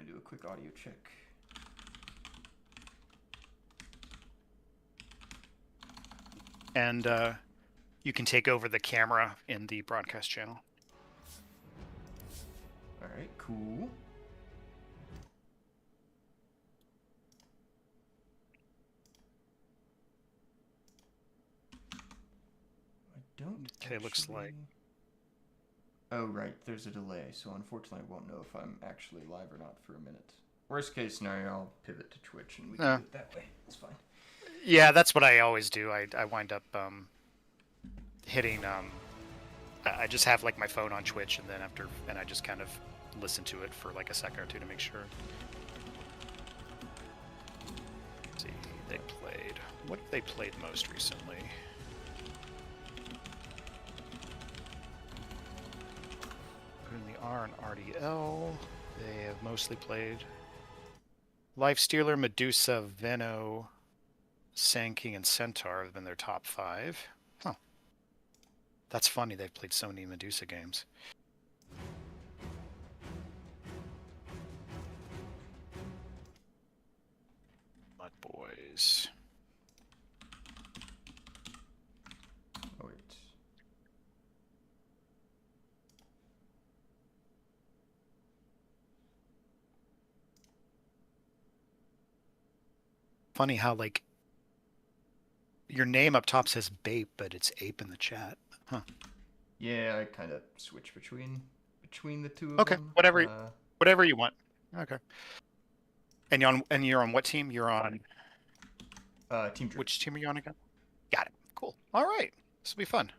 gonna do a quick audio check. And you can take over the camera in the broadcast channel. All right, cool. I don't. Okay, looks like. Oh, right. There's a delay, so unfortunately I won't know if I'm actually live or not for a minute. Worst case scenario, I'll pivot to Twitch and we can do it that way. It's fine. Yeah, that's what I always do. I wind up hitting. I just have like my phone on Twitch, and then I just kind of listen to it for like a second or two to make sure. Let's see, they played. What have they played most recently? In the R and RDL, they have mostly played Lifestealer, Medusa, Venno, Sand King, and Centaur have been their top 5. Huh. That's funny, they've played so many Medusa games. MUDBOYS. Oh, wait. Funny how, like, your name up top says Bape, but it's Ape in the chat. Huh. Yeah, I kind of switch between the two of them. Okay, whatever you want. Okay. And you're on what team? You're on Team Drew. Which team are you on again? Got it. Cool. All right. This will be fun.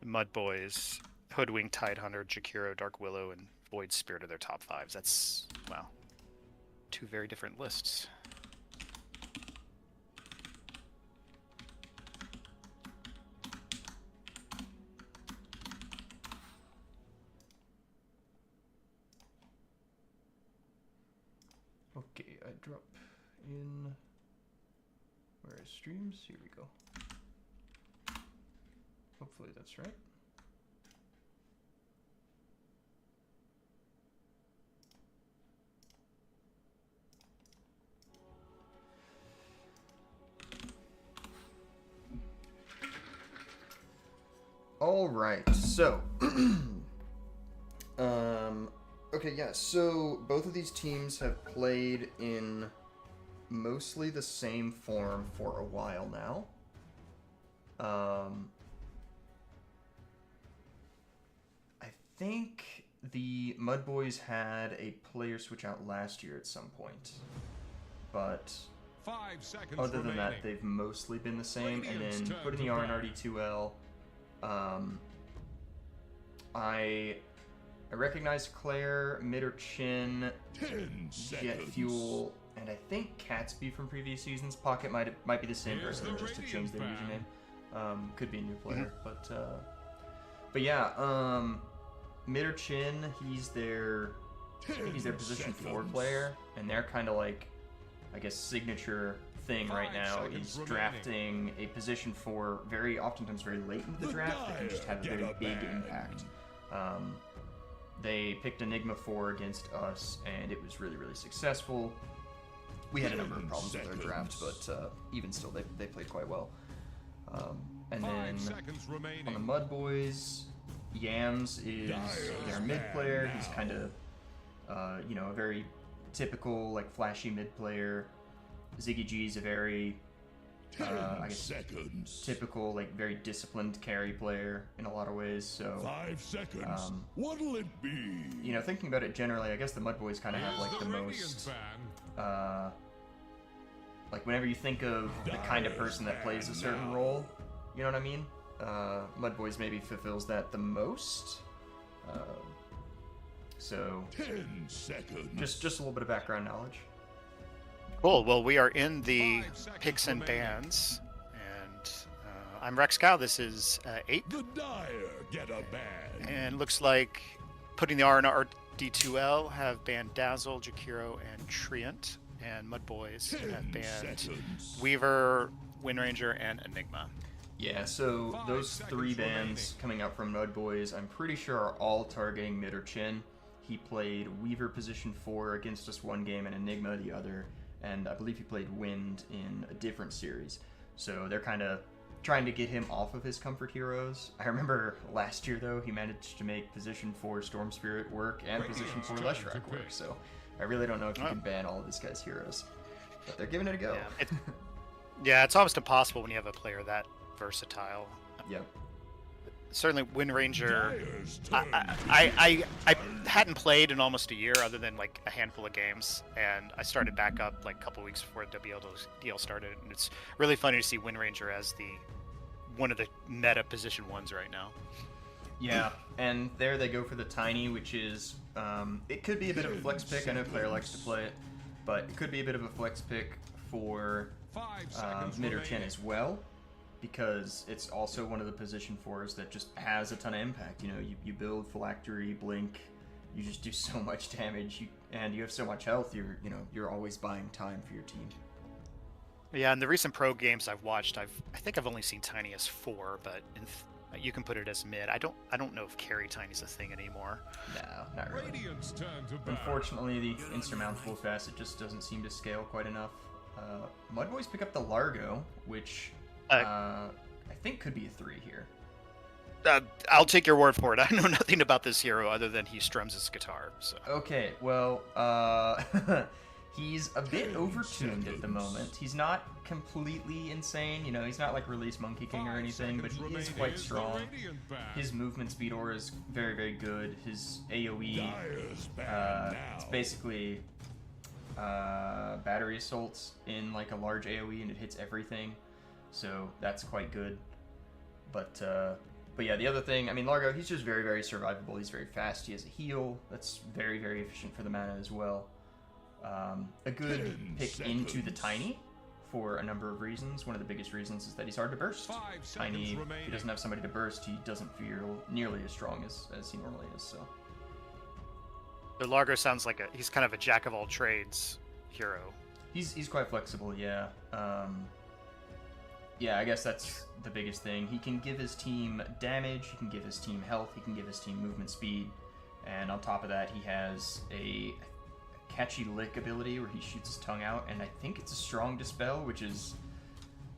MUDBOYS, Hoodwink, Tidehunter, Jakiro, Dark Willow, and Void Spirit are their top 5s. That's, wow, 2 very different lists. Okay, I drop in. Where is streams? Here we go. Hopefully that's right. All right, so okay, yeah, so both of these teams have played in mostly the same form for a while now. I think the MUDBOYS had a player switch out last year at some point, but 5 seconds other than remaining. that, they've mostly been the same. And then putting the R and RD2L, I recognize Claire, Mitter Chin, 10 Jet seconds. Fuel, and I think Catsby from previous seasons. Pocket might be the same person, just to change their username. Could be a new player, but yeah, Mitter Chin, he's their position 4 player, and they're kind of like, I guess, signature thing right now is drafting a position 4 oftentimes very late into the draft that can just have a very big impact. They picked Enigma 4 against us, and it was really, really successful. We had a number of problems with their draft, but even still, they played quite well. And then on the MUDBOYS, Yams is their mid player. He's kind of, a very typical, like, flashy mid player. Ziggy G is a very, I guess, typical, like, very disciplined carry player in a lot of ways. So 5 seconds. What'll it be? Thinking about it generally, I guess the MUDBOYS kind of have like the most, like, whenever you think of the kind of person that plays a certain role, you know what I mean? MUDBOYS maybe fulfills that the most. So 10 seconds. just a little bit of background knowledge. Cool. Well, we are in the picks and bans, and I'm Rex Cow. This is Ape. The Dire get a ban. And looks like putting the R and RD2L have banned Dazzle, Jakiro, and Treant, and MUDBOYS have banned Weaver, Windranger, and Enigma. Yeah, so those 3 bans coming out from MUDBOYS, I'm pretty sure are all targeting mid or chin. He played Weaver position 4 against us one game and Enigma the other, and I believe he played Wind in a different series. So they're kind of trying to get him off of his comfort heroes. I remember last year, though, he managed to make position 4 Storm Spirit work and position 4 Leshrac work, so I really don't know if you can ban all of this guy's heroes. But they're giving it a go. Yeah, it's almost impossible when you have a player that versatile. Yep. Certainly, Wind Ranger. I hadn't played in almost a year, other than like a handful of games, and I started back up like a couple weeks before WLDL started, and it's really funny to see Wind Ranger as one of the meta position 1s right now. Yeah, and there they go for the Tiny, which is it could be a bit of a flex pick. I know player likes to play it, but it could be a bit of a flex pick for mid or chin as well, because it's also one of the position 4s that just has a ton of impact. You know, you build Phylactery, Blink, you just do so much damage, and you have so much health. You're always buying time for your team. Yeah, in the recent pro games I've watched, I think I've only seen Tiny as 4, but you can put it as mid. I don't know if carry Tiny's a thing anymore. No, not really. Unfortunately, the insurmountable facet just doesn't seem to scale quite enough. MUDBOYS pick up the Largo, which I think could be a 3 here. I'll take your word for it. I know nothing about this hero other than he strums his guitar. So. Okay, well, he's a bit overtuned at the moment. He's not completely insane, you know, he's not like Release Monkey King or anything, but he is quite strong. His movement speed aura is very, very good. His AoE, it's basically battery assaults in like a large AoE, and it hits everything, so that's quite good. But yeah, the other thing, I mean, Largo, he's just very, very survivable. He's very fast. He has a heal that's very, very efficient for the mana as well. A good pick into the Tiny for a number of reasons. One of the biggest reasons is that he's hard to burst. Tiny, if he doesn't have somebody to burst, he doesn't feel nearly as strong as he normally is. So. The Largo sounds like he's kind of a jack of all trades hero. He's quite flexible, yeah. Yeah, I guess that's the biggest thing. He can give his team damage, he can give his team health, he can give his team movement speed, and on top of that, he has a catchy lick ability where he shoots his tongue out, and I think it's a strong dispel, which is,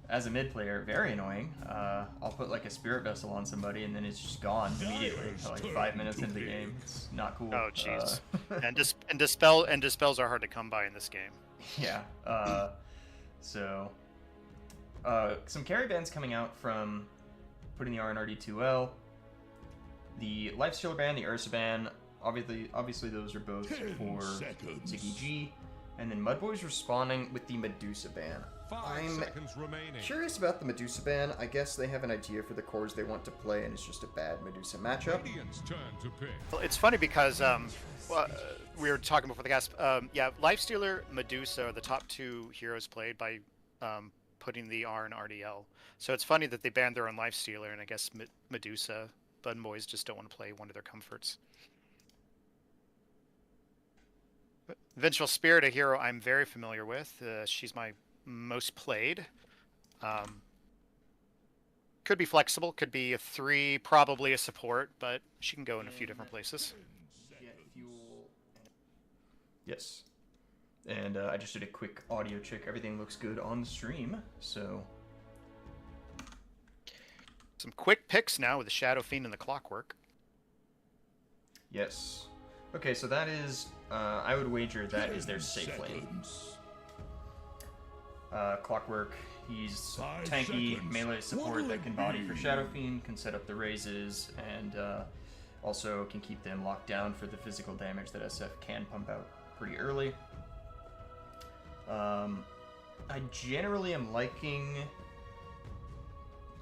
as a mid player, very annoying. I'll put like a spirit vessel on somebody, and then it's just gone immediately, like 5 minutes into the game. It's not cool. Oh jeez. and dispels are hard to come by in this game. Yeah. So. Some carry bans coming out from putting the R and RD2L. The Lifestealer ban, the Ursa ban, obviously those are both for Ziggy G. And then MUDBOYS responding with the Medusa ban. I'm curious about the Medusa ban. I guess they have an idea for the cores they want to play, and it's just a bad Medusa matchup. Well, it's funny because we were talking before the cast. Yeah, Lifestealer, Medusa are the top 2 heroes played by putting the R and RDL. So it's funny that they banned their own Lifestealer, and I guess Medusa, MUDBOYS just don't want to play one of their comforts. Vengeful Spirit, a hero I'm very familiar with. She's my most played. Could be flexible, could be a 3, probably a support, but she can go in a few different places. Yes. And I just did a quick audio check. Everything looks good on the stream, so... Some quick picks now with the Shadow Fiend and the Clockwork. Yes. Okay, so that is... I would wager that is their safe lane. Clockwork, he's tanky, melee support that can body for Shadow Fiend, can set up the raises, and also can keep them locked down for the physical damage that SF can pump out pretty early. I generally am liking...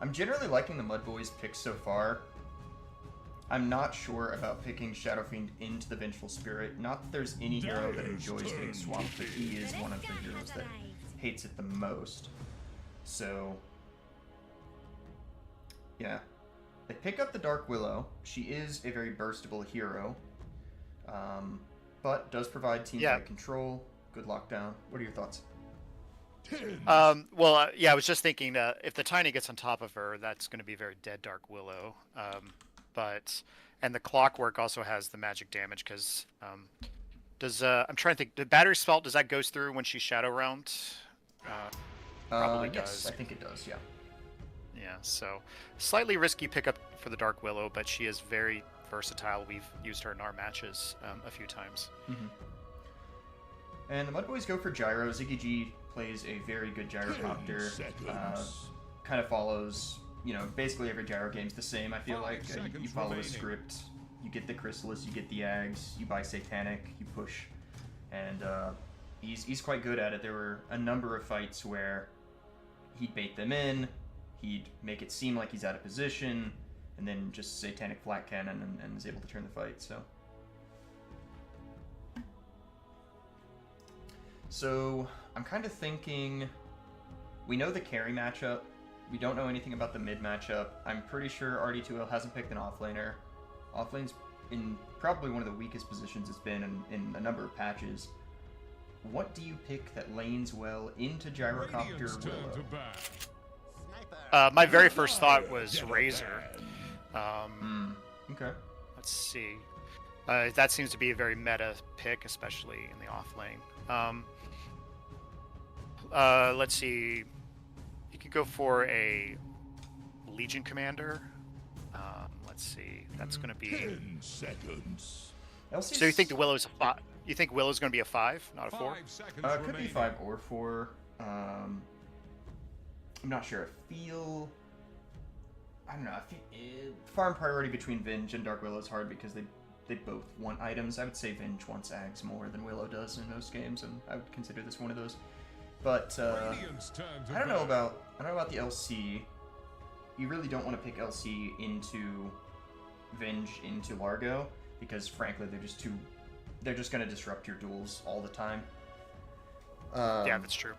I'm generally liking the MUDBOYS picks so far. I'm not sure about picking Shadow Fiend into the Vengeful Spirit. Not that there's any hero that enjoys getting swamped, but he is one of the heroes that hates it the most. So, yeah. They pick up the Dark Willow. She is a very burstable hero, but does provide team-fight control. Good lockdown. What are your thoughts? Yeah, I was just thinking if the Tiny gets on top of her, that's going to be very dead Dark Willow. And the Clockwork also has the magic damage because I'm trying to think. The Battery Spell, does that goes through when she's Shadow Realmed? Probably yes, does. I think it does. Yeah. Yeah. So slightly risky pickup for the Dark Willow, but she is very versatile. We've used her in our matches a few times. Mm-hmm. And the MUDBOYS go for Gyro. Ziggy G plays a very good gyrocopter. Kind of follows, basically every gyro game's the same. I feel like you follow a script. You get the Chrysalis, you get the Ags, you buy Satanic, you push, and he's quite good at it. There were a number of fights where he'd bait them in, he'd make it seem like he's out of position, and then just Satanic flat cannon and is able to turn the fight. So I'm kind of thinking, we know the carry matchup. We don't know anything about the mid matchup. I'm pretty sure RD2L hasn't picked an offlaner. Offlane's in probably one of the weakest positions it's been in a number of patches. What do you pick that lanes well into Gyrocopter Willow? My very first thought was Razor. Okay. Let's see. That seems to be a very meta pick, especially in the off lane. Let's see. You could go for a Legion Commander. Let's see. That's going to be 10 seconds. So you think the Willow's a 5? You think Willow's going to be a 5, not a 4? It could be 5 or 4. I'm not sure. I don't know. Farm priority between Vinge and Dark Willow is hard because they both want items. I would say Vinge wants Ags more than Willow does in most games, and I would consider this one of those. But I don't know about the LC. You really don't want to pick LC into Vinge into Largo because frankly they're just going to disrupt your duels all the time. Yeah, that's true.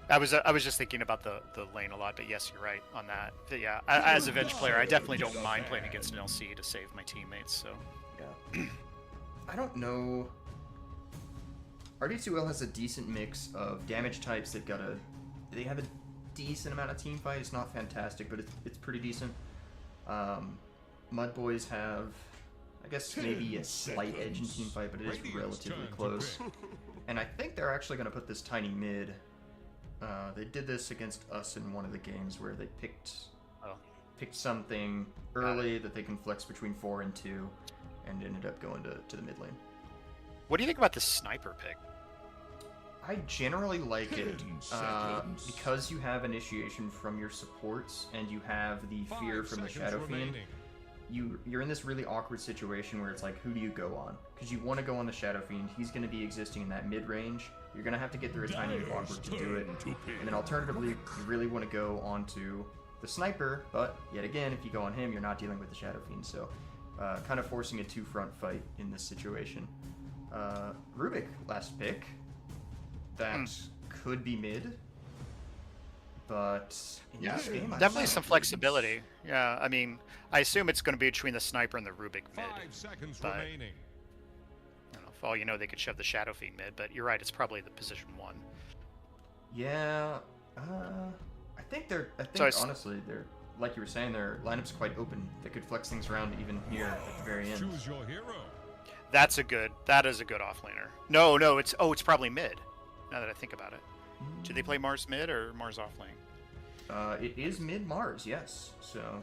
I was just thinking about the lane a lot, but yes, you're right on that. But yeah, as a Vinge player, I definitely don't mind playing against an LC to save my teammates. So yeah, I don't know. RD2L has a decent mix of damage types. They have a decent amount of team fight. It's not fantastic, but it's pretty decent. MUDBOYS have, I guess, maybe a slight edge in team fight, but it is relatively close. And I think they're actually going to put this Tiny mid. They did this against us in one of the games where they picked something early that they can flex between 4 and 2, and ended up going to the mid lane. What do you think about the sniper pick? I generally like it because you have initiation from your supports and you have the fear from the Shadow Fiend. You're in this really awkward situation where it's like, who do you go on? Because you want to go on the Shadow Fiend. He's going to be existing in that mid range. You're going to have to get through a Tiny and Clockwork to do it. And then alternatively, you really want to go onto the Sniper, but yet again, if you go on him, you're not dealing with the Shadow Fiend. So kind of forcing a two-front fight in this situation. Rubik, last pick. That could be mid, but in this game, definitely some flexibility. Yeah, I mean, I assume it's going to be between the Sniper and the Rubik mid. 5 seconds but, remaining. I don't know, for all you know, they could shove the Shadow Fiend mid, but you're right, it's probably the position 1. Yeah, I think honestly, they're like you were saying, their lineup's quite open. They could flex things around even here at the very end. Choose your hero. That is a good offlaner. No, it's probably mid. Now that I think about it, do they play Mars mid or Mars offlane? It is mid Mars, yes. So,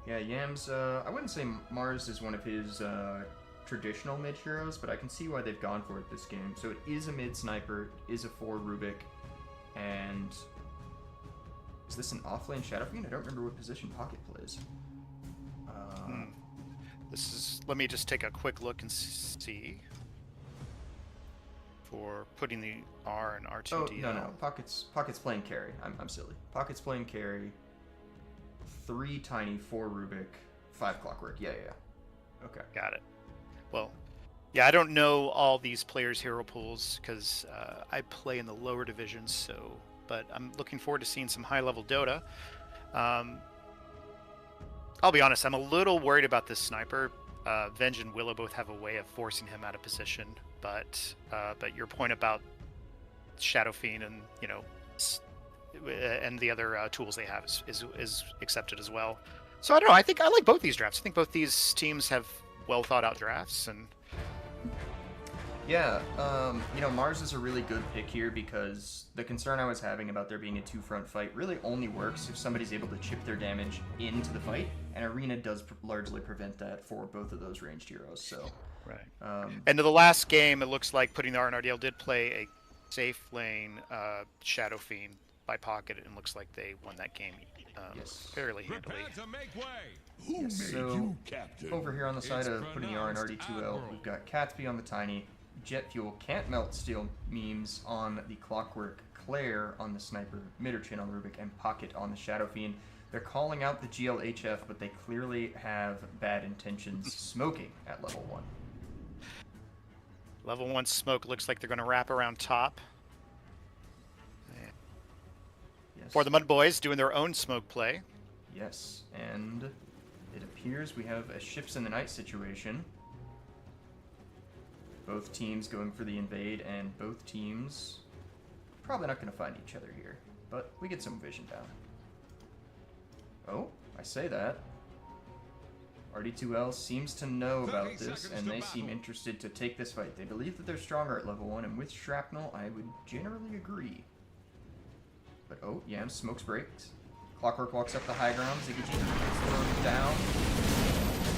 yeah, Yams. I wouldn't say Mars is one of his traditional mid heroes, but I can see why they've gone for it this game. So it is a mid sniper, it is a 4 Rubik, and is this an offlane Shadow Fiend? I don't remember what position Pocket plays. This is. Let me just take a quick look and see. For putting the R and R2DL. Oh, no. Pocket's playing carry. I'm silly. Pocket's playing carry. 3 Tiny, 4 Rubik, 5 Clockwork. Yeah. Okay. Got it. Well, yeah, I don't know all these players' hero pools because I play in the lower divisions, but I'm looking forward to seeing some high-level Dota. I'll be honest, I'm a little worried about this sniper. Venge and Willow both have a way of forcing him out of position. But your point about Shadow Fiend and and the other tools they have is accepted as well. So I don't know. I think I like both these drafts. I think both these teams have well thought out drafts, and yeah, Mars is a really good pick here because the concern I was having about there being a two-front fight really only works if somebody's able to chip their damage into the fight, and Arena does largely prevent that for both of those ranged heroes. So, right. And to the last game, it looks like putting the R and RDL did play a safe lane Shadow Fiend by pocket, and looks like they won that game fairly handily. Yes, so over here on the side of putting the R and RD2L, we've got Catsby on the Tiny, Jet Fuel Can't Melt Steel memes on the Clockwork, Claire on the Sniper, Midderchin on Rubik, and Pocket on the Shadow Fiend. They're calling out the GLHF, but they clearly have bad intentions smoking at level 1. Level 1 smoke looks like they're going to wrap around top. Yes. For the MUDBOYS doing their own smoke play. Yes, and it appears we have a ships in the night situation. Both teams going for the invade, and both teams probably not going to find each other here, but we get some vision down. Oh, I say that. RD2L seems to know about this, and they seem interested to take this fight. They believe that they're stronger at level 1, and with Shrapnel, I would generally agree. But oh, Yams smokes breaks. Clockwork walks up the high ground. Ziggy G gets thrown down.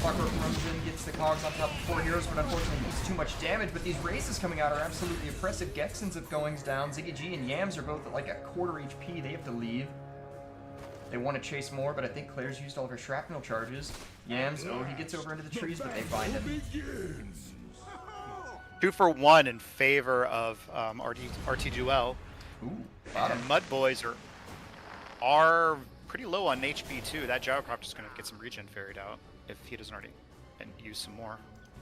Clockwork runs in, gets the cogs on top of 4 heroes, but unfortunately does too much damage. But these races coming out are absolutely oppressive. Gexens of goings down. Ziggy G and Yams are both at like a quarter HP. They have to leave. They want to chase more, but I think Claire's used all of her shrapnel charges. Yams, oh, he gets over into the trees, but they find him. 2 for 1 in favor of RD2L. Ooh, bottom. And MUDBOYS are pretty low on HP too. That Gyrocopter is going to get some regen ferried out if he doesn't already use some more.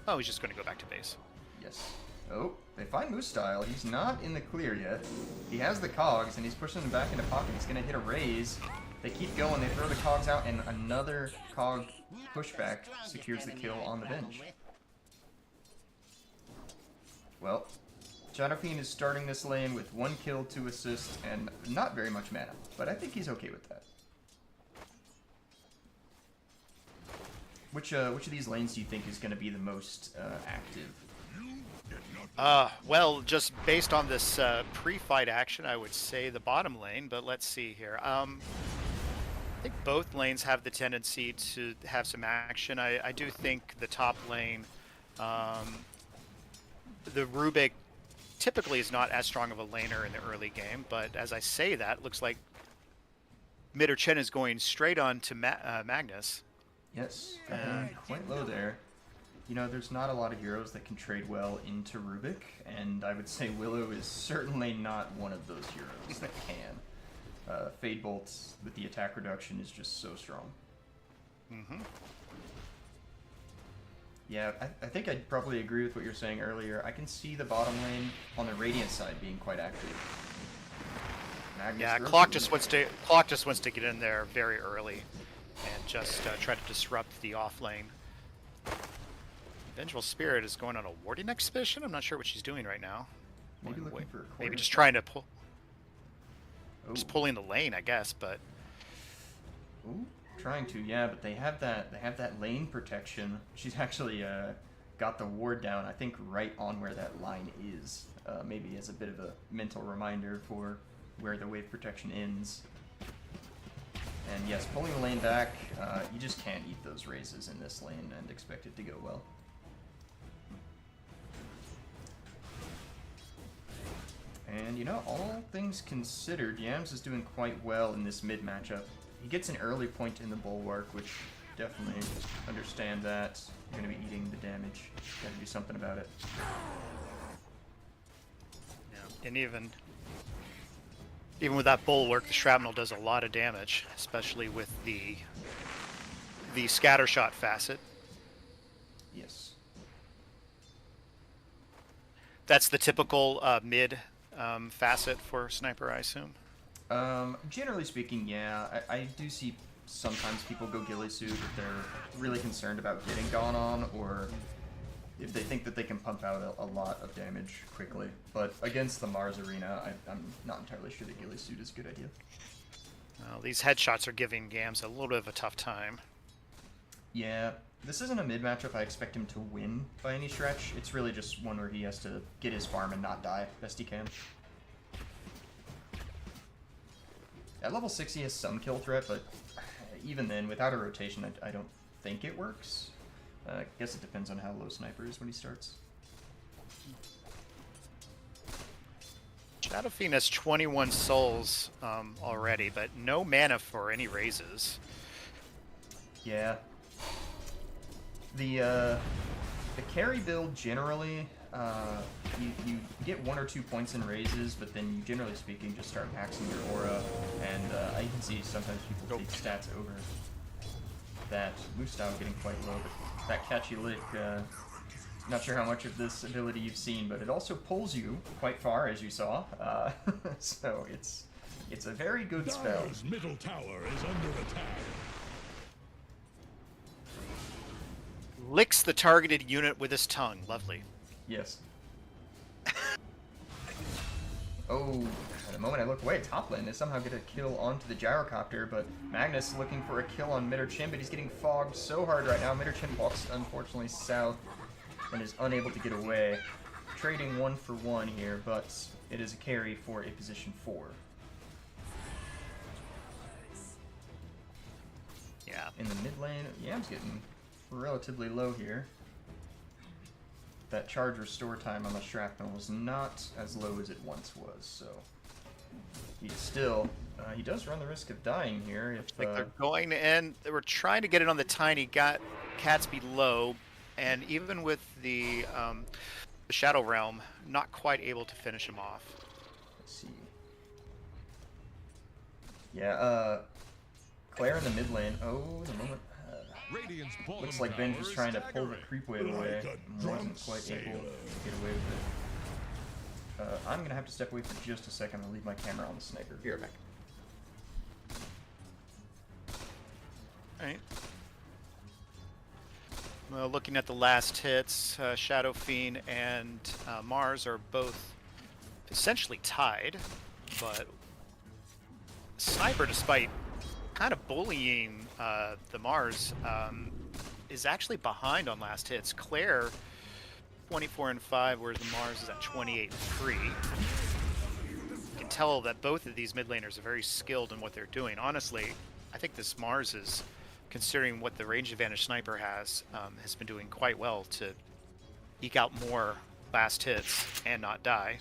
Oh, he's just going to go back to base. Yes. Oh, they find Moose Style. He's not in the clear yet. He has the cogs, and he's pushing them back into pocket. He's going to hit a raise. They keep going. They throw the cogs out, and another cog pushback secures the kill on the bench. Well, Shadow Fiend is starting this lane with 1 kill, 2 assists, and not very much mana, but I think he's okay with that. Which of these lanes do you think is going to be the most active? Well, just based on this pre-fight action, I would say the bottom lane, but let's see here. I think both lanes have the tendency to have some action. I do think the top lane, the Rubik typically is not as strong of a laner in the early game, but as I say that, it looks like Midderchin is going straight on to Magnus. Yes, quite low there. You know, there's not a lot of heroes that can trade well into Rubik, and I would say Willow is certainly not one of those heroes that can. Fade Bolt with the attack reduction is just so strong. Mm-hmm. Yeah, I think I'd probably agree with what you were saying earlier. I can see the bottom lane on the Radiant side being quite active. Magnus Yeah, Clock just wants to get in there very early and just try to disrupt the off lane. Vengeful Spirit is going on a warding expedition. I'm not sure what she's doing right now. Maybe looking for a maybe just trying to pull. Oh. Just pulling the lane, I guess, but. Ooh, trying to, yeah, but they have that lane protection. She's actually got the ward down, I think, right on where that line is. Maybe as a bit of a mental reminder for where the wave protection ends. And yes, pulling the lane back, you just can't eat those raises in this lane and expect it to go well. And you know, all things considered, Yams is doing quite well in this mid matchup. He gets an early point in the bulwark, which definitely understand that. You're going to be eating the damage. Got to do something about it. Yeah, and even with that bulwark, the shrapnel does a lot of damage, especially with the scattershot facet. Yes. That's the typical mid facet for sniper, I assume. Generally speaking, yeah. I do see sometimes people go ghillie suit if they're really concerned about getting gone on, or if they think that they can pump out a lot of damage quickly. But against the Mars arena, I'm not entirely sure that Ghillie Suit is a good idea. Well, these headshots are giving Gams a little bit of a tough time. Yeah, this isn't a mid matchup I expect him to win by any stretch. It's really just one where he has to get his farm and not die best he can. At level 6 he has some kill threat, but even then, without a rotation, I don't think it works. I guess it depends on how low Sniper is when he starts. Shadow Fiend has 21 souls already, but no mana for any raises. Yeah. The carry build generally, you get 1 or 2 points in raises, but then you, generally speaking, just start maxing your aura, and I can see sometimes people take stats over that. Moostyle getting quite low, but that catchy lick, not sure how much of this ability you've seen, but it also pulls you quite far, as you saw, so it's a very good spell. Dyer's middle tower is under attack. Licks the targeted unit with his tongue. Lovely. Yes. Oh, at the moment I look away, top lane is somehow get a kill onto the gyrocopter, but Magnus looking for a kill on Mid or Chin, but he's getting fogged so hard right now. Mid or Chin walks, unfortunately, south and is unable to get away. Trading 1 for 1 here, but it is a carry for a position 4. Yeah. In the mid lane, Yam's getting relatively low here. That charge restore time on the shrapnel was not as low as it once was, so he's still, he does run the risk of dying here. If Like they're going to end, they were trying to get it on the tiny, got Catsby low, and even with the Shadow Realm, not quite able to finish him off. let's see. Yeah, Claire in the mid lane. Oh, the moment. Radiant's bottom Looks like Benj was tower trying is to pull the staggering. creep wave away Like and a wasn't drunk quite able sailor. to get away with it. I'm gonna have to step away for just a second. I'll leave my camera on the sniper. Be right back. Alright. Well, looking at the last hits, Shadow Fiend and Mars are both essentially tied, but Sniper, despite kind of bullying the Mars, is actually behind on last hits. Claire, 24 and 5, whereas the Mars is at 28 and 3. You can tell that both of these mid laners are very skilled in what they're doing. Honestly, I think this Mars is, considering what the range advantage Sniper has been doing quite well to eke out more last hits and not die.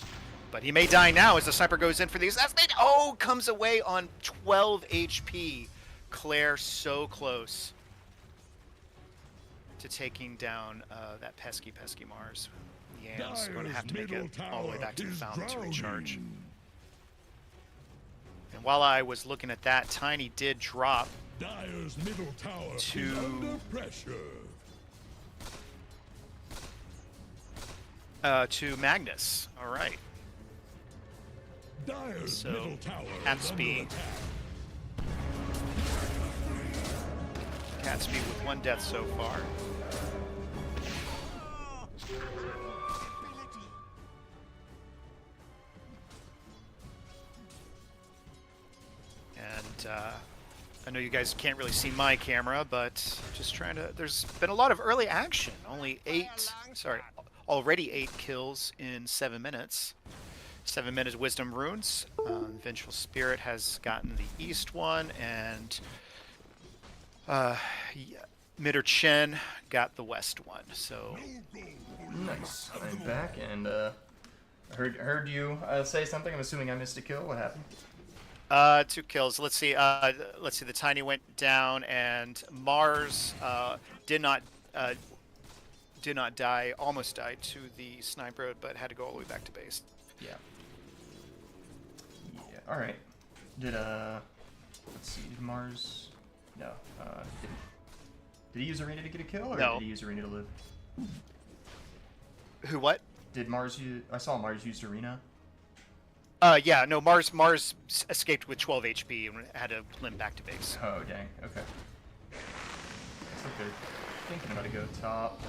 But he may die now as the Sniper goes in for the assassinate. Oh, comes away on 12 HP. Claire so close to taking down that pesky Mars. Yam's going to have to make it all the way back to the fountain to recharge. And while I was looking at that, Tiny did drop Dyer's middle tower is to under pressure. to Magnus. All right. Dyer's So, middle tower is under Catsby. attack. Catsby with 1 death so far. And I know you guys can't really see my camera, but just trying to. There's been a lot of early action. Already 8 kills in 7 minutes. 7 minutes Wisdom Runes. Vengeful Spirit has gotten the east one, and Mid or Chen got the west one. So Nice. I'm back, and heard you say something. I'm assuming I missed a kill. What happened? 2 kills. Let's see. The Tiny went down, and Mars did not die. Almost died to the sniper, but had to go all the way back to base. Yeah. Yeah. All right. Did let's see. Did Mars? No. Did he use Arena to get a kill, or No. did he use Arena to live? Who? What? Did Mars use? I saw Mars used Arena. Yeah. No. Mars escaped with 12 HP and had to limp back to base. Oh dang. Okay. Looks like they're thinking about to go top.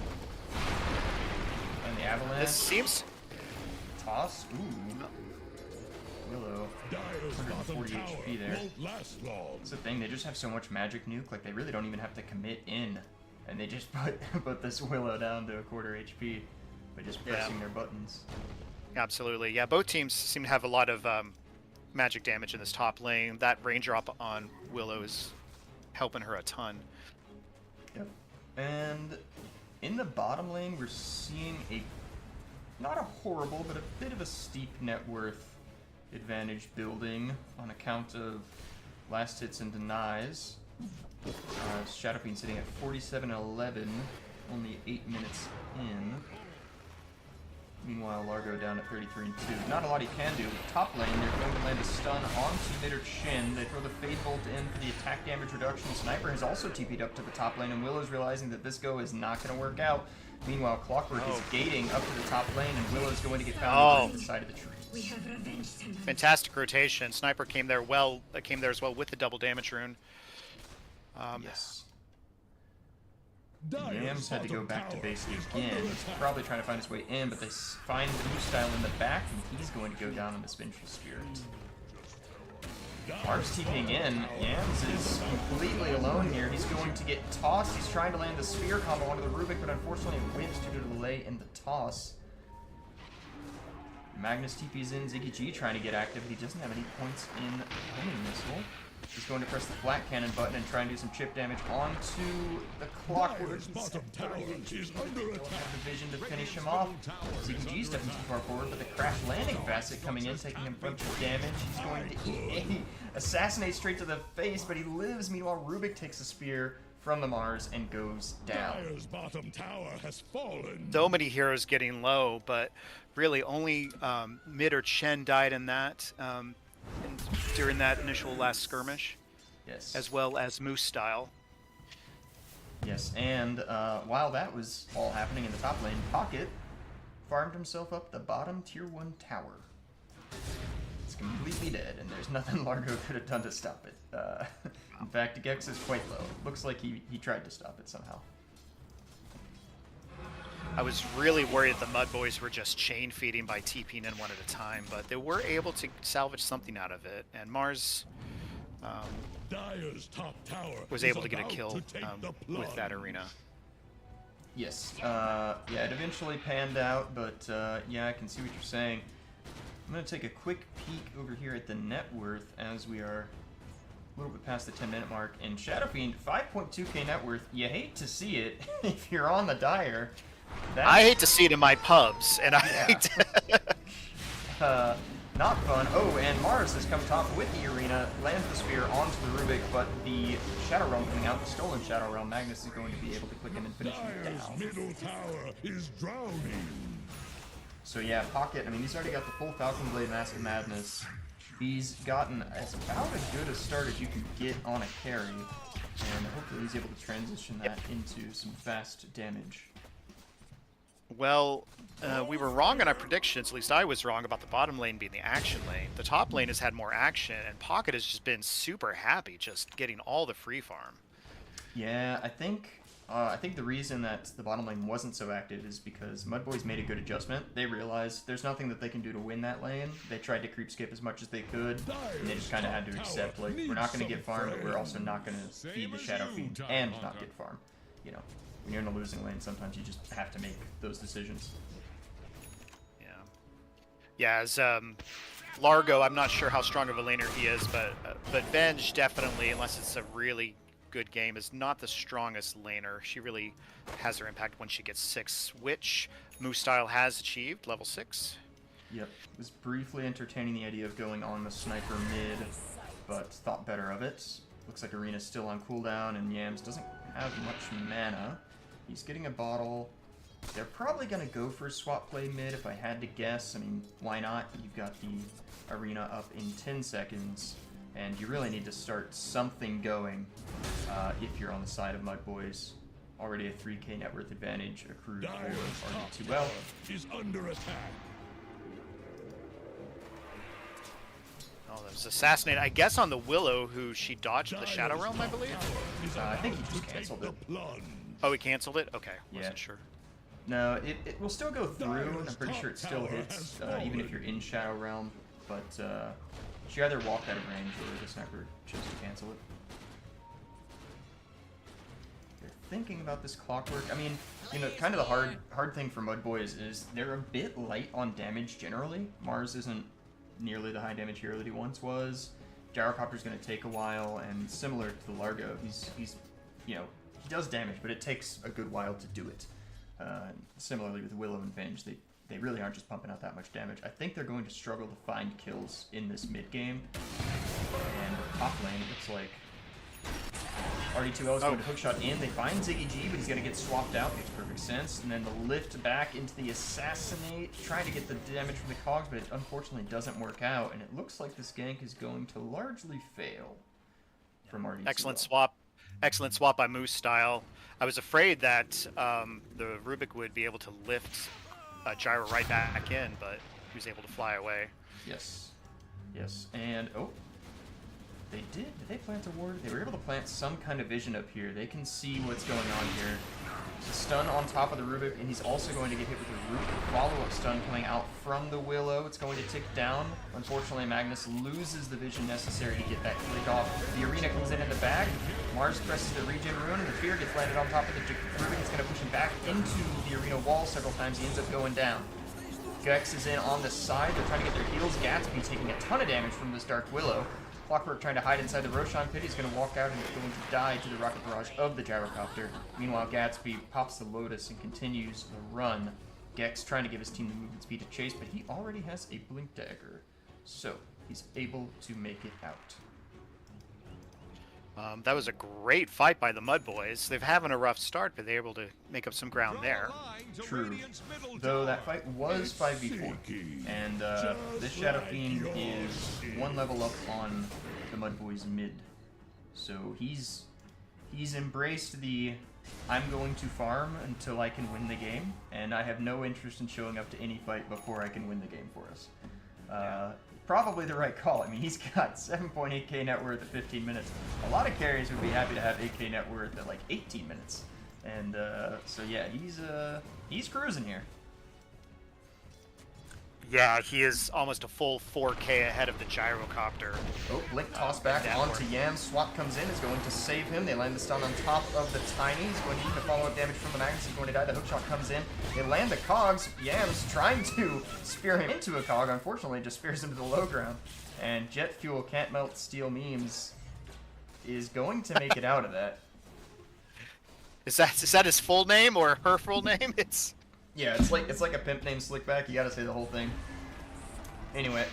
And the avalanche. This seems... Toss. Ooh. Willow. Dire's 140 bottom tower HP there. won't last long. That's the thing, they just have so much magic nuke, like they really don't even have to commit in. And they just put this Willow down to a quarter HP by just pressing their buttons. Absolutely. Yeah, both teams seem to have a lot of magic damage in this top lane. That range drop on Willow is helping her a ton. Yep. And in the bottom lane, we're seeing not a horrible, but a bit of a steep net worth advantage building on account of last hits and denies. Shadow Fiend sitting at 47-11, only 8 minutes in. Meanwhile, Largo down at 33-2. Not a lot he can do. Top lane, they're going to land a stun onto mid or Chin. They throw the Fade Bolt in for the attack damage reduction. Sniper has also TP'd up to the top lane, and Willow's realizing that this go is not going to work out. Meanwhile, Clockwork is gating up to the top lane, and Willow's going to get found on the side of the trees. We have revenged him. Fantastic rotation. Sniper came there as well with the double damage rune. Yes. Dire's Yams had to go bottom back to tower base is again. under He's attack. probably trying to find his way in, but they find Blue Style in the back, and he's going to go down on the Spinful Spirit. Mark's TPing in. Yams is completely alone here. He's going to get tossed. He's trying to land the spear combo onto the Rubik, but unfortunately it whips due to the delay in the toss. Magnus TP's in. Ziggy G trying to get active, but he doesn't have any points in homing missile. He's going to press the flat cannon button and try and do some chip damage onto the Clockwork. Dire's bottom tower is under Don't attack. have the vision to finish him off. Ziggy G stepping too far forward, but the crash landing facet coming in, taking a bunch of damage. He's going to assassinate straight to the face, but he lives. Meanwhile, Rubik takes a spear from the Mars and goes down. Dire's bottom tower has fallen. So many heroes getting low, but really only Mid or Chen died in that during that initial last skirmish, Yes. as well as Moose Style. Yes, and while that was all happening in the top lane, Pocket farmed himself up the bottom tier 1 tower. It's completely dead, and there's nothing Largo could have done to stop it. In fact, Gex is quite low. Looks like he tried to stop it somehow. I was really worried that the MUDBOYS were just chain feeding by TPing in one at a time, but they were able to salvage something out of it, and Mars Dire's top tower was is able to get a about kill to take the with that plunge. arena. Yes, yeah, it eventually panned out, but yeah, I can see what you're saying. I'm going to take a quick peek over here at the net worth as we are a little bit past the 10-minute mark. And Shadow Fiend, 5.2k net worth. You hate to see it if you're on the Dire. I hate to see it in my pubs, and I Yeah. hate to... Not fun. Oh, and Mars has come top with the arena, lands the spear onto the Rubik, but the Shadow Realm coming out, the stolen Shadow Realm, Magnus is going to be able to click him and finish him Dire's down. middle tower is drowning. So yeah, Pocket, I mean, he's already got the full Falcon Blade Mask of Madness. He's gotten as about as good a start as you can get on a carry, and hopefully he's able to transition that into some fast damage. Well, we were wrong in our predictions. At least I was wrong about the bottom lane being the action lane. The top lane has had more action, and Pocket has just been super happy just getting all the free farm. Yeah, I think the reason that the bottom lane wasn't so active is because MUDBOYS made a good adjustment. They realized there's nothing that they can do to win that lane. They tried to creep skip as much as they could, and they just kind of had to accept, like, we're not going to get farm, but we're also not going to feed the Shadow Fiend and not get farm. You know, when you're in a losing lane, sometimes you just have to make those decisions. Yeah. Yeah, as Largo, I'm not sure how strong of a laner he is, but Venge definitely, unless it's a really good game, is not the strongest laner. She really has her impact when she gets 6, which Moose Style has achieved, level 6. Yep, was briefly entertaining the idea of going on the sniper mid, but thought better of it. Looks like Arena's still on cooldown, and Yams doesn't have much mana. He's getting a bottle. They're probably going to go for a swap play mid if I had to guess. I mean, why not? You've got the Arena up in 10 seconds, and you really need to start something going if you're on the side of MUDBOYS. Already a 3k net worth advantage accrued Dire's top for RD2L. tower is under attack. Oh, that was assassinated, I guess, on the Willow, who she dodged the Shadow Realm, I believe? I think he canceled it. Oh, he canceled it? Okay, Yeah. wasn't sure. No, it will still go through, and I'm pretty sure it still hits, even if you're in Shadow Realm, but she either walked out of range or the sniper chose to cancel it. They're thinking about this clockwork. I mean, you know, kind of the hard thing for MUDBOYS is they're a bit light on damage generally. Mars isn't nearly the high damage hero that he once was. Gyrocopter's going to take a while, and similar to the Largo, he's you know, he does damage, but it takes a good while to do it. Similarly with Willow and Venge, they really aren't just pumping out that much damage. I think they're going to struggle to find kills in this mid game. And top lane, it looks like RD2L is going to hookshot in. They find Ziggy G, but he's going to get swapped out. Makes perfect sense. And then the lift back into the assassinate, trying to get the damage from the cogs, but it unfortunately doesn't work out. And it looks like this gank is going to largely fail from RD2L. Excellent swap. Excellent swap by Moose style. I was afraid that the Rubik would be able to lift Gyro right back in, but he was able to fly away. Yes. Yes. And, oh. They did. Did they plant a ward? They were able to plant some kind of vision up here. They can see what's going on here. There's a stun on top of the Rubik, and he's also going to get hit with a root. Follow-up stun coming out from the Willow. It's going to tick down. Unfortunately, Magnus loses the vision necessary to get that click off. The arena comes in the back. Mars presses the regen rune, and the fear gets landed on top of the Rubik. It's going to push him back into the arena wall several times. He ends up going down. Gex is in on the side. They're trying to get their heals. Gatsby taking a ton of damage from this Dark Willow. Clockwork trying to hide inside the Roshan pit. He's going to walk out and is going to die to the rocket barrage of the Gyrocopter. Meanwhile, Gatsby pops the Lotus and continues the run. Gex trying to give his team the movement speed to chase, but he already has a Blink Dagger. So, he's able to make it out. That was a great fight by the MUDBOYS. They're having a rough start, but they're able to make up some ground there. True. Though that fight was 5v4. And this Shadow Fiend is one level up on the MUDBOYS mid. So he's embraced the I'm going to farm until I can win the game, and I have no interest in showing up to any fight before I can win the game for us. Probably the right call. I mean, he's got 7.8k net worth at 15 minutes. A lot of carries would be happy to have 8k net worth at like 18 minutes. And so yeah, he's cruising here. Yeah, he is almost a full 4k ahead of the Gyrocopter. Oh, Blink toss back onto Yam. Swap comes in, is going to save him. They land the stun on top of the Tiny. He's going to get the follow-up damage from the Magnus. He's going to die. The hookshot comes in. They land the cogs. Yam's trying to spear him into a cog. Unfortunately, just spears him to the low ground. And Jet Fuel Can't Melt Steel Memes is going to make it out of that. Is that his full name or her full name? Yeah, it's like a pimp named Slickback. You gotta say the whole thing. Anyway,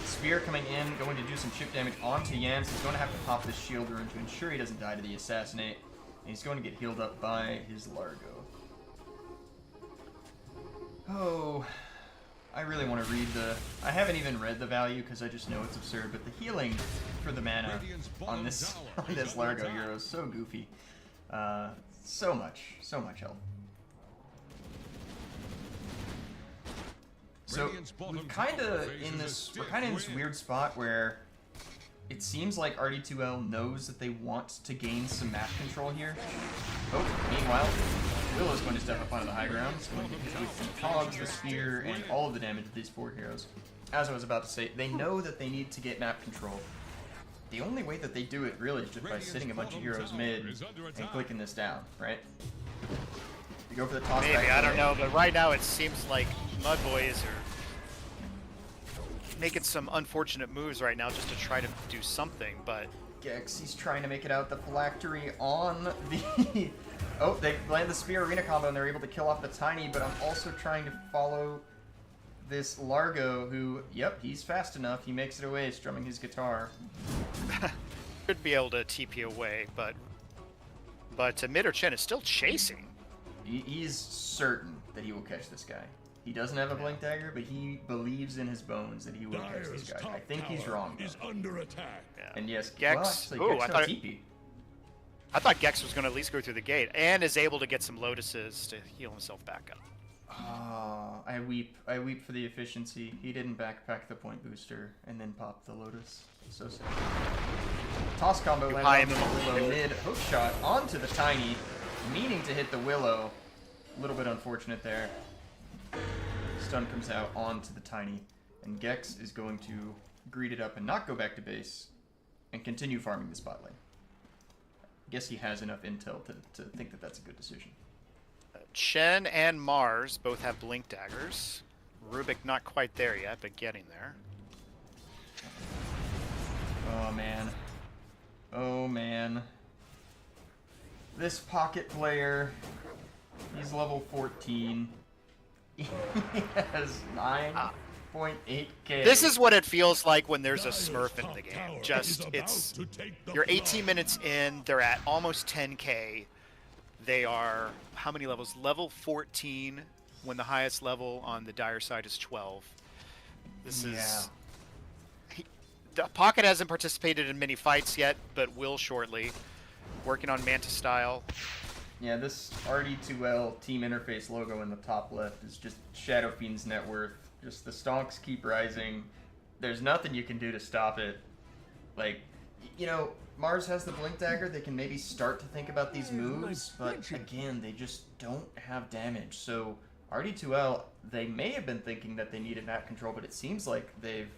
Spear coming in, going to do some chip damage onto Yams. He's going to have to pop this shield rune to ensure he doesn't die to the assassinate. And he's going to get healed up by his Largo. Oh, I really want to read the... I haven't even read the value because I just know it's absurd, but the healing for the mana on this Largo hero is so goofy. So much health. So we're kind of in this weird spot where it seems like RD2L knows that they want to gain some map control here. Oh, meanwhile, Willow's going to step up onto the high ground. He's going to hit with the cogs, the spear, and all of the damage of these four heroes. As I was about to say, they know that they need to get map control. The only way that they do it really is just by sitting a bunch of heroes mid and clicking this down, right? You go for the toss back. Maybe, I don't know, but right now it seems like MUDBOYS are making some unfortunate moves right now just to try to do something, but... Gex, he's trying to make it out the phylactery on the... Oh, they land the Spear Arena combo and they're able to kill off the Tiny, but I'm also trying to follow this Largo who, yep, he's fast enough. He makes it away, strumming his guitar. Could be able to TP away, but Mid or Chen is still chasing. He's certain that he will catch this guy. He doesn't have a Blink Dagger, but he believes in his bones that he will catch this guy. I think he's wrong, though. Is under attack. Yeah. And yes, Gex. Well, actually, Gex Ooh, I thought Gex was going to at least go through the gate and is able to get some Lotuses to heal himself back up. Ah, I weep. I weep for the efficiency. He didn't backpack the point booster and then pop the Lotus. So sad. Toss combo landed on the Willow mid. Hook shot onto the Tiny, meaning to hit the Willow. A little bit unfortunate there. Stun comes out onto the Tiny, and Gex is going to greet it up and not go back to base and continue farming the spot lane. I guess he has enough intel to think that that's a good decision. Chen and Mars both have blink daggers. Rubik not quite there yet, but getting there. Oh man. Oh man. This pocket player, he's level 14. He has 9.8k. This is what it feels like when there's a Smurf in the game. Just, it's, you're 18 minutes in, they're at almost 10k. They are, how many levels? Level 14, when the highest level on the Dire side is 12. This is... The Pocket hasn't participated in many fights yet, but will shortly. Working on Manta style. Yeah, this RD2L team interface logo in the top left is just Shadow Fiend's net worth. Just the stonks keep rising. There's nothing you can do to stop it. Like, you know, Mars has the Blink Dagger. They can maybe start to think about these moves, but again, they just don't have damage. So RD2L, they may have been thinking that they needed map control, but it seems like they've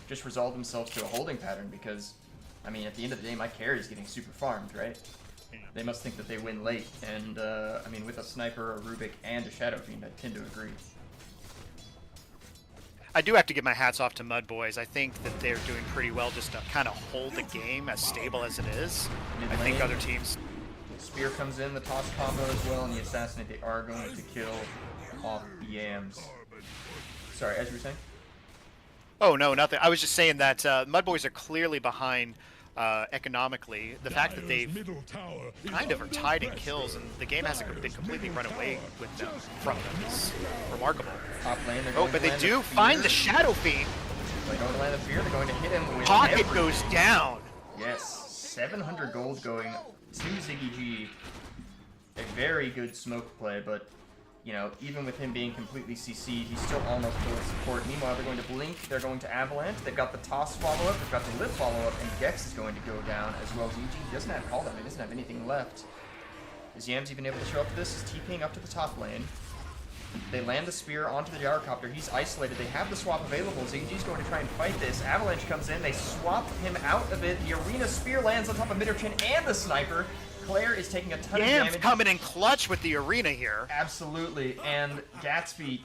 just resolved themselves to a holding pattern because, I mean, at the end of the day, my carry is getting super farmed, right? They must think that they win late, and I mean, with a Sniper, a Rubik, and a Shadow Fiend, I tend to agree. I do have to give my hats off to MUDBOYS. I think that they're doing pretty well just to kind of hold the game as stable as it is. I think other teams... Spear comes in, the toss combo as well, and the Assassinate, they are going to kill off the Yams. Sorry, as you were saying? Oh, no, nothing. I was just saying that MUDBOYS are clearly behind economically. The fact that they've kind of are tied in kills and the game hasn't been completely run away with them from them is remarkable. Top lane, oh, but they do find the Shadow Fiend. They're going to land the fear, they're going to hit him with Pocket everything. goes down. Yes, 700 gold going to Ziggy G. A very good smoke play, but you know, even with him being completely CC'd, he's still almost full support. Meanwhile, they're going to blink, they're going to avalanche, they've got the toss follow-up, they've got the lift follow-up, and Gex is going to go down as well. ZG doesn't have call down, he doesn't have anything left. Is Yams even able to show up to this? Is TPing up to the top lane. They land the spear onto the gyrocopter, he's isolated, they have the swap available. ZG's going to try and fight this. Avalanche comes in, they swap him out of it. The arena spear lands on top of Midderchin and the sniper. Claire is taking a ton of damage. Coming in clutch with the arena here. Absolutely, and Gatsby,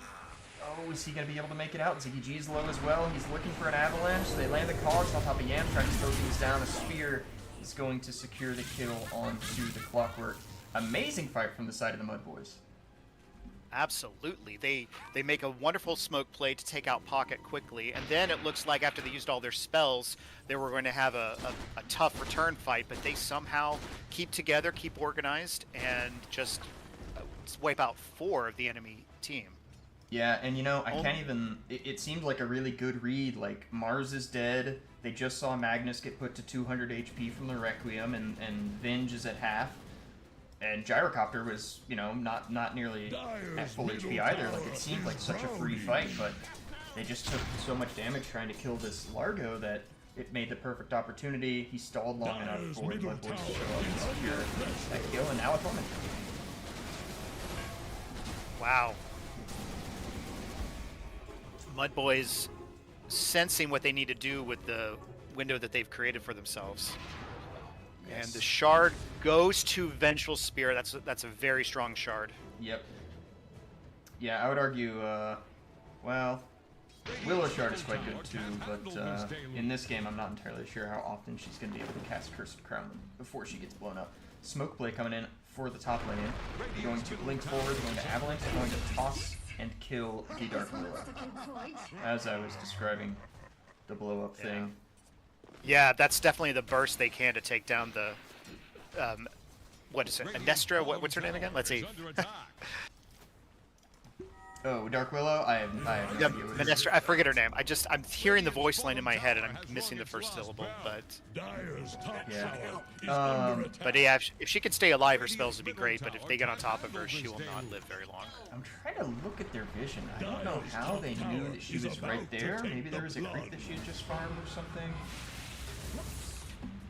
oh, is he going to be able to make it out? Ziggy G's low as well. He's looking for an avalanche. They land the cogs on top of Yam, trying to slow things down. A spear is going to secure the kill onto the Clockwork. Amazing fight from the side of the MUDBOYS. Absolutely. They make a wonderful smoke play to take out Pocket quickly, and then it looks like after they used all their spells, they were going to have a tough return fight, but they somehow keep together, keep organized, and just wipe out 4 of the enemy team. Yeah, and you know, I can't even... It seemed like a really good read. Like, Mars is dead. They just saw Magnus get put to 200 HP from the Requiem, and Venge is at half. And Gyrocopter was, you know, not nearly at full HP either. Like, it seemed like such a free fight, but they just took so much damage trying to kill this Largo that it made the perfect opportunity. He stalled long enough for the MUDBOYS to show up and secure that kill, and now it's Roman. Wow. MUDBOYS sensing what they need to do with the window that they've created for themselves. Yes. And the shard goes to Vengeful Spear. That's a very strong shard. Yep. Yeah, I would argue, well, Willow Shard is quite good too, but in this game I'm not entirely sure how often she's going to be able to cast Cursed Crown before she gets blown up. Smoke Play coming in for the top lane. They're going to blink forward, they're going to avalanche, they're going to toss and kill the Dark Willow. As I was describing the blow up thing. Yeah, that's definitely the burst they can to take down the, what is it, Anestra? What's her name again? Let's see. Oh, Dark Willow? I have no idea what it is. Anestra, I forget her name. I'm hearing the voice line in my head and I'm missing the first syllable, but... Yeah. But yeah, if she could stay alive, her spells would be great, but if they get on top of her, she will not live very long. I'm trying to look at their vision. I don't know how they knew that she was right there. Maybe there was a creep that she had just farmed or something.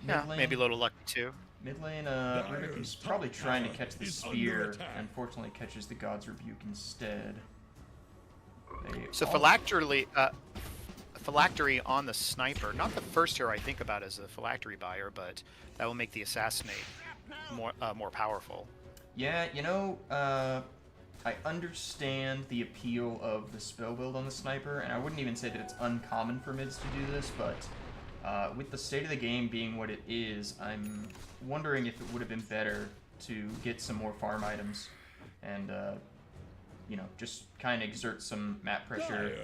Yeah, maybe a little lucky too. Mid lane, Rubik is probably trying to catch the spear. Unfortunately, catches the God's Rebuke instead. So phylactery on the sniper. Not the first hero I think about as a phylactery buyer, but that will make the assassinate more powerful. Yeah, you know, I understand the appeal of the spell build on the sniper, and I wouldn't even say that it's uncommon for mids to do this, but with the state of the game being what it is, I'm wondering if it would have been better to get some more farm items and, you know, just kind of exert some map pressure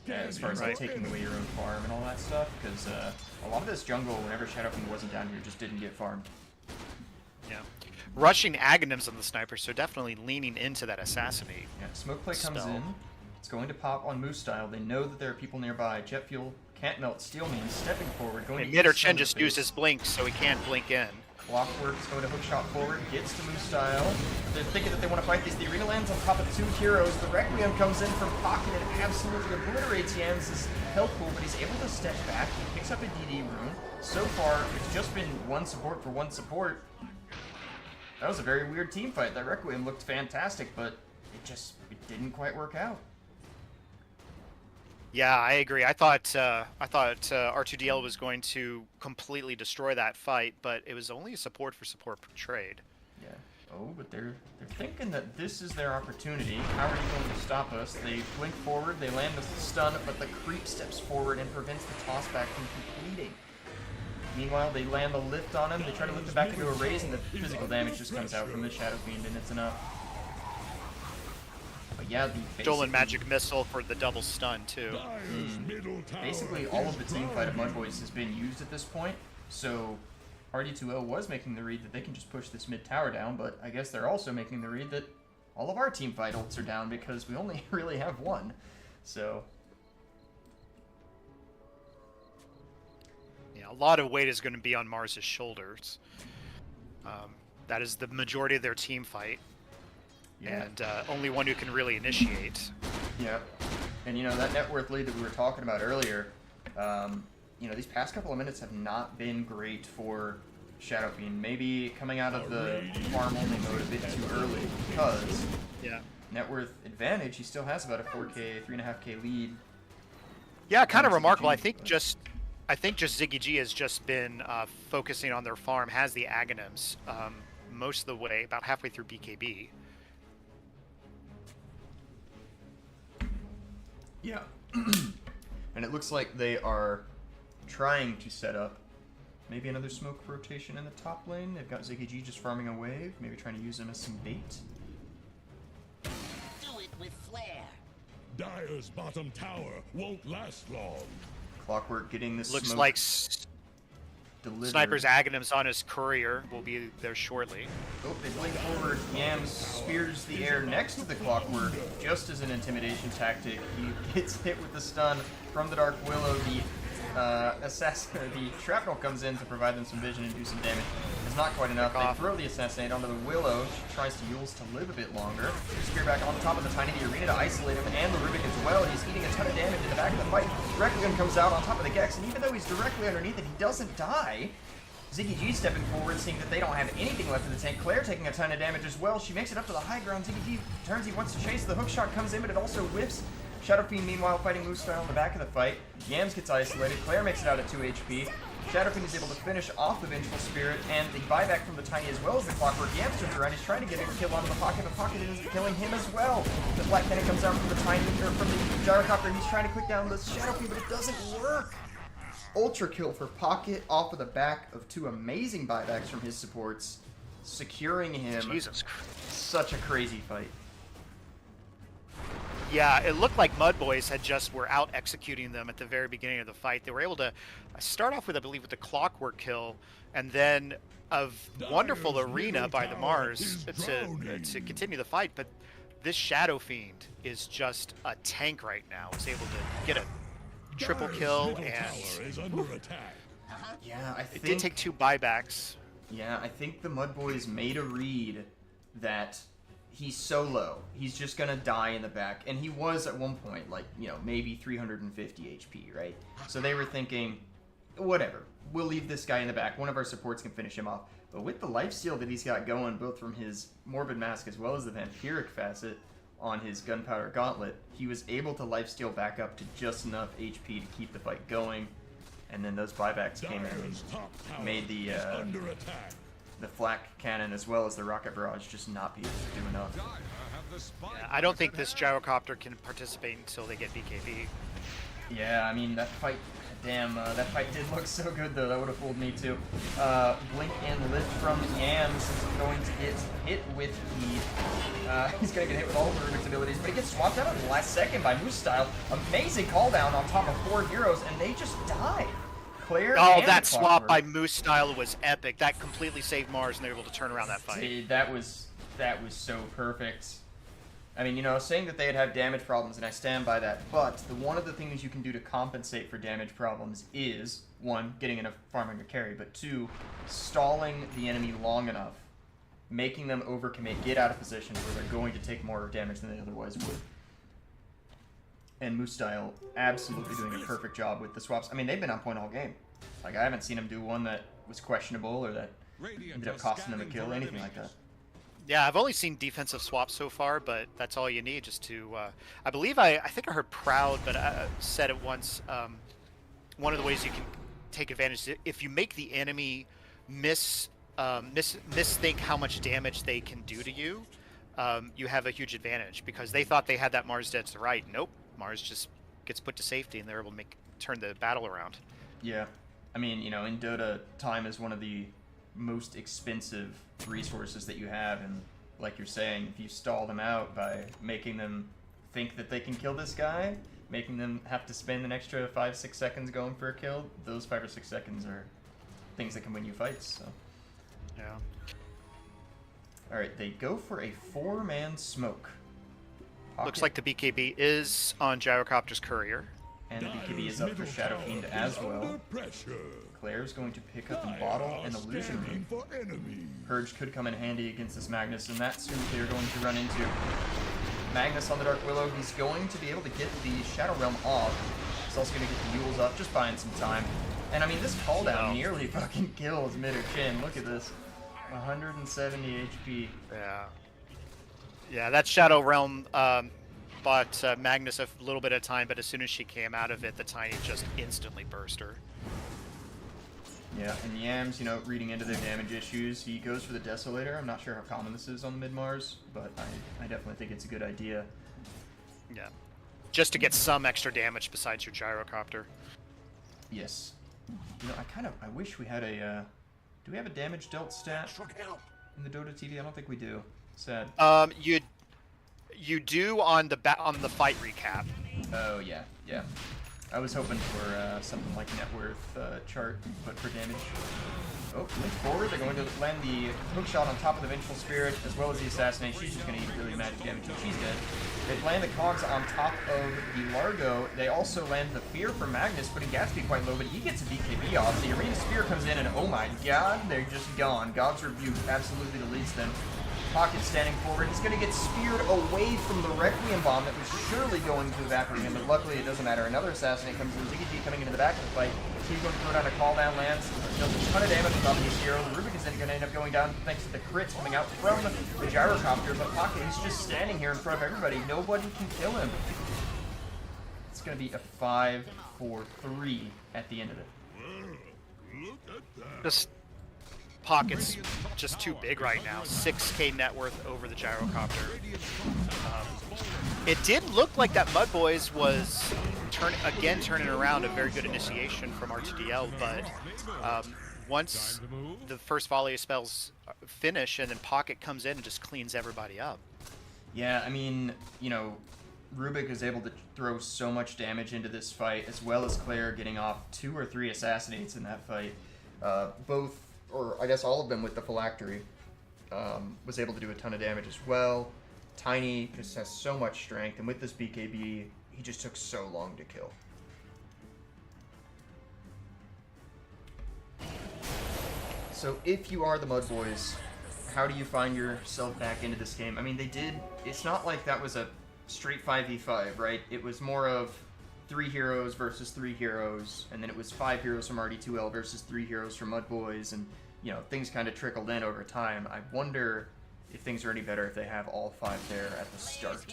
as far as like, taking away your own farm and all that stuff, because a lot of this jungle, whenever Shadowfiend wasn't down here, just didn't get farmed. Yeah. Rushing Aghanims on the sniper, so definitely leaning into that assassinate. Yeah, smoke play comes in. It's going to pop on Moose style. They know that there are people nearby. Jet fuel can't melt. Steel means stepping forward. Going to Mid or Chen just used his blink, so he can't blink in. Clockwork's going to hook shot forward, gets to Moose style. They're thinking that they want to fight these. The arena lands on top of two heroes. The Requiem comes in from Pocket and absolutely obliterates Yams' health pool, but he's able to step back. He picks up a DD rune. So far, it's just been one support for one support. That was a very weird team fight. That Requiem looked fantastic, but it didn't quite work out. Yeah, I agree. I thought R2DL was going to completely destroy that fight, but it was only a support for support trade. Yeah. Oh, but they're thinking that this is their opportunity. How are you going to stop us? They blink forward, they land the stun, but the creep steps forward and prevents the toss back from completing. Meanwhile, they land the lift on him. They try to lift it back into a raise, and the physical damage just comes out from the Shadow Fiend, and it's enough. But yeah, Stolen Magic Missile for the double stun, too. Basically, all of the team fight of MUDBOYS has been used at this point, so RD2L was making the read that they can just push this mid tower down, but I guess they're also making the read that all of our team fight ults are down because we only really have one. So yeah, a lot of weight is going to be on Mars's shoulders. That is the majority of their team fight. Yeah. And only one who can really initiate. Yeah. And, you know, that net worth lead that we were talking about earlier, you know, these past couple of minutes have not been great for Shadowfiend. Maybe coming out of the farm-only mode a bit too early because net worth advantage, he still has about a 4K, 3.5K lead. Yeah, kind of remarkable. I think just Ziggy G has just been focusing on their farm, has the Aghanims most of the way, about halfway through BKB. Yeah. And it looks like they are trying to set up maybe another smoke rotation in the top lane. They've got Ziggy G just farming a wave, maybe trying to use him as some bait. Do it with flair. Dire's bottom tower won't last long. Clockwork getting this Looks smoke like delivered. Sniper's Aghanims on his courier will be there shortly. Oh, they blink forward. Yams spears the air next to the Clockwork, just as an intimidation tactic. He gets hit with the stun from the Dark Willow. The shrapnel comes in to provide them some vision and do some damage. It's not quite enough. They throw the assassinate onto the Willow. She tries to Yules to live a bit longer. Spear back on top of the Tiny the Arena to isolate him, and the Rubik as well. He's eating a ton of damage in the back of the fight. Requiem comes out on top of the Gex, and even though he's directly underneath it, he doesn't die. Ziggy G stepping forward, seeing that they don't have anything left in the tank. Claire taking a ton of damage as well. She makes it up to the high ground. Ziggy G turns, he wants to chase. The hook shot comes in, but it also whiffs. Shadowfiend, meanwhile, fighting Moose style in the back of the fight. Yams gets isolated. Claire makes it out at 2 HP. Shadowfiend is able to finish off the Vengeful Spirit, and the buyback from the Tiny as well as the Clockwork. Yams turns around. He's trying to get a kill onto the Pocket. The Pocket is killing him as well. The Black Cannon comes out from the Tiny, or from the Gyrocopter. He's trying to click down the Shadowfiend, but it doesn't work. Ultra kill for Pocket off of the back of two amazing buybacks from his supports, securing him. Jesus Christ. Such a crazy fight. Yeah, it looked like MUDBOYS were out executing them at the very beginning of the fight. They were able to start off with, I believe, with the Clockwork kill, and then a wonderful arena by the Mars to continue the fight. But this Shadow Fiend is just a tank right now. He's able to get a triple kill, and yeah, it did take 2 buybacks. Yeah, I think the MUDBOYS made a read that he's so low, he's just gonna die in the back, and he was at one point, like, you know, maybe 350 HP, right? So they were thinking, whatever. We'll leave this guy in the back. One of our supports can finish him off. But with the lifesteal that he's got going, both from his Morbid Mask as well as the Vampiric facet on his Gunpowder Gauntlet, he was able to lifesteal back up to just enough HP to keep the fight going. And then those buybacks came in and made the flak cannon as well as the rocket barrage just not be able to do enough. Yeah, I don't think this gyrocopter can participate until they get BKB. Yeah, I mean, that fight, damn, that fight did look so good, though. That would have fooled me, too. Blink and Lift from Yams is going to get hit with the... he's going to get hit with all of Rubik's abilities, but he gets swapped out in the last second by Moose Style. Amazing call down on top of 4 heroes, and they just died. Claire Oh, and that swap Clockwork. by Moose Style was epic. That completely saved Mars, and they were able to turn around that fight. Dude, that was so perfect. I mean, you know, saying that they'd have damage problems, and I stand by that, but one of the things you can do to compensate for damage problems is, 1, getting enough farm on your carry, but 2, stalling the enemy long enough, making them overcommit, get out of position where they're going to take more damage than they otherwise would. And Moose Style absolutely doing a perfect job with the swaps. I mean, they've been on point all game. Like, I haven't seen them do one that was questionable or that ended up costing them a kill, anything like that. Yeah, I've only seen defensive swaps so far, but that's all you need just to... I believe I think I heard Proud, but I said it once. One of the ways you can take advantage is if you make the enemy misthink how much damage they can do to you, you have a huge advantage because they thought they had that Mars dead to right. Nope, Mars just gets put to safety and they're able to turn the battle around. Yeah, I mean, you know, in Dota, time is one of the most expensive resources that you have, and like you're saying, if you stall them out by making them think that they can kill this guy, making them have to spend an extra 5-6 seconds going for a kill, those 5 or 6 seconds are things that can win you fights. So. Yeah. All right, they go for a 4-man smoke. Looks like the BKB is on Gyrocopter's Courier. And the BKB is up for Shadow Fiend as well. Claire's going to pick up and bottle an Illusion Ring. Purge could come in handy against this Magnus, and that's who they're going to run into. Magnus on the Dark Willow, he's going to be able to get the Shadow Realm off. He's also going to get the Yules up, just buying some time. And I mean, this call down nearly fucking kills Mid or Chin. Look at this. 170 HP. Yeah. Yeah, that Shadow Realm bought Magnus a little bit of time, but as soon as she came out of it, the Tiny just instantly burst her. Yeah, and Yams, you know, reading into their damage issues, he goes for the Desolator. I'm not sure how common this is on the mid-Mars, but I definitely think it's a good idea. Yeah. Just to get some extra damage besides your Gyrocopter. Yes. You know, I wish we had a, do we have a damage dealt stat in the Dota TV? I don't think we do. Sad. You do on the fight recap. Oh, yeah, yeah. I was hoping for something like net worth chart, but for damage. Oh, link forward. They're going to land the hook shot on top of the Vengeful Spirit, as well as the Assassinate. She's just going to eat really magic damage, and she's dead. They land the Cogs on top of the Largo. They also land the Fear for Magnus, putting Gatsby quite low, but he gets a BKB off. The Arena Spear comes in, and oh my god, they're just gone. God's Rebuke absolutely deletes them. Pocket standing forward. He's going to get speared away from the Requiem Bomb that was surely going to evaporate him, but luckily it doesn't matter. Another Assassinate comes in. Ziggy G coming into the back of the fight. He's going to throw down a call down lands. Does a ton of damage without the hero. The Rubik is then going to end up going down thanks to the crits coming out from the Gyrocopter, but Pocket is just standing here in front of everybody. Nobody can kill him. It's going to be a 5-4-3 at the end of it. Just Pocket's just too big right now. 6k net worth over the Gyrocopter. It did look like that MUDBOYS was turning around a very good initiation from RD2L, but once the first volley of spells finish and then Pocket comes in and just cleans everybody up. Yeah, I mean, you know, Rubik is able to throw so much damage into this fight, as well as Claire getting off 2 or 3 Assassinates in that fight. Both, or I guess all of them with the Phylactery, was able to do a ton of damage as well. Tiny just has so much strength, and with this BKB, he just took so long to kill. So if you are the MUDBOYS, how do you find yourself back into this game? I mean, they did, it's not like that was a straight 5v5, right? It was more of 3 heroes versus 3 heroes, and then it was 5 heroes from RD2L versus 3 heroes from MUDBOYS, and you know, things kind of trickled in over time. I wonder if things are any better if they have all 5 there at the start.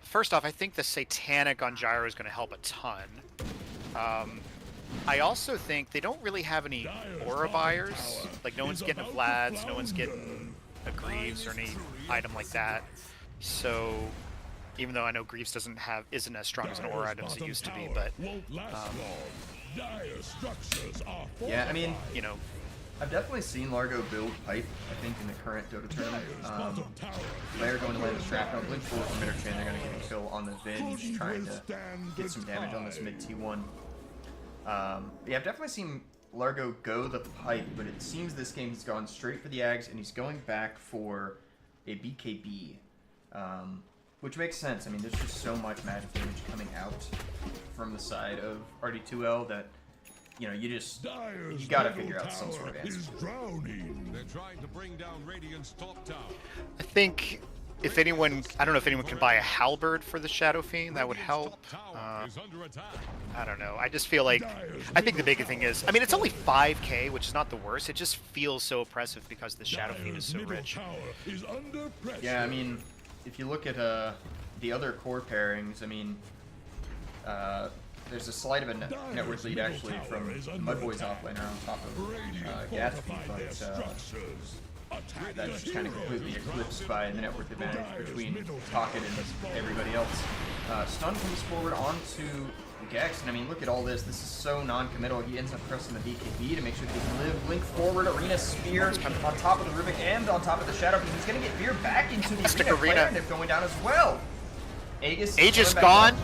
First off, I think the Satanic on Gyro is going to help a ton. I also think they don't really have any aura buyers. Like, no one's getting a Vlad's, no one's getting a Greaves or any item like that. So, even though I know Greaves isn't as strong as an aura item as it used to be, but yeah, I mean, you know, I've definitely seen Largo build pipe, I think, in the current Dota tournament. They're going to land the shrapnel, blink forward from Midterchain, they're going to get a kill on the Venge, trying to get some damage on this mid T1. Yeah, I've definitely seen Largo go the pipe, but it seems this game he's gone straight for the Ags, and he's going back for a BKB, which makes sense. I mean, there's just so much magic damage coming out from the side of RD2L that, you know, you gotta figure out some sort of answer. They're trying to bring down Radiant's top tower. I think if anyone, I don't know if anyone can buy a Halberd for the Shadow Fiend, that would help. I don't know. I just feel like, I think the big thing is, I mean, it's only 5k, which is not the worst. It just feels so oppressive because the Shadow Fiend is so rich. Yeah, I mean, if you look at the other core pairings, I mean, there's a slight of a network lead actually from MUDBOYS offlaner on top of Gatsby, but that's just kind of completely eclipsed by the network advantage between Pocket and everybody else. Stun comes forward onto Gex, and I mean, look at all this. This is so non-committal. He ends up pressing the BKB to make sure he can live. Blink forward, Arena Spear on top of the Rubik and on top of the Shadow. He's going to get veered back into the Arena. Player going down as well. Aegis gone.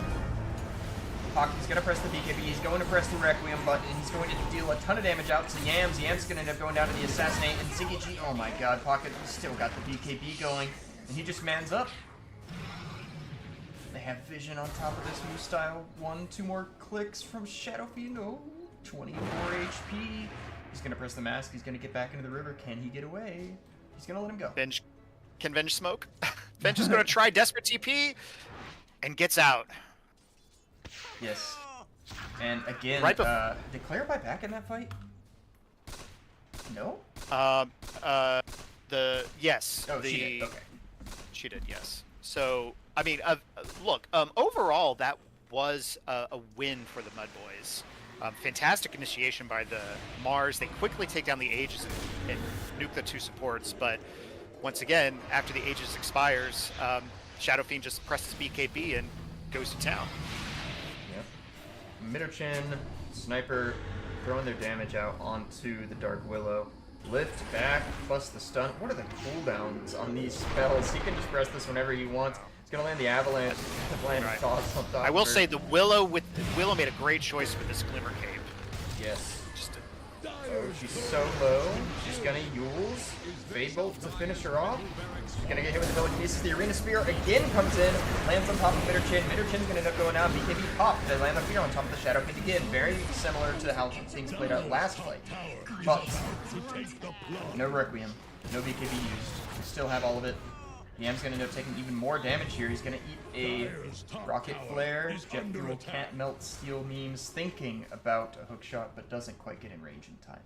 Pocket's going to press the BKB, he's going to press the Requiem button, and he's going to deal a ton of damage out to Yams. Yams going to end up going down to the Assassinate, and Ziggy G, oh my god, Pocket still got the BKB going, and he just mans up. They have Vision on top of this new style. 2 more clicks from Shadow Fiend, oh, 24 HP. He's going to press the mask, he's going to get back into the river. Can he get away? He's going to let him go. Can Venge smoke? Venge is going to try Desperate TP, and gets out. Yes. And again, did Claire buy back in that fight? No? Yes. Oh, she did. Okay. She did, yes. So, I mean, look, overall, that was a win for the MUDBOYS. Fantastic initiation by the Mars. They quickly take down the Aegis and nuke the 2 supports, but once again, after the Aegis expires, Shadow Fiend just presses BKB and goes to town. Midterchain, Sniper, throwing their damage out onto the Dark Willow. Lift back, plus the stun. What are the cooldowns on these spells? He can just press this whenever he wants. He's gonna land the Avalanche, land toss on top. I will say the Willow made a great choice with this Glimmer Cape. Yes. Oh, she's so low. She's gonna Yules. Fade Bolt to finish her off. She's gonna get hit with the telekinesis. The Arena Spear again comes in, lands on top of Midterchain. Midterchain's gonna end up going out. BKB pop. They land the fear on top of the Shadow Fiend again. Very similar to how things played out last fight. But no Requiem, no BKB used. We still have all of it. Yam's gonna end up taking even more damage here. He's gonna eat a Rocket Flare. Jet Fuel can't melt steel memes, thinking about a hook shot, but doesn't quite get in range in time.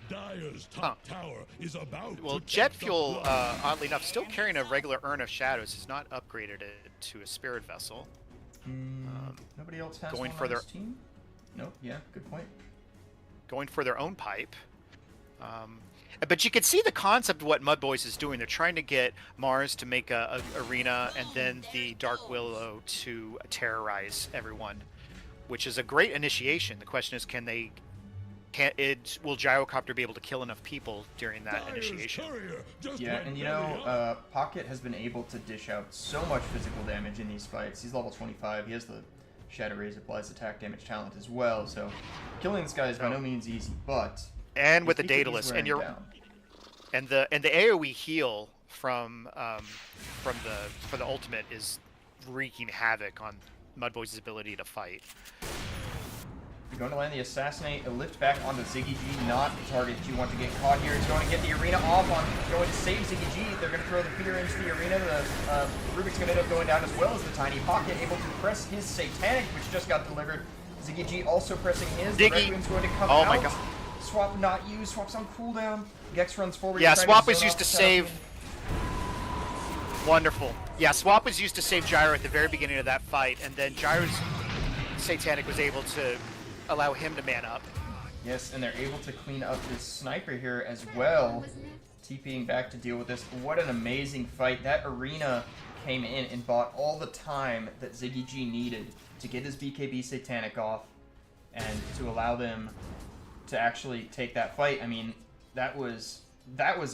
Dire's top tower is about Jet Fuel, oddly enough, still carrying a regular Urn of Shadows, has not upgraded it to a Spirit Vessel. Nobody else has going one for on their this team? Nope, yeah, good point. Going for their own pipe. But you can see the concept of what MUDBOYS is doing. They're trying to get Mars to make a arena, and then the Dark Willow to terrorize everyone, which is a great initiation. The question is, will Gyrocopter be able to kill enough people during that initiation? Yeah, and you know, Pocket has been able to dish out so much physical damage in these fights. He's level 25. He has the Shadow Rays applies attack damage talent as well, so killing this guy is by no means easy, but and with the Daedalus, and the AoE heal for the ultimate is wreaking havoc on MUDBOYS' ability to fight. You're going to land the Assassinate, a lift back onto Ziggy G, not the target you want to get caught here. It's going to get the arena off on going to save Ziggy G. They're going to throw the fear into the arena. The Rubik's going to end up going down as well as the Tiny Pocket, able to press his Satanic, which just got delivered. Ziggy G also pressing his. The Requiem's going to come out. Oh my god. Swap not used. Swap's on cooldown. Gex runs forward. Yeah, Swap was used to save. Wonderful. Yeah, Swap was used to save Gyro at the very beginning of that fight, and then Gyro's Satanic was able to allow him to man up. Yes, and they're able to clean up this sniper here as well. TPing back to deal with this. What an amazing fight. That arena came in and bought all the time that Ziggy G needed to get his BKB Satanic off and to allow them to actually take that fight. I mean, that was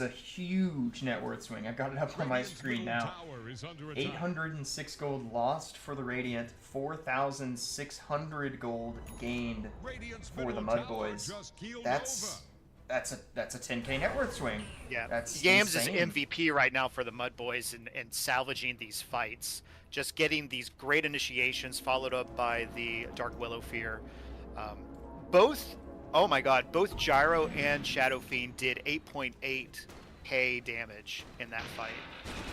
a huge net worth swing. I've got it up on my screen now. 806 gold lost for the Radiant, 4,600 gold gained for the MUDBOYS. That's a 10k net worth swing. Yeah, that's Yams insane. is MVP right now for the MUDBOYS and salvaging these fights. Just getting these great initiations followed up by the Dark Willow Fear. Oh my god, both Gyro and Shadow Fiend did 8.8k damage in that fight.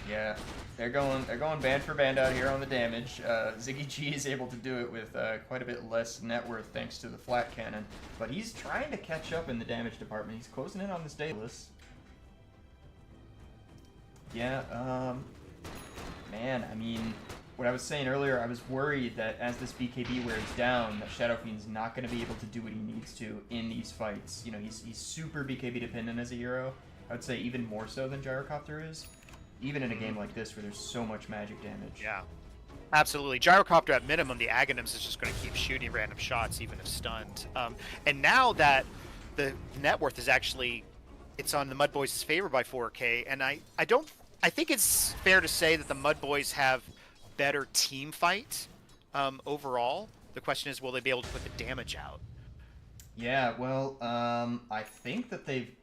Yeah, they're going band for band out here on the damage. Ziggy G is able to do it with quite a bit less net worth thanks to the flat cannon, but he's trying to catch up in the damage department. He's closing in on this Daedalus. Yeah, man, I mean, what I was saying earlier, I was worried that as this BKB wears down, that Shadow Fiend's not going to be able to do what he needs to in these fights. You know, he's super BKB dependent as a hero. I would say even more so than Gyrocopter is. Even in a game like this where there's so much magic damage. Yeah, absolutely. Gyrocopter at minimum, the Aghanims is just going to keep shooting random shots even if stunned. And now that the net worth is actually, it's on the MUDBOYS' favor by 4k, and I think it's fair to say that the MUDBOYS have better team fight overall. The question is, will they be able to put the damage out? Yeah, well, I think that they've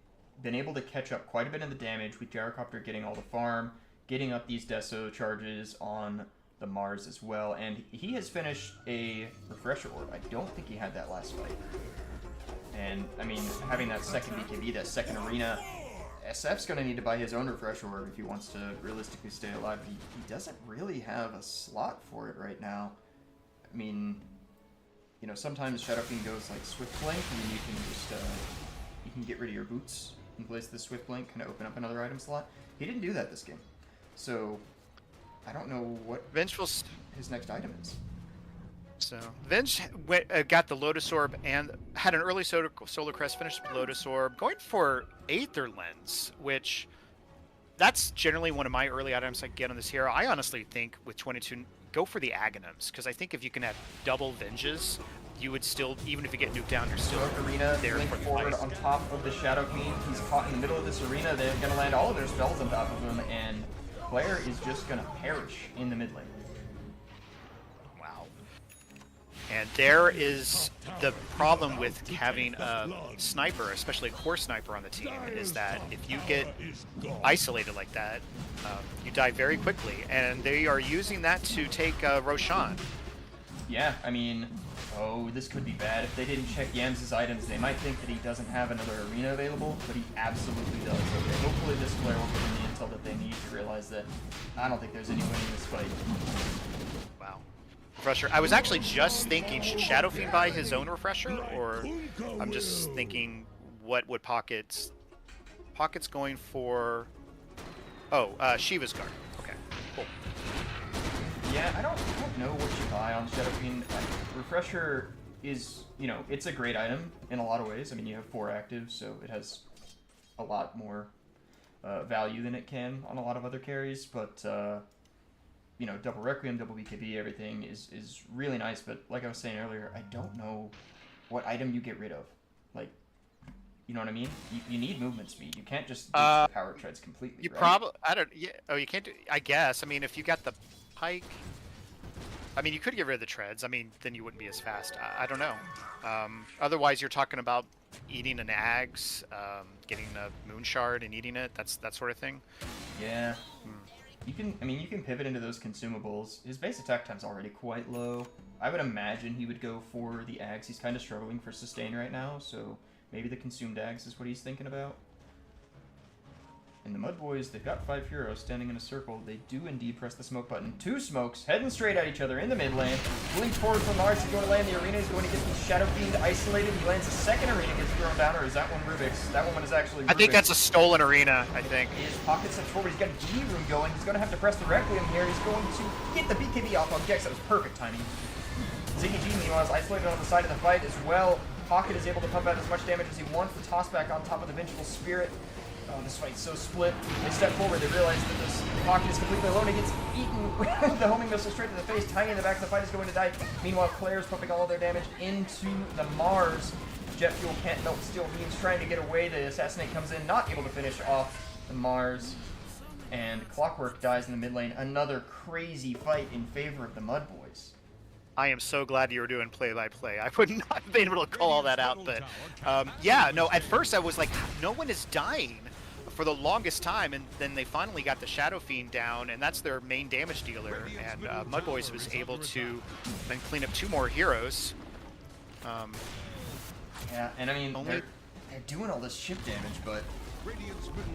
been able to catch up quite a bit in the damage with Gyrocopter getting all the farm, getting up these Deso charges on the Mars as well, and he has finished a Refresher Orb. I don't think he had that last fight. And, I mean, having that second BKB, that second arena, SF's going to need to buy his own Refresher Orb if he wants to realistically stay alive. He doesn't really have a slot for it right now. I mean, you know, sometimes Shadow Fiend goes like Swift Blink, and then you can just, you can get rid of your boots and place the Swift Blink, kind of open up another item slot. He didn't do that this game. So, I don't know what Vengeful his next item is. So, Venge got the Lotus Orb and had an early Solar Crest, finished with Lotus Orb, going for Aether Lens, which that's generally one of my early items I get on this hero. I honestly think with 22, go for the Aghanims, because I think if you can have double Venges, you would still, even if you get nuked down, you're still arena there link for the forward fight. on top of the Shadow Fiend. He's caught in the middle of this arena. They're going to land all of their spells on top of him, and Claire is just going to perish in the mid lane. Wow. And there is the problem with having a sniper, especially a core sniper on the team, is that if you get isolated like that, you die very quickly. And they are using that to take Roshan. Yeah, I mean, oh, this could be bad. If they didn't check Yams' items, they might think that he doesn't have another arena available, but he absolutely does. Okay, hopefully this player will give them the intel that they need to realize that I don't think there's any winning this fight. Wow. Refresher. I was actually just thinking, should Shadow Fiend buy his own Refresher? Or I'm just thinking, what would Pocket's going for? Oh, Shiva's Guard. Okay, cool. Yeah, I don't know what you buy on Shadow Fiend. Refresher is, you know, it's a great item in a lot of ways. I mean, you have 4 actives, so it has a lot more value than it can on a lot of other carries. But, you know, double Requiem, double BKB, everything is really nice. But like I was saying earlier, I don't know what item you get rid of. Like, you know what I mean? You need movement speed. You can't just ditch the power treads completely. You right? probably, I don't, yeah, oh, you can't do, I guess. I mean, if you got the Pike, I mean, you could get rid of the treads. I mean, then you wouldn't be as fast. I don't know. Otherwise, you're talking about eating an Ags, getting a Moon Shard and eating it. That sort of thing. Yeah. You can pivot into those consumables. His base attack time's already quite low. I would imagine he would go for the Ags. He's kind of struggling for sustain right now, so maybe the consumed Ags is what he's thinking about. And the MUDBOYS, they've got 5 heroes standing in a circle. They do indeed press the smoke button. 2 smokes, heading straight at each other in the mid lane. Moving forward from Mars, he's going to land the arena. He's going to get the Shadow Fiend isolated. He lands the second arena, gets thrown down, or is that one Rubik's? That one is actually Rubik's. I think that's a stolen arena, I think. His pocket steps forward. He's got a D room going. He's going to have to press the Requiem here. He's going to get the BKB off on Gex. That was perfect timing. Ziggy G, meanwhile, is isolated on the side of the fight as well. Pocket is able to pump out as much damage as he wants. The toss back on top of the Vengeful Spirit. Oh, this fight's so split. They step forward. They realize that this Pocket is completely alone. He gets eaten with the homing missile straight to the face. Tiny in the back of the fight is going to die. Meanwhile, Claire's pumping all of their damage into the Mars. Jet Fuel can't melt steel beams. Trying to get away. The Assassinate comes in, not able to finish off the Mars. And Clockwork dies in the mid lane. Another crazy fight in favor of the MUDBOYS. I am so glad you were doing play-by-play. I would not have been able to call all that out, but yeah, no, at first I was like, no one is dying for the longest time, and then they finally got the Shadow Fiend down, and that's their main damage dealer, and MUDBOYS was able to then clean up 2 more heroes. Yeah, and I mean, they're doing all this chip damage, but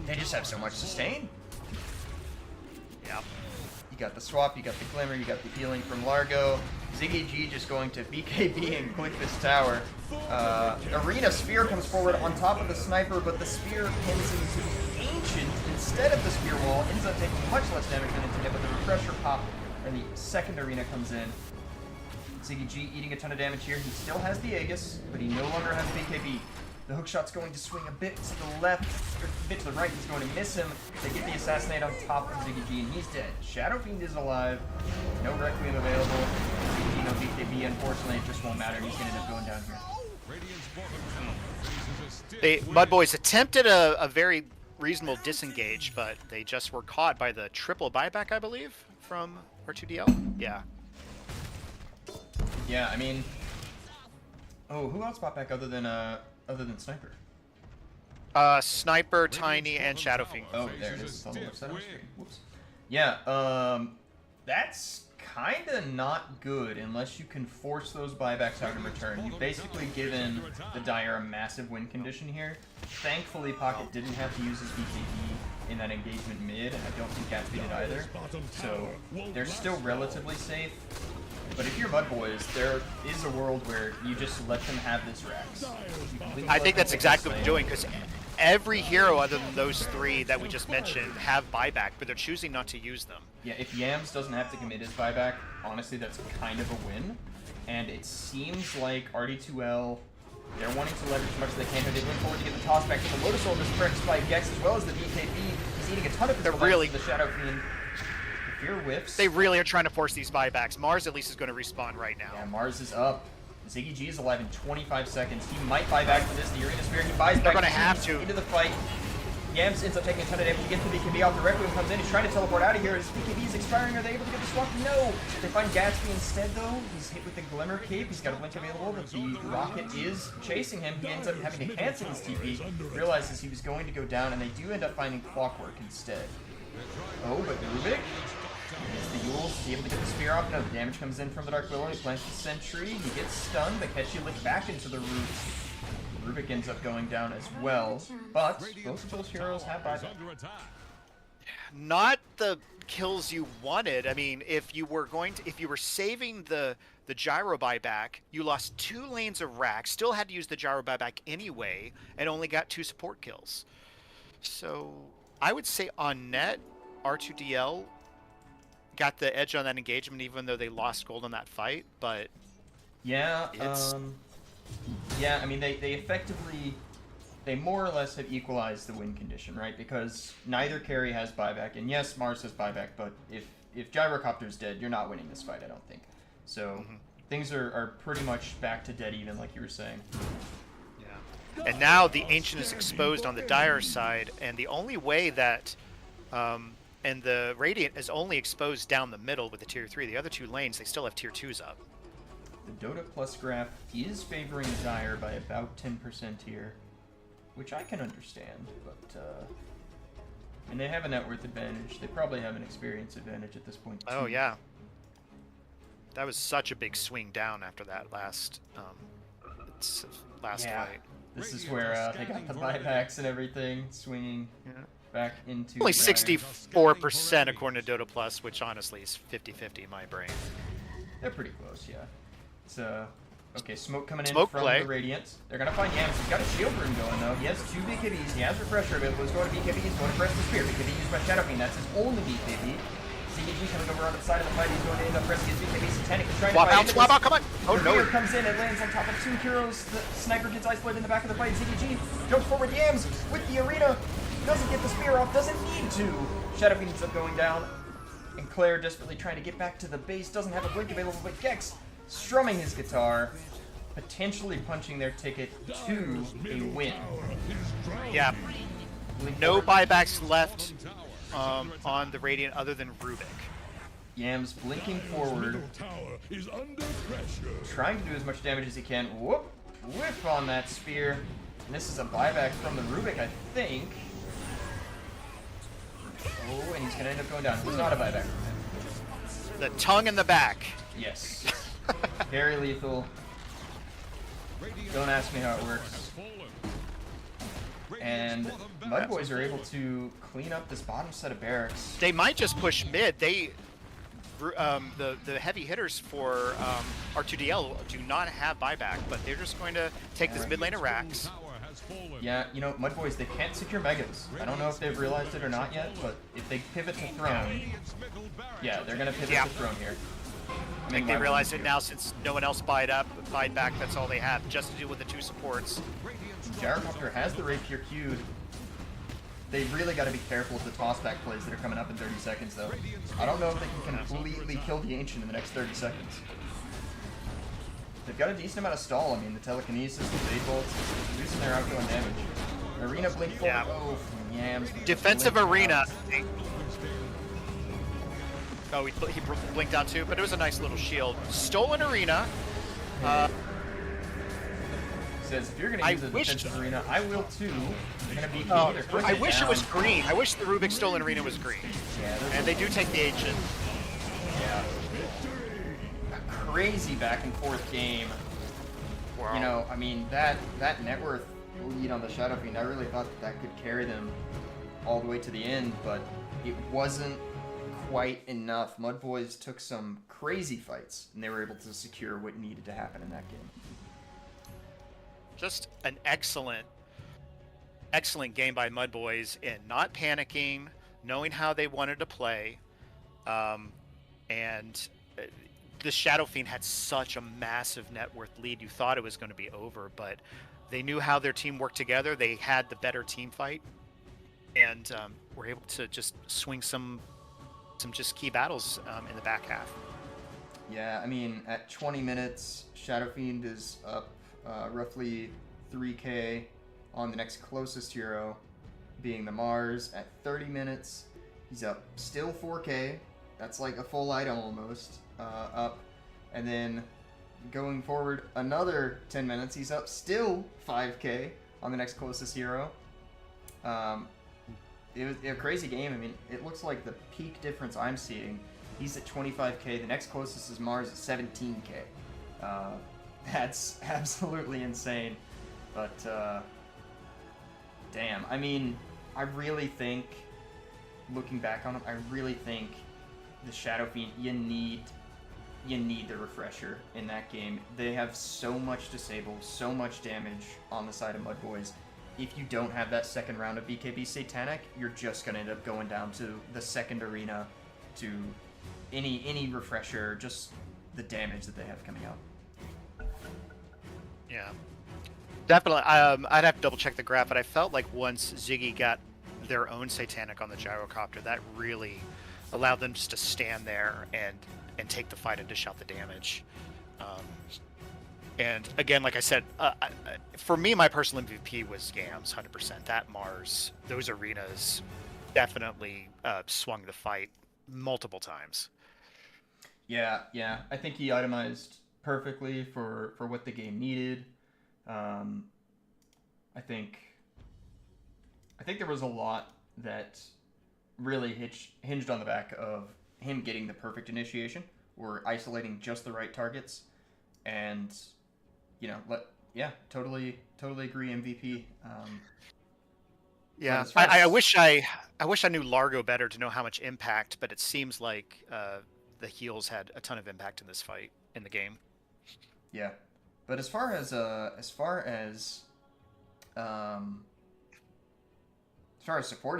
they just have so much sustain. Yeah. You got the swap, you got the glimmer, you got the healing from Largo. Ziggy G just going to BKB and click this tower. Arena Spear comes forward on top of the sniper, but the spear pins into Ancient instead of the spear wall. Ends up taking much less damage than intended, but the refresher pop and the second arena comes in. Ziggy G eating a ton of damage here. He still has the Aegis, but he no longer has BKB. The hookshot's going to swing a bit to the left, or a bit to the right. He's going to miss him. They get the Assassinate on top of Ziggy G, and he's dead. Shadow Fiend is alive. No Requiem available. Ziggy G, no BKB. Unfortunately, it just won't matter. He's going to end up going down here. MUDBOYS attempted a very reasonable disengage, but they just were caught by the triple buyback, I believe, from R2DL. Yeah. Yeah, I mean... Oh, who else bought back other than Sniper? Sniper, Tiny, and Shadow Fiend. Oh, there it is. It's on the left side of the screen. Whoops. Yeah, that's kind of not good unless you can force those buybacks out in return. You've basically given the Dire a massive win condition here. Thankfully, Pocket didn't have to use his BKB in that engagement mid, and I don't think Gatsby did either. So they're still relatively safe. But if you're MUDBOYS, there is a world where you just let them have this Rex. I think that's exactly what they're doing, because every hero other than those 3 that we just mentioned have buyback, but they're choosing not to use them. Yeah, if Yams doesn't have to commit his buyback, honestly, that's kind of a win. And it seems like RD2L, they're wanting to leverage as much as they can, but they look forward to get the toss back. The Lotus Orb is pressed by Gex as well as the BKB. He's eating a ton of his the Shadow Fiend. Fear whiffs. They really are trying to force these buybacks. Mars at least is going to respawn right now. Yeah, Mars is up. Ziggy G is alive in 25 seconds. He might buy back for this. The Arena Spear, he buys back. They're going to have to. Into the fight. Yams ends up taking a ton of damage. He gets the BKB off. The Requiem comes in. He's trying to teleport out of here. His BKB is expiring. Are they able to get the swap? No. They find Gatsby instead, though. He's hit with the Glimmer Cape. He's got a blink available, but the Rocket is chasing him. He ends up having to cancel his TP. Realizes he was going to go down, and they do end up finding Clockwork instead. Oh, but Rubik is the Yule. Is able to get the spear off? No, the damage comes in from the Dark Willow. He plants the Sentry. He gets stunned. The Ketchy lick back into the roots. Rubik ends up going down as well, but both of those heroes have buyback. Not the kills you wanted. I mean, if you were saving the gyro buyback, you lost 2 lanes of rack, still had to use the gyro buyback anyway, and only got 2 support kills. So I would say on net, R2DL got the edge on that engagement, even though they lost gold on that fight. But yeah, yeah, I mean, they effectively, they more or less have equalized the win condition, right? Because neither carry has buyback, and yes, Mars has buyback, but if Gyrocopter's dead, you're not winning this fight, I don't think. So things are pretty much back to dead even, like you were saying. Yeah. And now the Ancient is exposed on the Dire side, and the only way that, and the Radiant is only exposed down the middle with the tier 3. The other 2 lanes, they still have tier 2s up. The Dota Plus graph is favoring Dire by about 10% here, which I can understand, but And they have a net worth advantage. They probably have an experience advantage at this point. Oh, too. yeah. That was such a big swing down after that last Yeah. fight. This is where they got the buybacks and everything, swinging back into... Only the 64% according to Dota Plus, which honestly is 50-50 in my brain. They're pretty close, yeah. It's, okay, smoke coming in Smoke from play. the Radiant. They're gonna find Yams. He's got a shield room going, though. He has 2 BKBs. He has Refresher available. He's going to BKB. He's going to press the Spear. BKB used by Shadow Fiend. That's his only BKB. CKG coming over on the side of the fight. He's going to end up pressing his BKB. Satanic is trying to fight. Swap out, come on! Oh, the no! Rear comes in and lands on top of 2 heroes. The Sniper gets isolated in the back of the fight. CKG jumps forward. Yams with the arena. Doesn't get the Spear off. Doesn't need to. Shadow Fiend ends up going down. And Claire desperately trying to get back to the base. Doesn't have a blink available, but Gex strumming his guitar, potentially punching their ticket to a win. Yeah. No buybacks left on the Radiant other than Rubik. Yams blinking forward, Tower is under pressure. trying to do as much damage as he can. Whoop! Whiff on that spear. And this is a buyback from the Rubik, I think. Oh, and he's going to end up going down. It's not a buyback from him. The tongue in the back. Yes. Very lethal. Don't ask me how it works. And MUDBOYS are able to clean up this bottom set of barracks. They might just push mid. They, the heavy hitters for R2DL do not have buyback, but they're just going to take this mid lane of racks. Yeah, you know, MUDBOYS, they can't secure Megas. I don't know if they've realized it or not yet, but if they pivot to Throne, yeah, they're going to pivot to Throne here. I think they realize it now since no one else buyed back, that's all they have, just to deal with the 2 supports. Gyrocopter has the Rapier queued. They really got to be careful with the tossback plays that are coming up in 30 seconds, though. I don't know if they can completely kill the Ancient in the next 30 seconds. They've got a decent amount of stall. I mean, the telekinesis, the Fade Bolts, reducing their outgoing damage. Arena blink forward. Yeah. Oh, Yams. Defensive Blink arena. out. Oh, he blinked out too, but it was a nice little shield. Stolen arena. Says if you're going to use a defensive arena, I will too. They're going to be I wish it was green. I wish the Rubik stolen arena was green. Yeah, and they do take the Ancient. Yeah. A crazy back and forth game. Wow. You know, I mean, that net worth lead on the Shadow Fiend, I really thought that could carry them all the way to the end, but it wasn't quite enough. MUDBOYS took some crazy fights, and they were able to secure what needed to happen in that game. Just an excellent game by MUDBOYS in not panicking, knowing how they wanted to play, and the Shadow Fiend had such a massive net worth lead. You thought it was going to be over, but they knew how their team worked together. They had the better team fight, and were able to just swing some just key battles in the back half. Yeah, I mean, at 20 minutes, Shadow Fiend is up roughly 3k on the next closest hero, being the Mars. At 30 minutes, he's up still 4k. That's like a full item almost up. And then going forward another 10 minutes, he's up still 5k on the next closest hero. It was a crazy game. I mean, it looks like the peak difference I'm seeing, he's at 25k. The next closest is Mars at 17k. That's absolutely insane. But, damn. I mean, I really think, looking back on it, I really think the Shadow Fiend, you need the refresher in that game. They have so much disable, so much damage on the side of MUDBOYS. If you don't have that second round of BKB Satanic, you're just going to end up going down to the second arena, to any refresher, just the damage that they have coming out. Yeah, definitely. I'd have to double check the graph, but I felt like once Ziggy got their own Satanic on the Gyrocopter, that really allowed them just to stand there and take the fight and dish out the damage. And again, like I said, for me, my personal MVP was Yams, 100%. That Mars, those arenas definitely swung the fight multiple times. Yeah. I think he itemized perfectly for what the game needed. I think there was a lot that really hinged on the back of him getting the perfect initiation, or isolating just the right targets, and totally agree MVP. Yeah, as far I as- wish I knew Largo better to know how much impact, but it seems like the heals had a ton of impact in this fight in the game. Yeah, but as far as support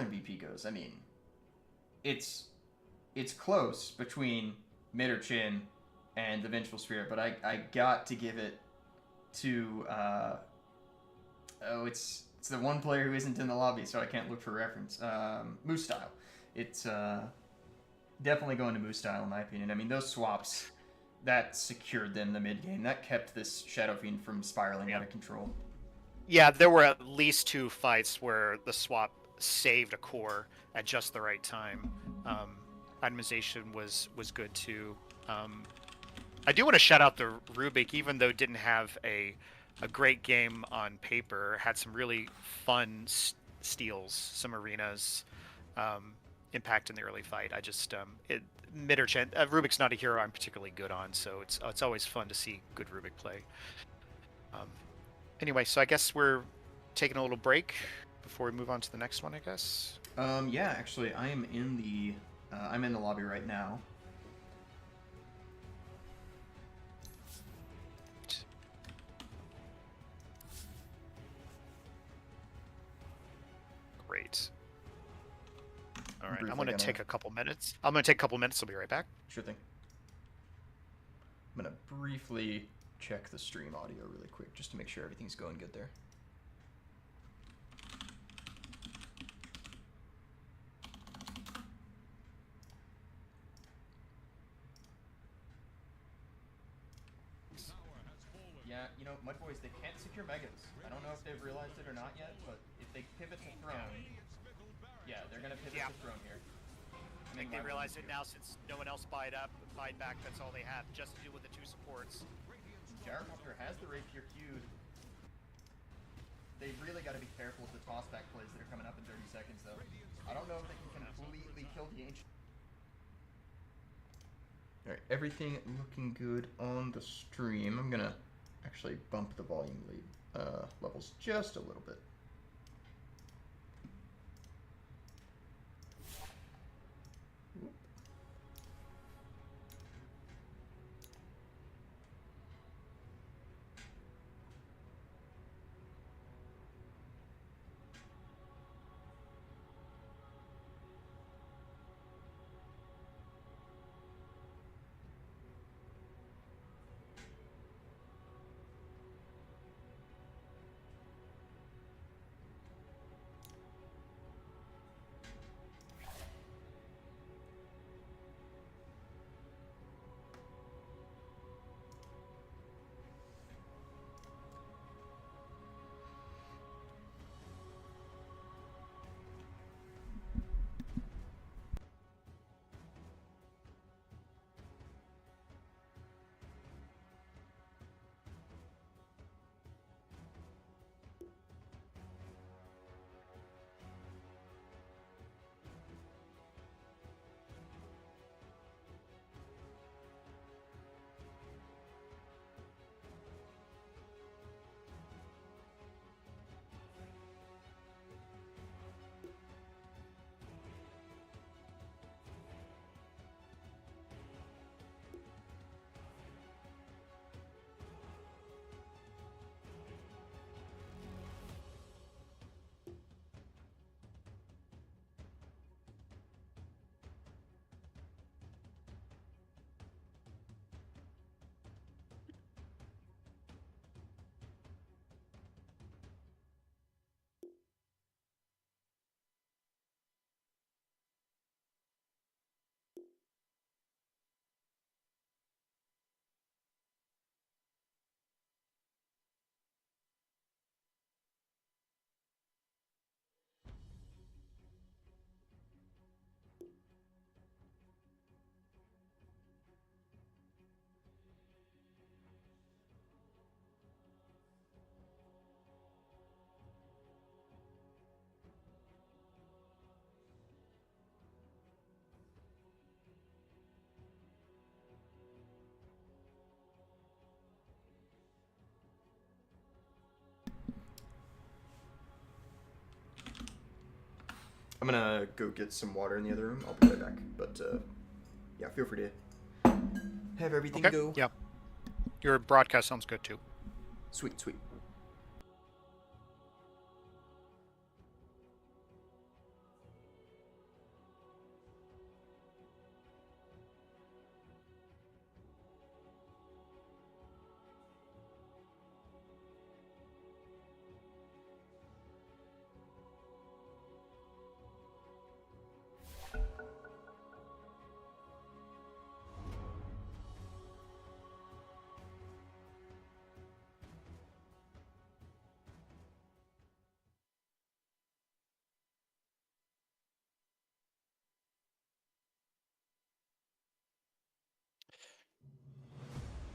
MVP goes, I mean, it's close between Mid or Chin and the Vengeful Spirit, but I got to give it to it's the one player who isn't in the lobby, so I can't look for reference. Moose Style. It's definitely going to Moose Style in my opinion. I mean, those swaps that secured them the mid game. That kept this Shadow Fiend from spiraling out of control. Yeah, there were at least 2 fights where the swap saved a core at just the right time. Itemization was good too. I do want to shout out the Rubik, even though it didn't have a great game on paper, had some really fun steals, some arenas, impact in the early fight. I just Mid or Chen, Rubik's not a hero I'm particularly good on, so it's always fun to see good Rubik play. Anyway, so I guess we're taking a little break before we move on to the next one, I guess. Yeah, actually, I am in the lobby right now. Great. All right, Briefly I'm going to gonna- take a couple minutes. I'm going to take a couple minutes. I'll be right back. Sure thing. I'm gonna briefly check the stream audio really quick just to make sure everything's going good there. Yeah, MUDBOYS, they can't secure Megas. I don't know if they've realized it or not yet, but if they pivot to Throne, yeah, they're gonna pivot to Throne here. I think they realize it now since no one else buyed back. That's all they have, just to do with the 2 supports. Gyrocopter has the Rapier queued. They've really got to be careful with the toss-back plays that are coming up in 30 seconds, though. I don't know if they can completely kill the Ancient. Alright, everything looking good on the stream. I'm gonna actually bump the volume levels just a little bit. I'm gonna go get some water in the other room. I'll be right back. But yeah, feel free to have everything go. Yeah. Your broadcast sounds good too. Sweet, sweet.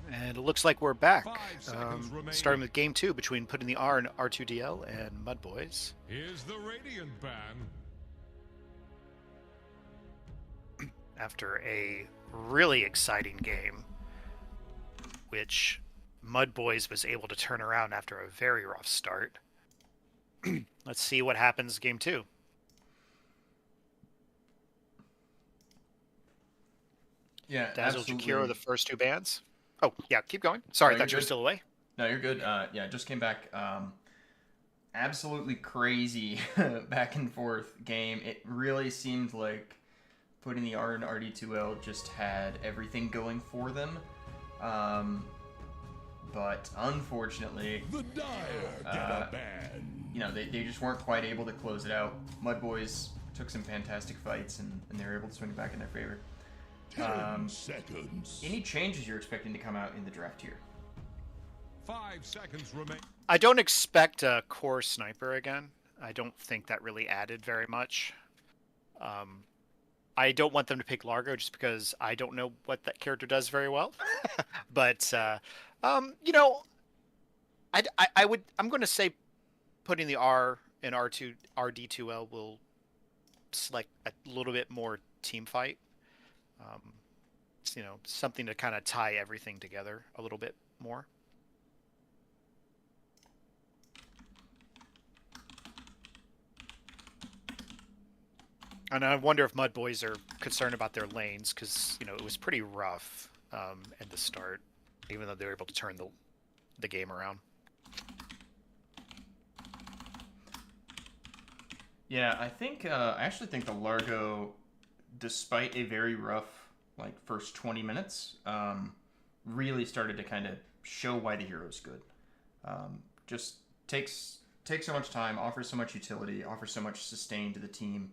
And it looks like we're back. 5 seconds remaining. Starting with game 2 between Putting the R and R2DL and MUDBOYS. Here's the Radiant ban. After a really exciting game, which MUDBOYS was able to turn around after a very rough start. Let's see what happens game 2. Yeah, Dazzle absolutely. Jakiro, the first 2 bans. Oh, yeah, keep going. Sorry, I No, thought you you're were still away. No, you're good. Yeah, just came back. Absolutely crazy back and forth game. It really seemed like Putting the R and RD2L just had everything going for them. But unfortunately, The Dire get a ban. you know, they just weren't quite able to close it out. MUDBOYS took some fantastic fights and they were able to swing it back in their favor. 10 seconds. Any changes you're expecting to come out in the draft here? 5 seconds remain. I don't expect a core sniper again. I don't think that really added very much. I don't want them to pick Largo just because I don't know what that character does very well. But you know, I'm going to say Putting the R and RD2L will select a little bit more team fight. It's, you know, something to kind of tie everything together a little bit more. And I wonder if MUDBOYS are concerned about their lanes because, you know, it was pretty rough at the start, even though they were able to turn the game around. Yeah, I think I actually think the Largo, despite a very rough like first 20 minutes, really started to kind of show why the hero's good. Just takes so much time, offers so much utility, offers so much sustain to the team.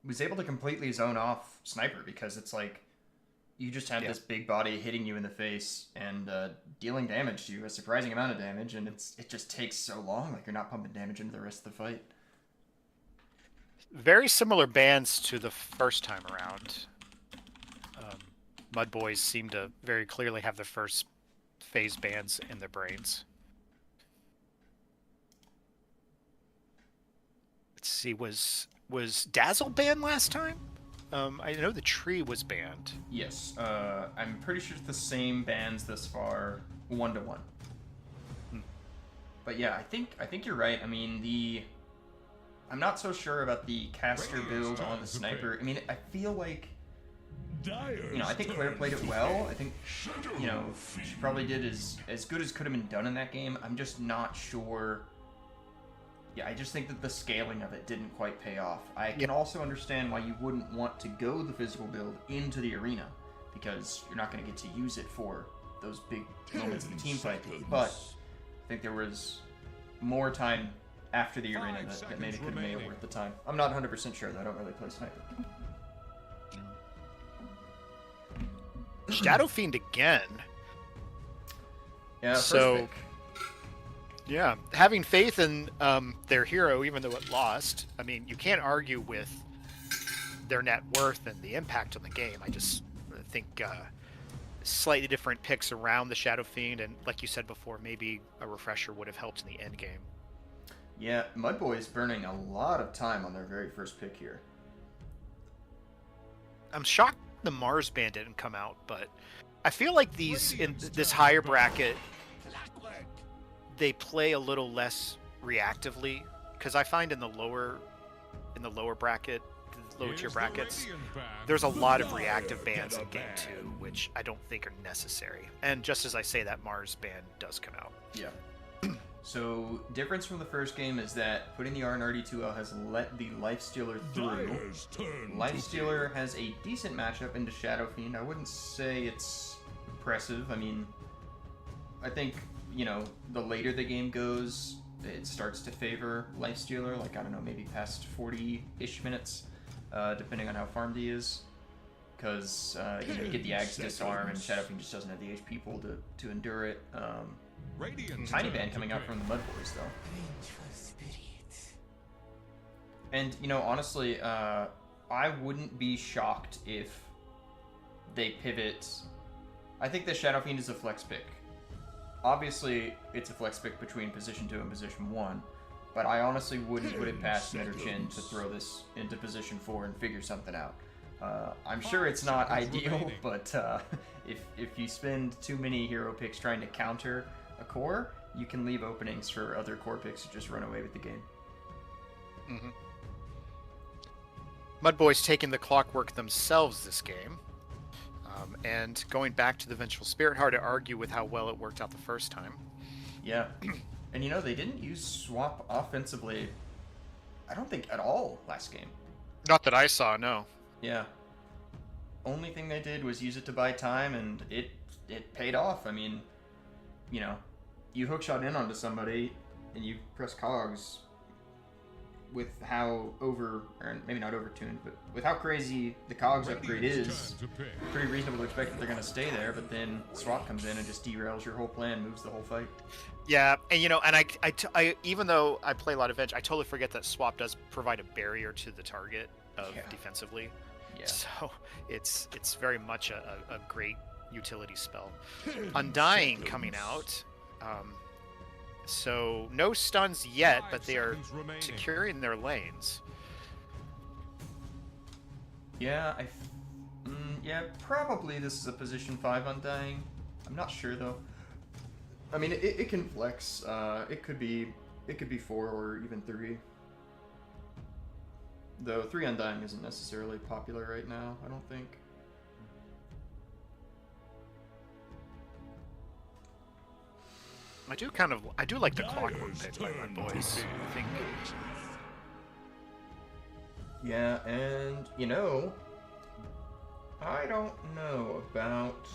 Was able to completely zone off Sniper because it's like you just have this big body hitting you in the face and dealing damage to you, a surprising amount of damage, and it just takes so long. Like you're not pumping damage into the rest of the fight. Very similar bans to the first time around. MUDBOYS seem to very clearly have the first phase bans in their brains. Let's see, was Dazzle banned last time? I know the tree was banned. Yes, I'm pretty sure it's the same bans thus far, 1-to-1. But yeah, I think you're right. I mean, I'm not so sure about the caster build on the Sniper. I mean, I feel like, you know, I think Claire played it well. I think, you know, she probably did as good as could have been done in that game. I'm just not sure. Yeah, I just think that the scaling of it didn't quite pay off. I can also understand why you wouldn't want to go the physical build into the arena, because you're not going to get to use it for those big moments in the team fight. But I think there was more time after the arena that maybe could have made it worth the time. I'm not 100% sure, though. I don't really play Sniper. Shadow Fiend again. Yeah, first so pick. Yeah, having faith in their hero, even though it lost. I mean, you can't argue with their net worth and the impact on the game. I just think slightly different picks around the Shadow Fiend, and like you said before, maybe a refresher would have helped in the end game. Yeah, MUDBOYS burning a lot of time on their very first pick here. I'm shocked the Mars ban didn't come out, but I feel like these in this higher bracket, they play a little less reactively, because I find in the lower in the lower bracket, lower tier Here's the brackets, Radiant band. there's a lot of Fire reactive bans in get a game 2, ban. which I don't think are necessary. And just as I say that, Mars ban does come out. Yeah. So, difference from the first game is that putting the R in RD2L has let the Lifestealer through. Dyer's turn to Lifestealer has a decent matchup into Shadow Fiend. I wouldn't say it's impressive. I mean, I think, you know, the later the game goes, it starts to favor Lifestealer, like, I don't know, maybe past 40-ish minutes, depending on how farmed he is. Because, you know, you get the Ag's disarm, and Shadow Fiend just doesn't have the HP pool to endure it. Radiant's Tiny turn ban to coming out pick. from the MUDBOYS, though. And, you know, honestly, I wouldn't be shocked if they pivot. I think the Shadow Fiend is a flex pick. Obviously, it's a flex pick between position 2 and position 1, but I honestly wouldn't put it past Netterchin to throw this into position 4 and figure something out. I'm sure it's not ideal, but if you spend too many hero picks trying to counter a core, you can leave openings for other core picks to just run away with the game. Mm-hmm. MUDBOYS taking the clockwork themselves this game. And going back to the Vengeful Spirit, hard to argue with how well it worked out the first time. Yeah. And you know, they didn't use swap offensively, I don't think, at all last game. Not that I saw, no. Yeah. Only thing they did was use it to buy time, and it paid off. I mean, you know, you hookshot in onto somebody, and you press cogs with how or maybe not overtuned, but with how crazy the cogs upgrade Radiant's is, turn to pick. pretty reasonable to expect that they're going to stay there, but then swap comes in and just derails your whole plan, moves the whole fight. Yeah, and you know, and I even though I play a lot of Venge, I totally forget that swap does provide a barrier to the target defensively. Yeah. So it's very much a great utility spell. Undying coming out. So no stuns yet, but they are securing their lanes. Yeah, yeah, probably this is a position 5 Undying. I'm not sure though. I mean, it can flex. It could be 4 or even 3. Though 3 Undying isn't necessarily popular right now, I don't think. I do like the clockwork pick by MUDBOYS. I think. Yeah, and you know, I don't know about.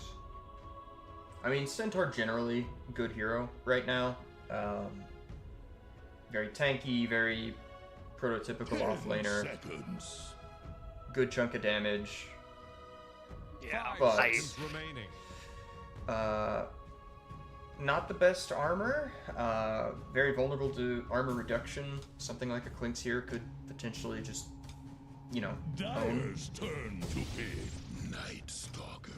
I mean, Centaur generally good hero right now. Very tanky, very prototypical offlaner. Good chunk of damage. Yeah, But Remaining. not the best armor. Very vulnerable to armor reduction. Something like a Clink's here could potentially just, you know, own. Dyer's turn to pick. Night Stalker.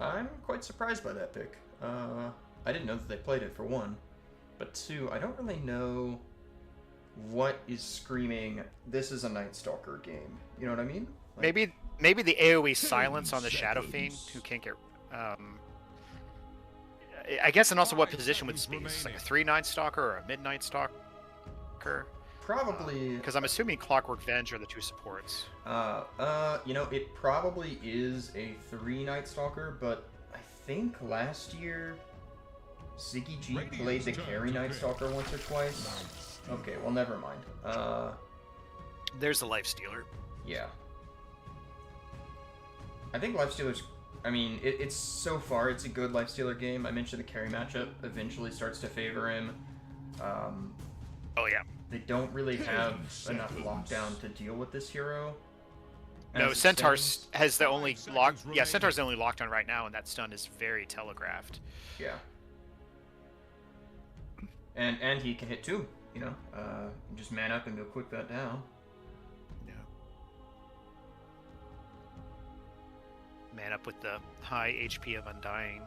I'm quite surprised by that pick. I didn't know that they played it, for one. But two, I don't really know what is screaming, this is a Night Stalker game. You know what I mean? Like, maybe the AoE silence on the Shadow Fiend, who can't get. I guess, and also what position would this be? Is this like a 3 Night Stalker or a Midnight Stalker? probably... Because I'm assuming Clockwork Venge are the 2 supports. you know, it probably is a 3 Night Stalker, but I think last year Ziggy G played the carry Night Stalker once or twice. Okay, well, never mind. There's the Life Stealer. Yeah. I think Lifestealer's... I mean, it's so far, it's a good Lifestealer game. I mentioned the carry matchup eventually starts to favor him. Oh yeah. They don't really have enough lockdown to deal with this hero. No, As it Centaur stands. has the only lock. Yeah, Centaur's the only lockdown right now, and that stun is very telegraphed. Yeah. And he can hit too, you know. Just man up and go quick that down. Yeah. Man up with the high HP of Undying.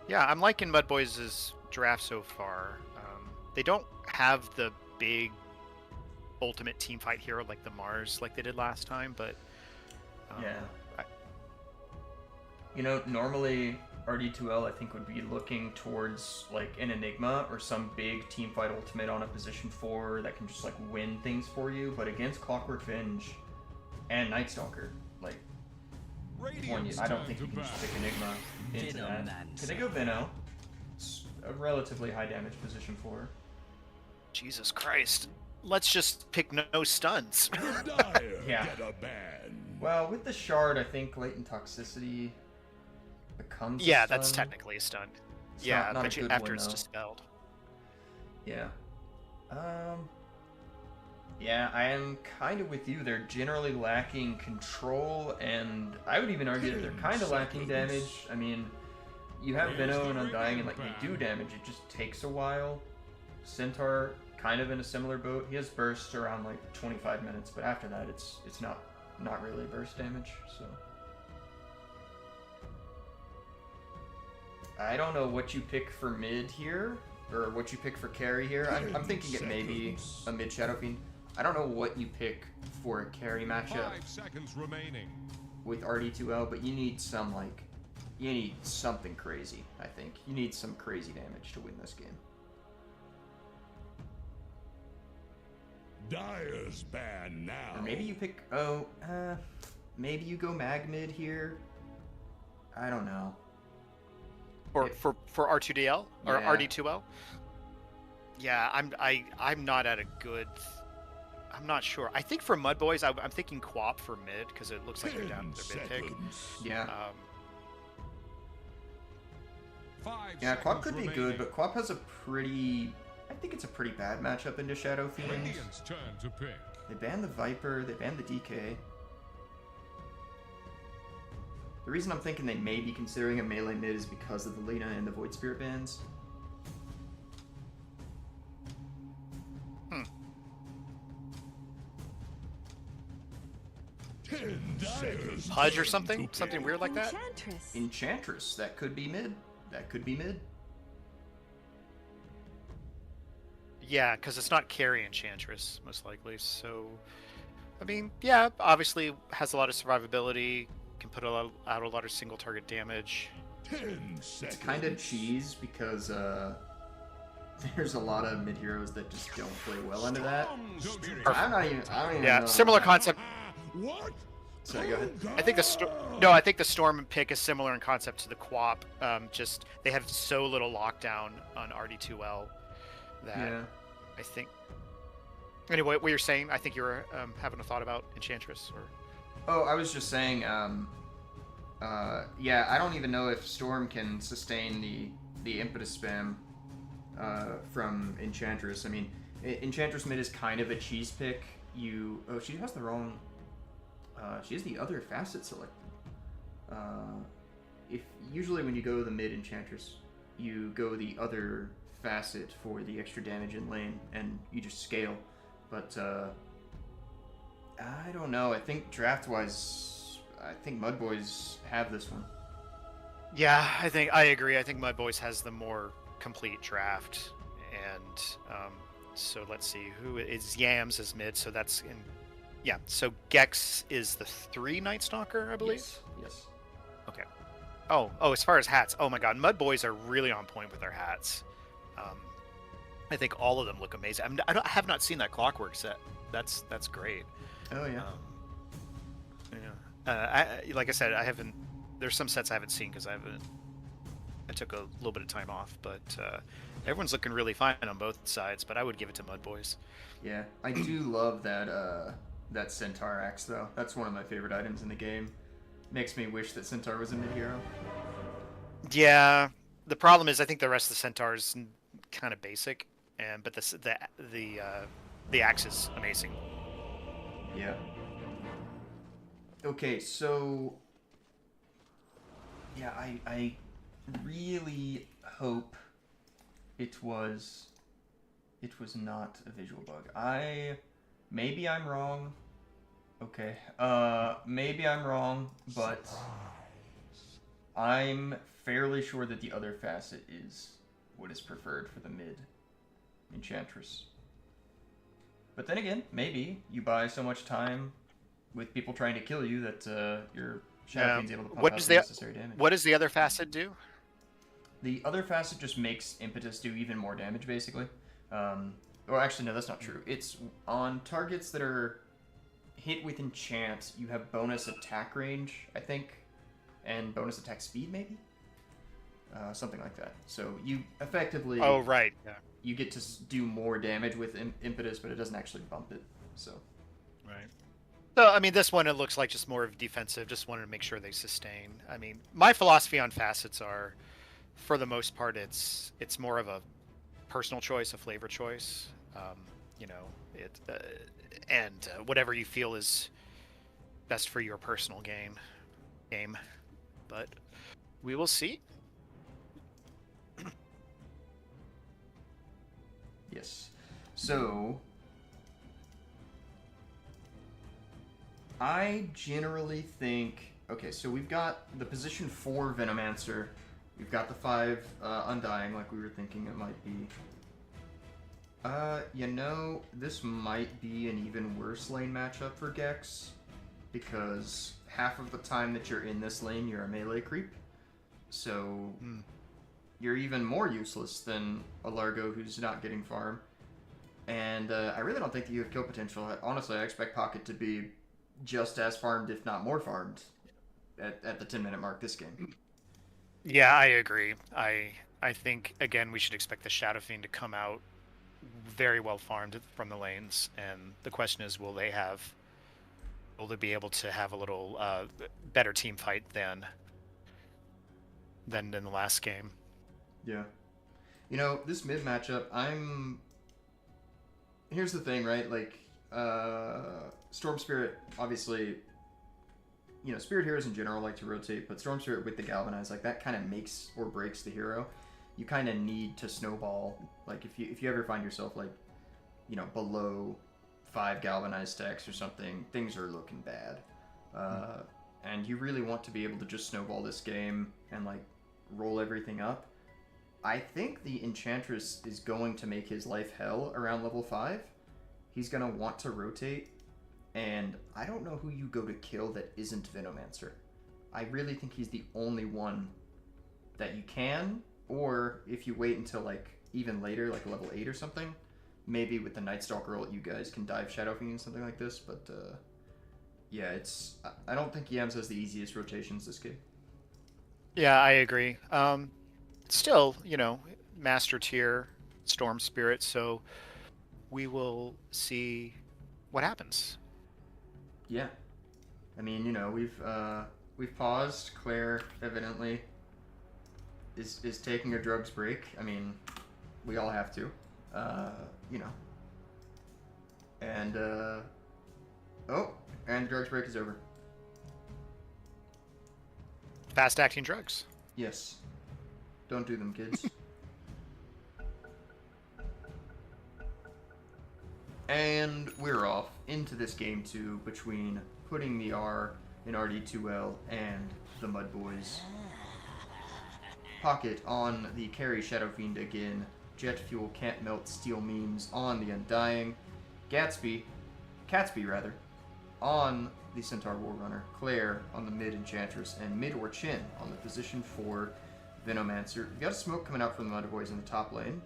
Yeah, I'm liking MUDBOYS' draft so far. They don't have the big ultimate teamfight hero like the Mars like they did last time, but Yeah. You know, normally RD2L, I think, would be looking towards like an Enigma or some big teamfight ultimate on a position 4 that can just like win things for you. But against Clockwork Venge and Night Stalker, like I don't think you can just pick Enigma into that. Could they go Veno? It's a relatively high damage position 4. Jesus Christ. Let's just pick no stuns. Yeah. Well, with the shard, I think latent toxicity becomes a stun. That's technically a stun. It's yeah, not but a good after one, it's though. dispelled. Yeah. Yeah, I am kind of with you. They're generally lacking control, and I would even argue that they're kind of lacking damage. I mean, you have Veno and Undying, and like they do damage. It just takes a while. Centaur, kind of in a similar boat. He has bursts around like 25 minutes, but after that, it's not really burst damage. So I don't know what you pick for mid here, or what you pick for carry here. I'm thinking it may be a mid Shadow Fiend. I don't know what you pick for a carry matchup 5 seconds remaining. with RD2L, but you need something crazy. I think you need some crazy damage to win this game. Dire's ban now. Or maybe you pick maybe you go mag mid here. I don't know. For R2DL or Yeah. RD2L? Yeah, I'm not at a good. I'm not sure. I think for MUDBOYS, I'm thinking Quap for mid because it looks like they're down their mid pick. Yeah. 5 Yeah, Quap seconds could be remaining. good, but Quap has a pretty... I think it's a pretty bad matchup into Shadow Fiends. Radiant's turn to pick. They banned the Viper, they banned the DK. The reason I'm thinking they may be considering a melee mid is because of the Lina and the Void Spirit bans. Pudge or something? Something weird like that? Enchantress. Enchantress, that could be mid. That could be mid. Yeah, because it's not carry Enchantress, most likely. So, I mean, yeah, obviously has a lot of survivability, can put out a lot of single target damage. 10 seconds. It's kind of cheese because there's a lot of mid heroes that just don't play well into that. I don't even Yeah, know. similar concept. What? Sorry, go ahead. I think the Storm pick is similar in concept to the Quap. Just they have so little lockdown on RD2L that Yeah. I think. Anyway, what you're saying, I think you were having a thought about Enchantress, or. Oh, I was just saying, yeah, I don't even know if Storm can sustain the impetus spam from Enchantress. I mean, Enchantress mid is kind of a cheese pick. Oh, she has the wrong. She has the other facet selected. If usually when you go the mid Enchantress, you go the other facet for the extra damage in lane, and you just scale. But I don't know. I think draft-wise, I think MUDBOYS have this one. Yeah, I agree. I think MUDBOYS has the more complete draft, and so let's see who is Yams is mid. So that's in. Yeah, so Gex is the 3 Night Stalker, I believe. Yes. Okay. Oh, as far as hats, oh my God, MUDBOYS are really on point with their hats. I think all of them look amazing. I have not seen that Clockwork set. That's great. Oh yeah. Like I said, I haven't. There's some sets I haven't seen because I took a little bit of time off, but everyone's looking really fine on both sides. But I would give it to MUDBOYS. Yeah, I do love that Centaur axe though. That's one of my favorite items in the game. Makes me wish that Centaur was a mid hero. Yeah, the problem is I think the rest of the Centaur's kind of basic, but the axe is amazing. Yeah. Okay, so yeah, I really hope it was not a visual bug. Maybe I'm wrong. Okay. Maybe I'm wrong, but I'm fairly sure that the other facet is what is preferred for the mid Enchantress. But then again, maybe you buy so much time with people trying to kill you that your Shadow Fiend's able to pump out the necessary damage. What does the other facet do? The other facet just makes Impetus do even more damage, basically. Or actually, no, that's not true. It's on targets that are hit with enchant, you have bonus attack range, I think, and bonus attack speed, maybe? Something like that. So you effectively... Oh, right. Yeah. You get to do more damage with Impetus, but it doesn't actually bump it, so... Right. So, I mean, this one, it looks like just more of defensive. Just wanted to make sure they sustain. I mean, my philosophy on facets are, for the most part, it's more of a personal choice, a flavor choice. You know, and whatever you feel is best for your personal game. But we will see. Yes. So... I generally think... Okay, so we've got the position 4 Venomancer. We've got the 5 Undying, like we were thinking it might be. You know, this might be an even worse lane matchup for Gex, because half of the time that you're in this lane, you're a melee creep. So, you're even more useless than a Largo who's not getting farm. And I really don't think that you have kill potential. Honestly, I expect Pocket to be just as farmed, if not more farmed, at the 10-minute mark this game. Yeah, I agree. I think, again, we should expect the Shadow Fiend to come out very well farmed from the lanes, and the question is, will they be able to have a little better team fight than in the last game? Yeah. You know, this mid matchup, here's the thing, right? Like, Storm Spirit, obviously, you know, Spirit heroes in general like to rotate, but Storm Spirit with the Galvanize, like, that kind of makes or breaks the hero. You kind of need to snowball. Like, if you ever find yourself, like, you know, below 5 Galvanize stacks or something, things are looking bad. And you really want to be able to just snowball this game and, like, roll everything up. I think the Enchantress is going to make his life hell around level 5. He's going to want to rotate, and I don't know who you go to kill that isn't Venomancer. I really think he's the only one that you can, or if you wait until, like, even later, like level 8 or something, maybe with the Night Stalker ult you guys can dive Shadow Fiend and something like this, but yeah, I don't think Yams has the easiest rotations this game. Yeah, I agree. Still, you know, Master Tier, Storm Spirit, so we will see what happens. Yeah. I mean, you know, we've paused. Claire evidently is taking a drugs break. I mean, we all have to. You know. And and drugs break is over. Fast acting drugs. Yes. Don't do them, kids. And we're off into this game 2 between putting the R in RD2L and the MUDBOYS. Pocket on the carry Shadow Fiend again. Jet Fuel can't melt steel memes on the Undying. Catsby rather, on the Centaur Warrunner. Claire on the mid Enchantress, and mid or Chin on the position 4 Venomancer. We've got a smoke coming out from the MUDBOYS in the top lane.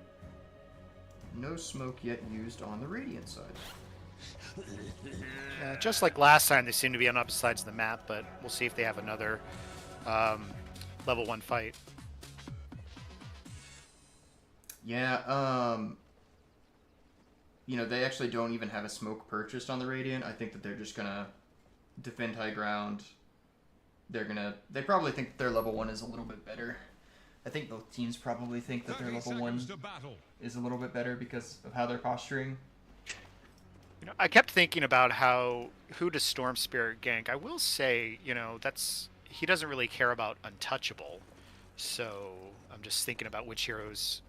No smoke yet used on the Radiant side. Just like last time, they seem to be on opposite sides of the map, but we'll see if they have another level 1 fight. Yeah, you know, they actually don't even have a smoke purchased on the Radiant. I think that they're just gonna defend high ground. They probably think their level 1 is a little bit better. I think both teams probably think that their level 1 is a little bit better because of how they're posturing. You know, I kept thinking about who does Storm Spirit gank. I will say, you know, he doesn't really care about Untouchable. So I'm just thinking about which heroes,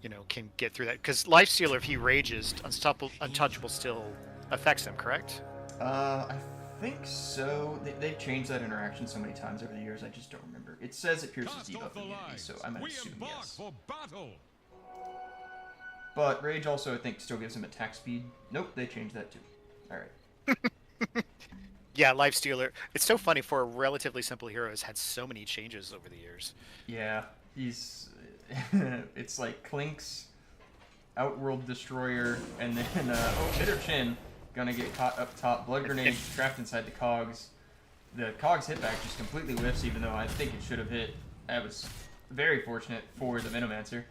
you know, can get through that. Because Lifestealer, if he rages, Untouchable still affects him, correct? I think so. They've changed that interaction so many times over the years, I just don't remember. It says it pierces debuff immunity, so I'm going to assume yes. But Rage also, I think, still gives him attack speed. Nope, they changed that too. Alright. Yeah, Lifestealer. It's so funny for a relatively simple hero has had so many changes over the years. Yeah. He's it's like Clink's Outworld Destroyer, and then Bitter Chin gonna get caught up top. Blood Grenade trapped inside the Cogs. The Cogs hitback just completely whiffs, even though I think it should have hit. That was very fortunate for the Venomancer.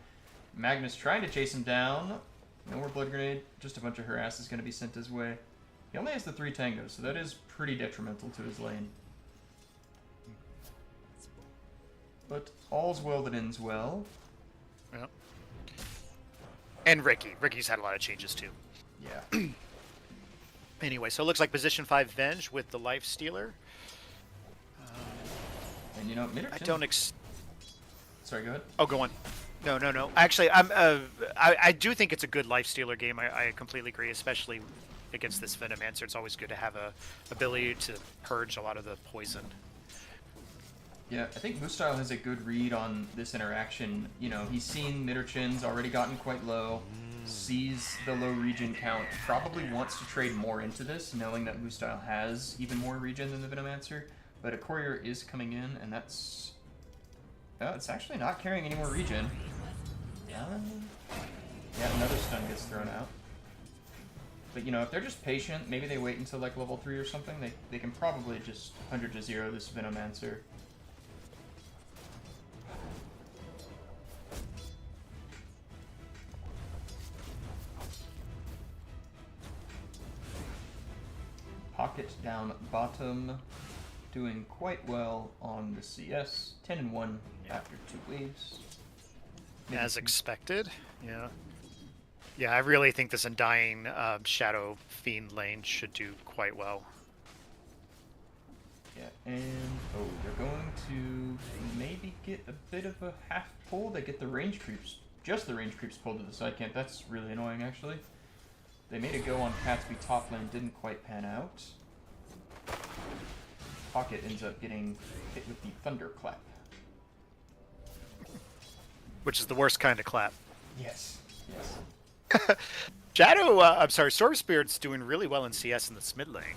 Magnus trying to chase him down. No more Blood Grenade. Just a bunch of harass is going to be sent his way. He only has the 3 tangos, so that is pretty detrimental to his lane. But all's well that ends well. Yeah. And Ricky. Ricky's had a lot of changes too. Yeah. Anyway, so it looks like position 5 Venge with the Life Stealer. And you know, I don't Sorry, go ahead. Oh, go on. No. Actually, I do think it's a good Life Stealer game. I completely agree, especially against this Venomancer. It's always good to have a ability to purge a lot of the poison. Yeah, I think Moostyle has a good read on this interaction. You know, he's seen Mitterchin's already gotten quite low, sees the low regen count, probably wants to trade more into this, knowing that Moostyle has even more regen than the Venomancer. But a courier is coming in, and that's... it's actually not carrying any more regen. Yeah, another stun gets thrown out. But, you know, if they're just patient, maybe they wait until, like, level 3 or something, they can probably just 100 to 0 this Venomancer. Pocket down bottom. Doing quite well on the CS. 10-1 after 2 waves. As expected, yeah. Yeah, I really think this Undying Shadow Fiend lane should do quite well. Yeah, and they're going to maybe get a bit of a half pull. They get the range creeps, just the range creeps pulled to the side camp. That's really annoying, actually. They made a go on Catsby top lane, didn't quite pan out. Pocket ends up getting hit with the Thunderclap. Which is the worst kind of clap. Yes, yes. Shadow, I'm sorry, Storm Spirit's doing really well in CS in the mid lane.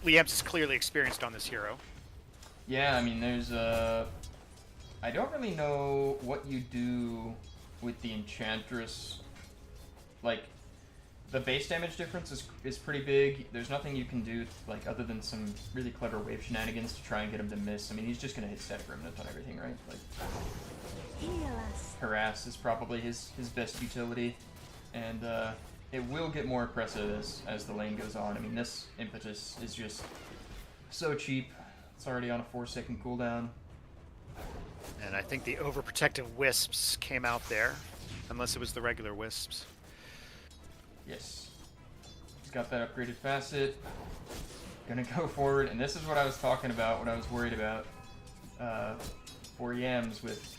Liam's is clearly experienced on this hero. Yeah, I mean, there's I don't really know what you do with the Enchantress. Like, the base damage difference is pretty big. There's nothing you can do, like, other than some really clever wave shenanigans to try and get him to miss. I mean, he's just gonna hit Static Remnant on everything, right? Like, Harass is probably his best utility, and it will get more impressive as the lane goes on. I mean, this Impetus is just so cheap. It's already on a 4-second cooldown. And I think the overprotective Wisps came out there, unless it was the regular Wisps. Yes. He's got that upgraded facet. Gonna go forward, and this is what I was talking about, what I was worried about for Yams with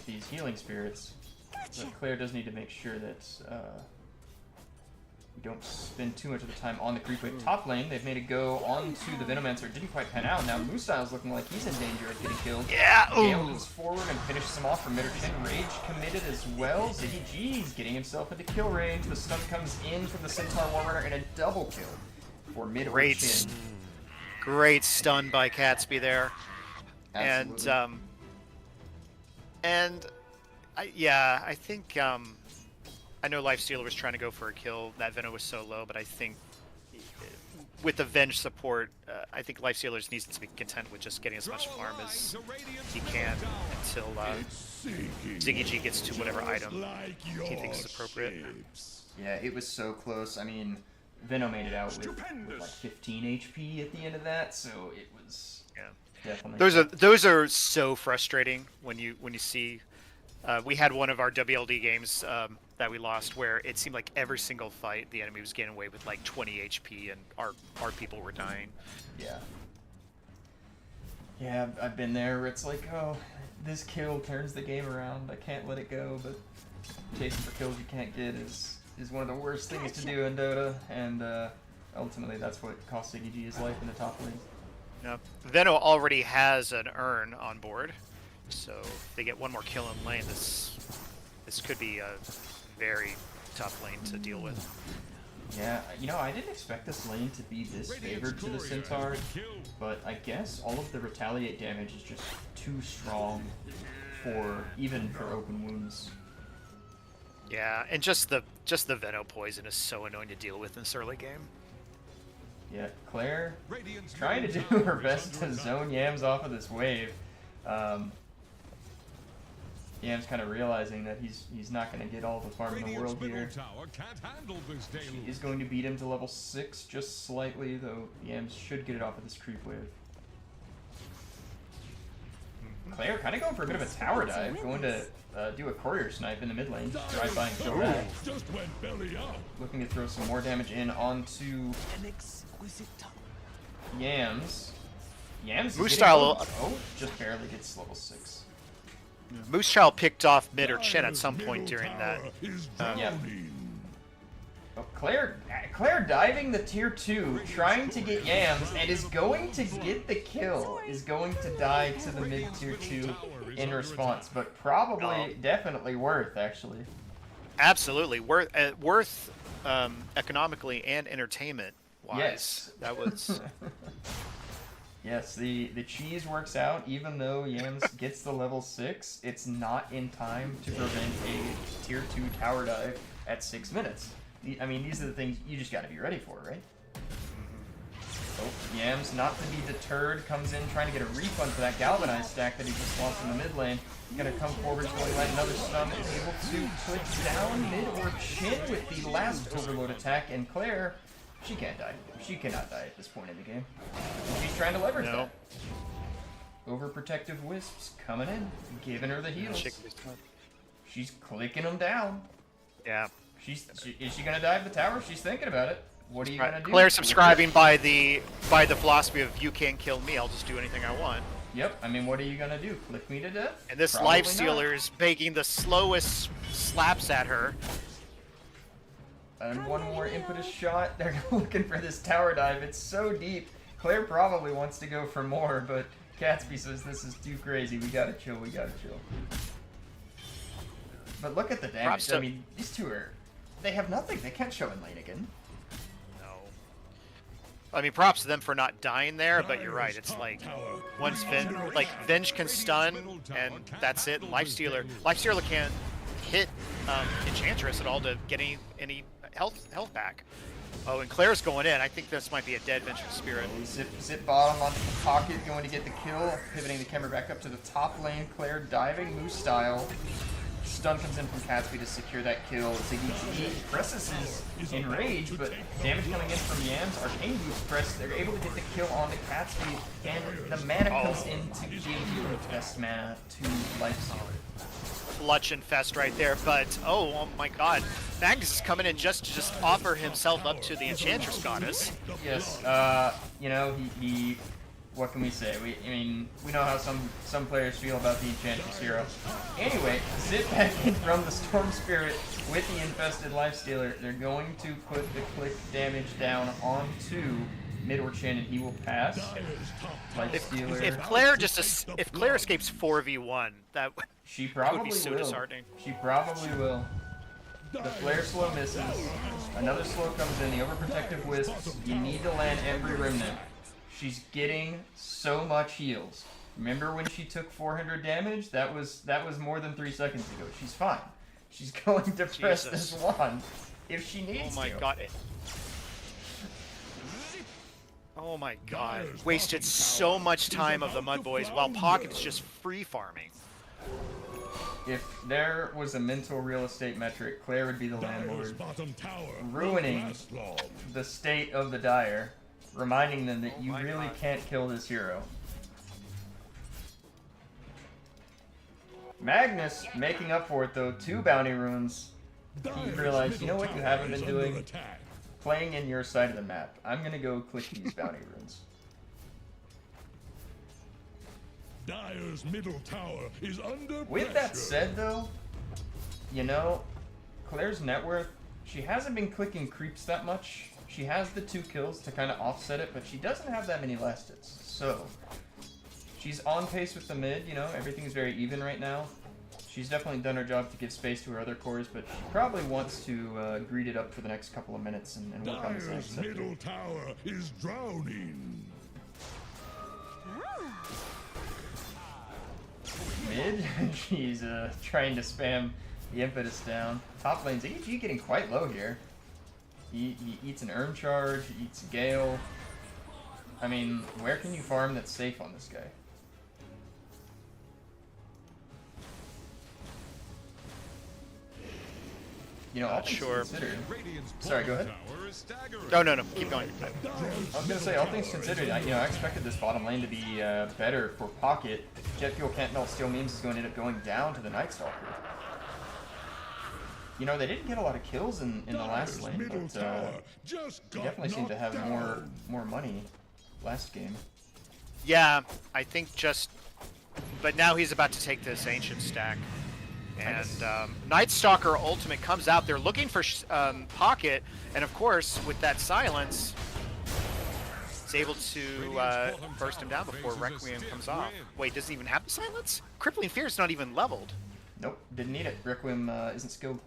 these healing spirits. But Claire does need to make sure that we don't spend too much of the time on the creep wave top lane. They've made a go onto the Venomancer. It didn't quite pan out. Now Moostyle's looking like he's in danger of getting killed. Yeah! Gale moves forward and finishes him off from Mitterchin. Rage committed as well. Ziggy G's getting himself into kill range. The stun comes in from the Centaur Warrunner and a double kill for Mitterchin. Great stun by Catsby there. Absolutely. I think I know Lifestealer was trying to go for a kill. That Veno was so low, but I think with the Venge support, I think Lifestealer needs to be content with just getting as much farm as he can until Ziggy G gets to whatever item he thinks is appropriate. Yeah, it was so close. I mean, Veno made it out with like 15 HP at the end of that, so it was definitely. Those are so frustrating when you see. We had one of our WLD games that we lost where it seemed like every single fight the enemy was getting away with like 20 HP and our people were dying. Yeah. Yeah, I've been there where it's like, oh, this kill turns the game around. I can't let it go, but chasing for kills you can't get is one of the worst things to do in Dota, and ultimately that's what cost Ziggy G his life in the top lane. Yep. Veno already has an urn on board, so if they get one more kill in lane, this could be a very tough lane to deal with. Yeah, you know, I didn't expect this lane to be this favored to the Centaur, but I guess all of the retaliate damage is just too strong for even for open wounds. Yeah, and just the Veno poison is so annoying to deal with in this early game. Yeah, Claire trying to do her best to zone Yams off of this wave. Yam's kind of realizing that he's not going to get all the farm in the world here. She is going to beat him to level 6 just slightly, though Yams should get it off of this creep wave. Claire kind of going for a bit of a tower dive, going to do a courier snipe in the mid lane, drive by and kill that. Looking to throw some more damage in onto Yams. Yams Moose is style. oh, just barely gets level 6. Moose Child picked off mid or chin at some point during that. Yeah. Oh, Claire diving the tier 2, trying to get Yams, and is going to get the kill. Is going to die to the mid tier 2 in response, but probably, definitely worth, actually. Absolutely. Worth economically and entertainment-wise. Yes. That was... Yes, the cheese works out, even though Yams gets the level 6, it's not in time to prevent a tier 2 tower dive at 6 minutes. I mean, these are the things you just gotta be ready for, right? Oh, Yams, not to be deterred, comes in trying to get a refund for that galvanized stack that he just lost in the mid lane. Gonna come forward, going to land another stun, is able to click down mid or chin with the last overload attack, and Claire, she can't die. She cannot die at this point in the game. She's trying to leverage that. Overprotective wisps coming in, giving her the heals. She's clicking them down. Yeah. Is she gonna dive the tower? She's thinking about it. What are you gonna do? Claire subscribing by the philosophy of you can't kill me, I'll just do anything I want. Yep. I mean, what are you gonna do? Click me to death? And this life stealer is making the slowest slaps at her. And one more impetus shot. They're looking for this tower dive. It's so deep. Claire probably wants to go for more, but Catsby says this is too crazy. We gotta chill. We gotta chill. But look at the damage. I mean, these two they have nothing. They can't show in lane again. No. I mean, props to them for not dying there, but you're right. It's like once Venge can stun, and that's it. Lifestealer can't hit Enchantress at all to get any health back. Oh, and Claire's going in. I think this might be a dead Vengeance Spirit. Zip bottom onto the pocket, going to get the kill. Pivoting the camera back up to the top lane. Claire diving Moose style. Stun comes in from Catsby to secure that kill. Ziggy presses is enraged, but damage coming in from Yams. Arcane Boost press. They're able to get the kill onto Catsby, and the mana comes in to give the best mana to Lifestealer. Clutch infest right there, but oh my god, Magnus is coming in just to offer himself up to the Enchantress Goddess. Yes, you know, he what can we say? I mean, we know how some players feel about the Enchantress hero. Anyway, zip back in from the Storm Spirit with the infested Lifestealer. They're going to put the click damage down onto mid or chin, and he will pass. Lifestealer. If Claire escapes 4v1, that she probably would be so will. disheartening. She probably will. The flare slow misses. Another slow comes in. The overprotective wisps. You need to land every remnant. She's getting so much heals. Remember when she took 400 damage? That was more than 3 seconds ago. She's fine. She's going to press this wand if she needs to. Oh my god. Oh my god. Wasted so much time of the MUDBOYS while Pocket is just free farming. If there was a mental real estate metric, Claire would be the landlord, ruining the state of the Dire, reminding them that you really can't kill this hero. Magnus making up for it though, 2 bounty runes. He realized, you know what you haven't been doing? Playing in your side of the map. I'm gonna go click these bounty runes. Dire's middle tower is under With that said though, you know, Claire's net worth, she hasn't been clicking creeps that much. She has the 2 kills to kind of offset it, but she doesn't have that many last hits. So, she's on pace with the mid, you know, everything's very even right now. She's definitely done her job to give space to her other cores, but she probably wants to greed it up for the next couple of minutes and work on this next Dire's sector. middle tower is drowning. Mid, she's trying to spam the impetus down. Top lane's EG getting quite low here. He eats an Erm charge, he eats a Gale. I mean, where can you farm that's safe on this guy? You know, all things considered. Sorry, go ahead. No, keep going. I was gonna say, all things considered, I expected this bottom lane to be better for Pocket. Jet Fuel Can't Melt Steel Memes is going to end up going down to the Night Stalker. You know, they didn't get a lot of kills in the last lane, but they definitely seem to have more money last game. Yeah, I think but now he's about to take this Ancient stack. And Night Stalker Ultimate comes out. They're looking for Pocket, and of course, with that silence, is able to burst him down before Requiem comes off. Wait, doesn't even have the silence? Crippling Fear's not even leveled. Nope, didn't need it. Requiem isn't skilled.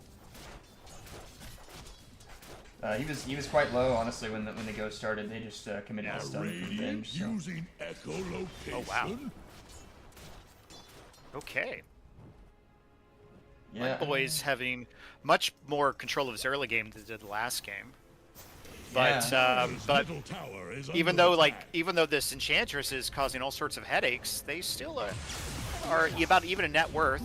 He was quite low, honestly, when the go started. They just committed a stun for revenge. So. Oh wow. Okay. Yeah. MUDBOYS having much more control of his early game than they did the last game. But but even though this Enchantress is causing all sorts of headaches, they still are about even a net worth.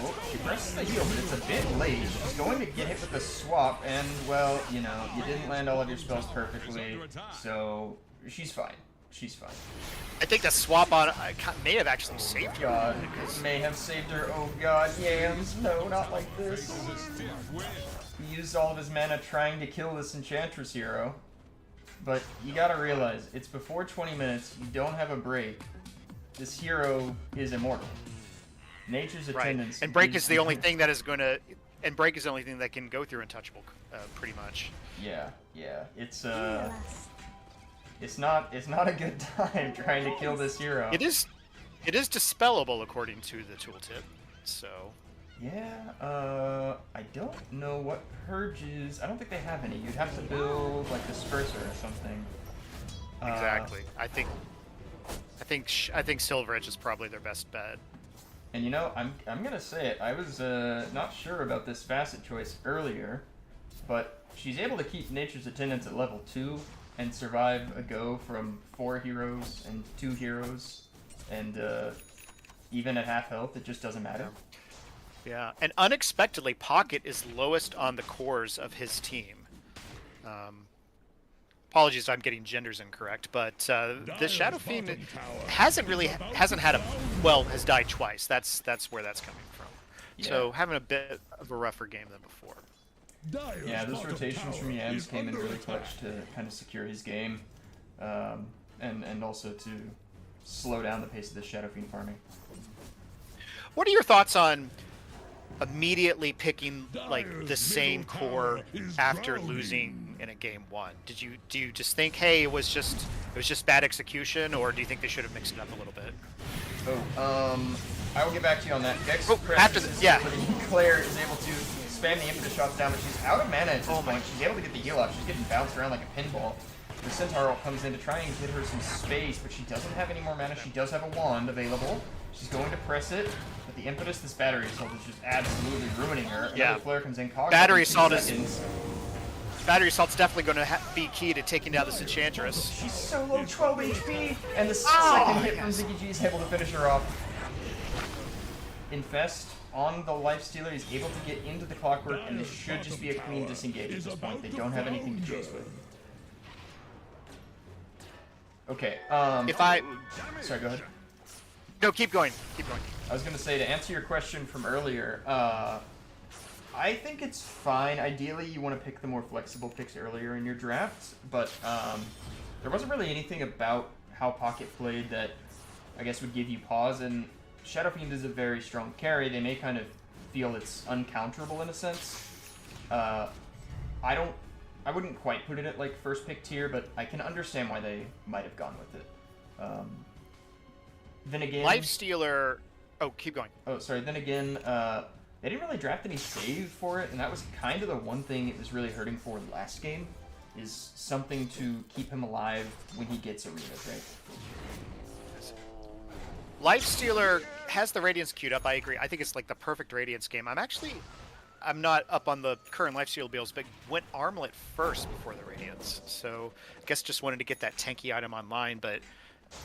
Oh, she presses the heal, but it's a bit late. She's going to get hit with the swap, and well, you didn't land all of your spells perfectly, so she's fine. She's fine. I think that swap on may have actually saved her. God, may have saved her. Oh God, Yams, no, not like this. He used all of his mana trying to kill this Enchantress hero. But you gotta realize, it's before 20 minutes, you don't have a break. This hero is immortal. Nature's attendance. And break is the only thing that is gonna... And break is the only thing that can go through Untouchable, pretty much. Yeah. It's not a good time trying to kill this hero. It is dispellable according to the tooltip, so... Yeah, I don't know what purges. I don't think they have any. You'd have to build like Disperser or something. Exactly. I think Silver Edge is probably their best bet. And I'm gonna say it. I was not sure about this facet choice earlier, but she's able to keep Nature's Attendance at level 2 and survive a go from 4 heroes and 2 heroes, and even at half health, it just doesn't matter. Yeah, and unexpectedly, Pocket is lowest on the cores of his team. Apologies if I'm getting genders incorrect, but the Shadow Fiend hasn't had has died twice. That's where that's coming from. Yeah. So having a bit of a rougher game than before. Yeah, those rotations from Yams came in really clutch to kind of secure his game, and also to slow down the pace of the Shadow Fiend farming. What are your thoughts on immediately picking like the same core after losing in a game 1? Do you just think, hey, it was just bad execution, or do you think they should have mixed it up a little bit? I will get back to you on that. Vex Claire is able to spam the impetus shots down, but she's out of mana at this point. She's able to get the heal off. She's getting bounced around like a pinball. The Centaur ult comes in to try and get her some space, but she doesn't have any more mana. She does have a wand available. She's going to press it, but the impetus, this battery assault is just absolutely ruining her. Another flare comes in. Battery assault's definitely going to be key to taking down this Enchantress. She's so low, 12 HP, and the second hit from Ziggy G is able to finish her off. Infest on the Lifestealer is able to get into the Clockwork, and this should just be a clean disengage at this point. They don't have anything to chase with. Okay, sorry, go ahead. No, keep going. I was going to say, to answer your question from earlier, I think it's fine. Ideally, you want to pick the more flexible picks earlier in your drafts, but there wasn't really anything about how Pocket played that I guess would give you pause, and Shadow Fiend is a very strong carry. They may kind of feel it's uncounterable in a sense. I wouldn't quite put it at like first pick tier, but I can understand why they might have gone with it. Then again, Lifestealer Oh, keep going. Oh, sorry. Then again, they didn't really draft any save for it, and that was kind of the one thing it was really hurting for last game, is something to keep him alive when he gets arenas, right? Lifestealer has the Radiance queued up. I agree. I think it's like the perfect Radiance game. I'm not up on the current Lifesteal builds, but went Armlet first before the Radiance. So I guess just wanted to get that tanky item online, but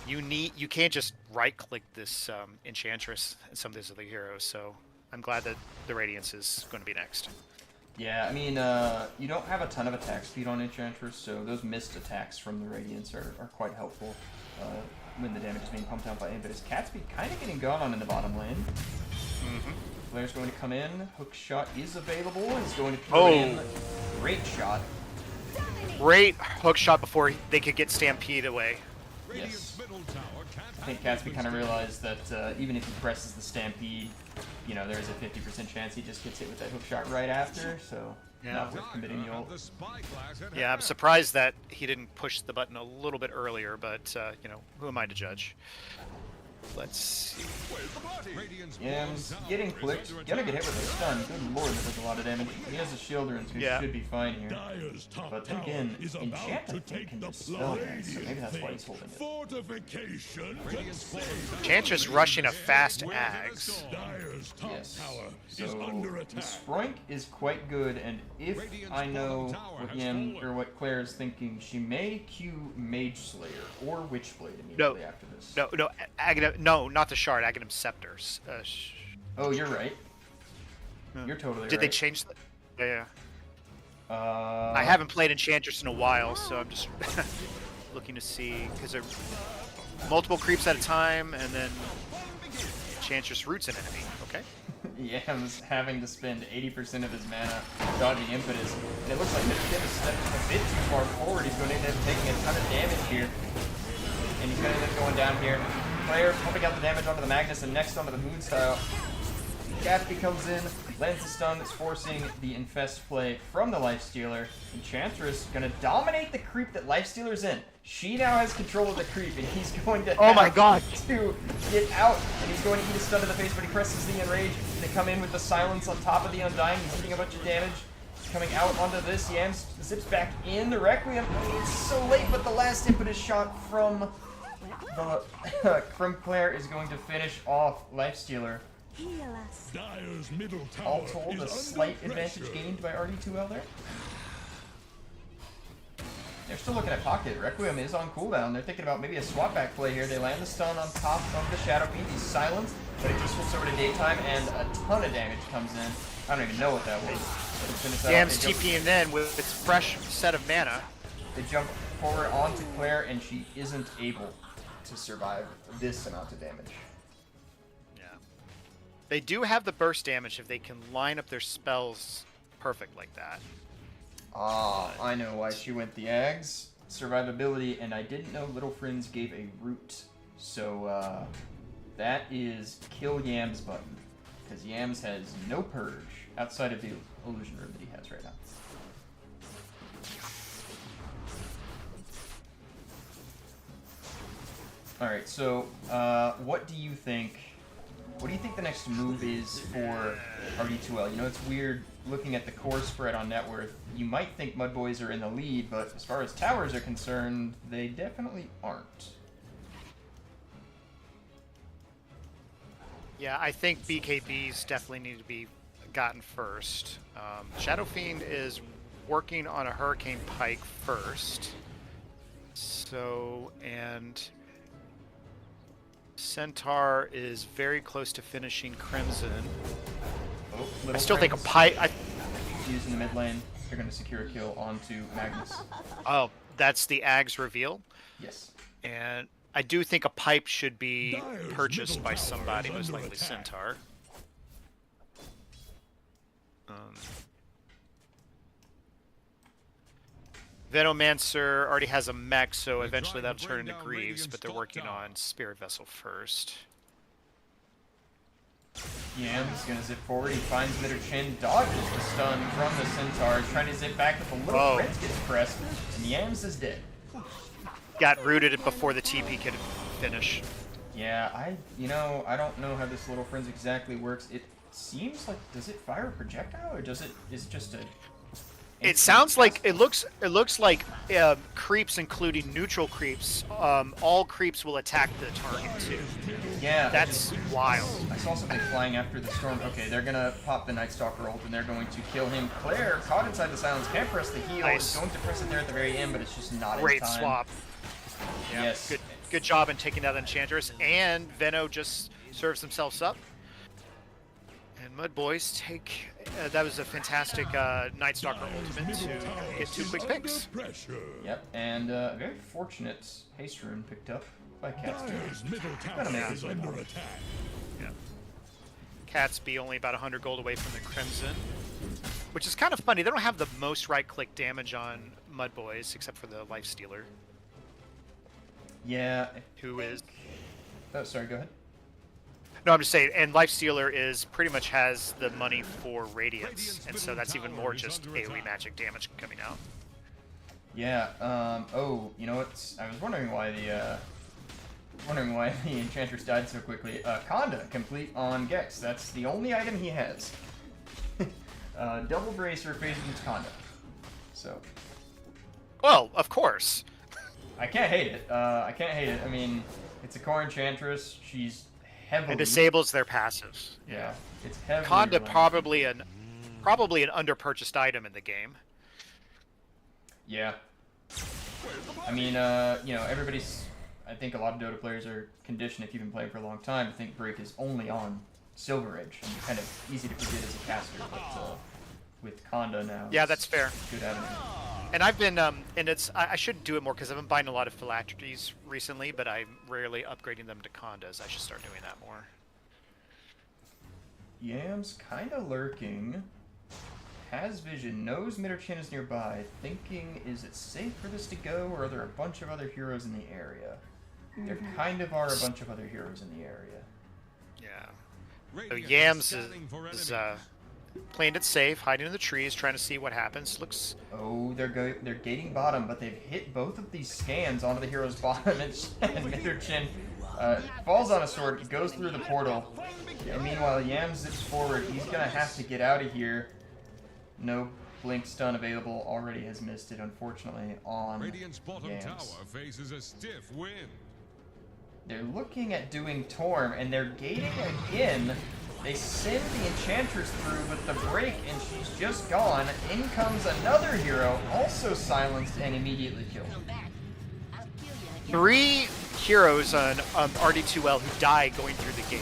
you can't just right-click this Enchantress and some of these other heroes. So I'm glad that the Radiance is going to be next. Yeah, I mean, you don't have a ton of attack speed on Enchantress, so those missed attacks from the Radiance are quite helpful when the damage is being pumped out by him. But his cat speed kind of getting gone on in the bottom lane. Flair's going to come in. Hook shot is available. He's going to throw in. Great shot. Great hook shot before they could get Stampede away. Yes. I think Catsby kind of realized that even if he presses the Stampede, you know, there's a 50% chance he just gets hit with that hook shot right after, so not worth committing the ult. Yeah, I'm surprised that he didn't push the button a little bit earlier, but, you know, who am I to judge? Let's see. Yams getting clicked. Gonna get hit with a stun. Good lord, that does a lot of damage. He has a shielder, and so he should be fine here. But then again, Enchant can dispel that, so maybe that's why he's holding it. Enchantress rushing a fast Ags. Yes. So the Sproink is quite good, and if I know what Claire is thinking, she may queue Mage Slayer or Witchblade immediately after this. No, not the Shard, Aghanim Scepters. Oh, you're right. You're totally right. Did they change that? Yeah. I I haven't played Enchantress in a while, so I'm just looking to see, because they're multiple creeps at a time, and then Enchantress roots an enemy. Okay. Yams having to spend 80% of his mana dodging Impetus, and it looks like Kip has stepped a bit too far forward. He's going to end up taking a ton of damage here, and he's going to end up going down here. Player pumping out the damage onto the Magnus, and next onto the Moonstyle. Gatsby comes in, lands the stun that's forcing the Infest play from the Lifestealer. Enchantress gonna dominate the creep that Lifestealer's in. She now has control of the creep, and he's going to to get out, and he's going to eat a stun to the face, but he presses the Enrage. They come in with the Silence on top of the Undying. He's eating a bunch of damage. He's coming out onto this. Yams zips back in. The Requiem. It's so late, but the last Impetus shot from Claire is going to finish off Lifestealer. All told, a slight advantage gained by RD2L there. They're still looking at pocket. Requiem is on cooldown. They're thinking about maybe a swap back play here. They land the stun on top of the Shadow Fiend. He's silenced, but it just flips over to daytime, and a ton of damage comes in. I don't even know what that was. Yams TPing in with its fresh set of mana. They jump forward onto Claire, and she isn't able to survive this amount of damage. They do have the burst damage if they can line up their spells perfect like that. Ah, I know why she went the Ags. Survivability, and I didn't know Little Friends gave a root. So, that is kill Yams button. Because Yams has no purge outside of the illusion room that he has right now. Alright, so, what do you think the next move is for RD2L? You know, it's weird looking at the core spread on net worth. You might think MUDBOYS are in the lead, but as far as towers are concerned, they definitely aren't. Yeah, I think BKBs definitely need to be gotten first. Shadow Fiend is working on a Hurricane Pike first. So, and Centaur is very close to finishing Crimson. Oh, I still think a Pike... Using the mid lane, they're going to secure a kill onto Magnus. Oh, that's the Ags reveal? Yes. And I do think a pipe should be purchased by somebody, most likely Centaur. Venomancer already has a mech, so eventually that'll turn into Greaves, but they're working on Spirit Vessel first. Yam's gonna zip forward, he finds Mitter Chin, dodges the stun from the Centaur, trying to zip back, but the little Prince gets pressed, and Yams is dead. Got rooted before the TP could finish. Yeah, I don't know how this little frenzy exactly works. It seems like, does it fire a projectile, or is it just a... It sounds like it looks like creeps, including neutral creeps. All creeps will attack the target too. Yeah, That's wild. I saw something flying after the storm. Okay, they're gonna pop the Night Stalker ult and they're going to kill him. Claire, caught inside the silence, can't press the heal. Nice. Is going to press it there at the very end, but it's just not Great in time. swap. Yeah, Yes. Good job in taking out Enchantress, and Veno just serves themselves up. And MUDBOYS take... that was a fantastic Night Stalker ultimate to get 2 quick picks. Yep, and a very fortunate haste rune picked up by Cats. Dire's middle Gotta tower make is this under one. attack. Yeah. Cats be only about 100 gold away from the Crimson, which is kind of funny. They don't have the most right-click damage on MUDBOYS, except for the Lifestealer, Yeah. who is... Oh, sorry, go ahead. No, I'm just saying, and Lifestealer is pretty much has the money for Radiance, and so that's even more just AoE magic damage coming out. Yeah, oh, you know what? I was wondering why the Enchantress died so quickly. Conda, complete on Gex. That's the only item he has. Double Bracer phase against Conda. So. Well, of course. I can't hate it. I mean, it's a core Enchantress. She's heavily... And disables their passives. Yeah, it's heavily... Conda reliant. probably an underpurchased item in the game. Yeah. I mean, you know, everybody's... I think a lot of Dota players are conditioned, if you've been playing for a long time, to think Break is only on Silver Edge, and kind of easy to forget as a caster, but with Conda now... Yeah, that's fair. Good avenue. And I've been, and it's, I should do it more because I've been buying a lot of Phylacteries recently, but I'm rarely upgrading them to Condas. I should start doing that more. Yam's kind of lurking. Has vision, knows Midderchin is nearby, thinking, is it safe for this to go, or are there a bunch of other heroes in the area? There kind of are a bunch of other heroes in the area. Yeah. So Yams is playing it safe, hiding in the trees, trying to see what happens. Looks... Oh, they're gating bottom, but they've hit both of these scans onto the hero's bottom, and Midderchin falls on a sword, goes through the portal, and meanwhile Yam zips forward. He's gonna have to get out of here. No blink stun available, already has missed it, unfortunately, on Radiant's bottom Yams. tower faces a stiff wind. They're looking at doing Torm, and they're gating again. They send the Enchantress through with the break, and she's just gone. In comes another hero, also silenced and immediately killed. 3 heroes on RD2L who die going through the gate,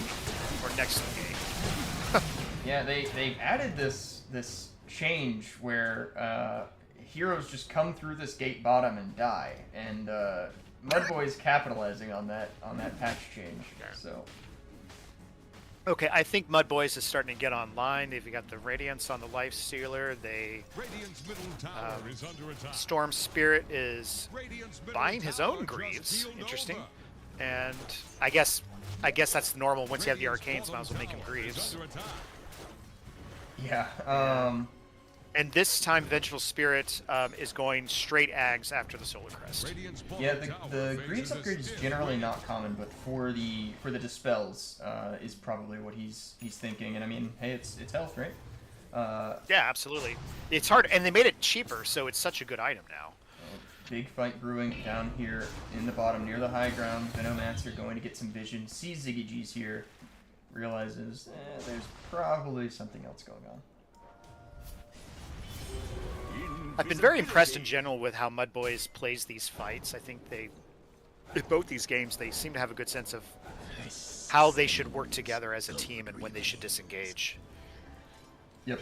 or next to the gate. Yeah, they've added this change where heroes just come through this gate bottom and die, and MUDBOYS capitalizing on that patch change. So. Okay, I think MUDBOYS is starting to get online. They've got the Radiance on the Lifestealer. Radiant's middle tower is under attack. Storm Spirit is Radiant's middle buying his tower own just Greaves. healed Interesting. over. And I guess that's normal. Once you have the Radiant's Arcanes, might as well make him bottom tower is Greaves. under attack. Yeah. And this time, Vengeful Spirit is going straight Ags after the Solar Crest. Radiant's bottom Yeah, tower the faces Greaves a upgrade is stiff generally wind. not common, but for the dispels is probably what he's thinking. And I mean, hey, it's health, right? Yeah, absolutely. It's hard, and they made it cheaper, so it's such a good item now. Big fight brewing down here in the bottom near the high ground. Venomancer going to get some vision. Sees Ziggy G's here. Realizes there's probably something else going on. I've been very impressed in general with how MUDBOYS plays these fights. I think in both these games, they seem to have a good sense of how they should work together as a team and when they should disengage. Yep.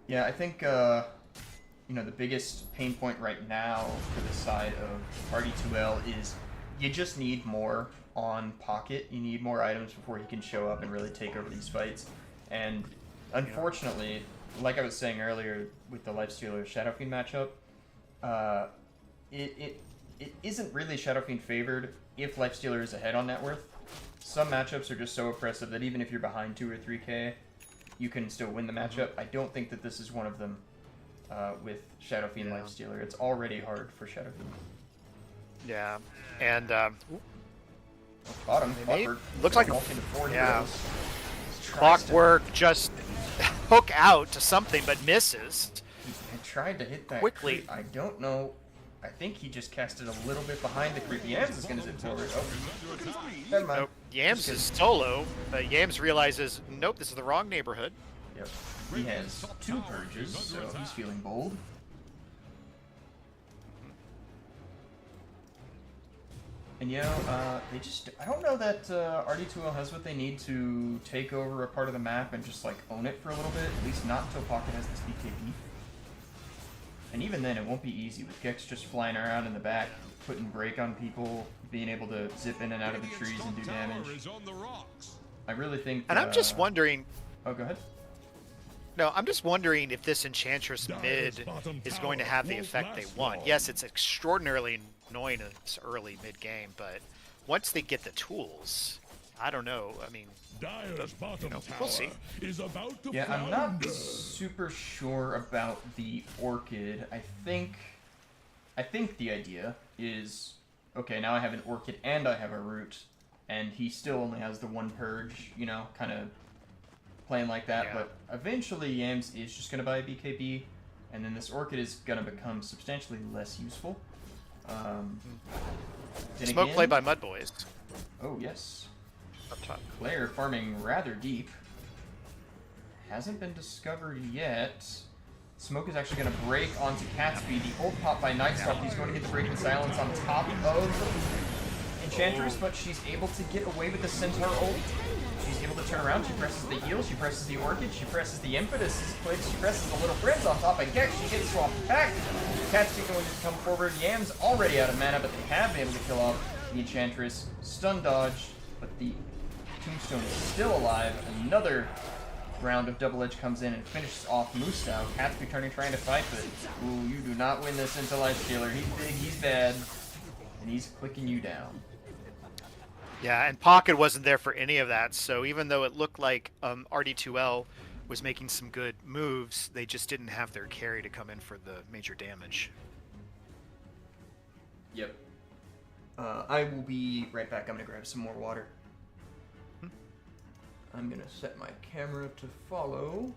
Yeah, I think you know, the biggest pain point right now for the side of RD2L is you just need more on Pocket. You need more items before he can show up and really take over these fights. And unfortunately, like I was saying earlier with the Lifestealer Shadowfiend matchup, it isn't really Shadowfiend favored if Lifestealer is ahead on net worth. Some matchups are just so oppressive that even if you're behind 2 or 3k, you can still win the matchup. I don't think that this is one of them with Shadowfiend Lifestealer. It's already hard for Shadowfiend. Yeah, and Bottom. They Clockwork. looks like a Walk into 4 yeah. heroes. Tries to- Clockwork just hook out to something but misses. I tried to hit that Quickly. crit. I don't know. I think he just cast it a little bit behind the creep. Yams is going to zip forward. Oh. Never mind. Nope. Yams is solo, but Yams realizes, nope, this is the wrong neighborhood. Yep. He has 2 purges, so he's feeling bold. And you know, they just, I don't know that RD2L has what they need to take over a part of the map and just like own it for a little bit, at least not until Pocket has this BKB. And even then, it won't be easy with Gex just flying around in the back, putting break on people, being able to zip in and out of the trees and do damage. I really think. And I'm just wondering. Oh, go ahead. No, I'm just wondering if this Enchantress mid is going to have the effect they want. Yes, it's extraordinarily annoying in this early mid game, but once they get the tools, I don't know. I mean, we'll see. Yeah, I'm not super sure about the Orchid. I think the idea is, okay, now I have an Orchid and I have a Root, and he still only has the 1 purge, you know, kind of playing like that, yeah. But eventually Yams is just going to buy a BKB, and then this Orchid is going to become substantially less useful. Smoke play by MUDBOYS. Oh, yes. Up top. Claire farming rather deep. Hasn't been discovered yet. Smoke is actually going to break onto Catsby. The ult pop by Nightstalk. He's going to get the break in silence on top of Enchantress, but she's able to get away with the Centaur ult. She's able to turn around. She presses the heal. She presses the Orchid. She presses the Impetus. She presses the Little Friends on top of Gex. She gets swapped back. Catsby going to come forward. Yam's already out of mana, but they have been able to kill off the Enchantress. Stun dodge, but the Tombstone is still alive. Another round of Double Edge comes in and finishes off Moostau. Catsby trying to fight, but ooh, you do not win this into Life Stealer. He's big, he's bad, and he's clicking you down. Yeah, and Pocket wasn't there for any of that, so even though it looked like RD2L was making some good moves, they just didn't have their carry to come in for the major damage. Yep. I will be right back. I'm going to grab some more water. I'm going to set my camera to follow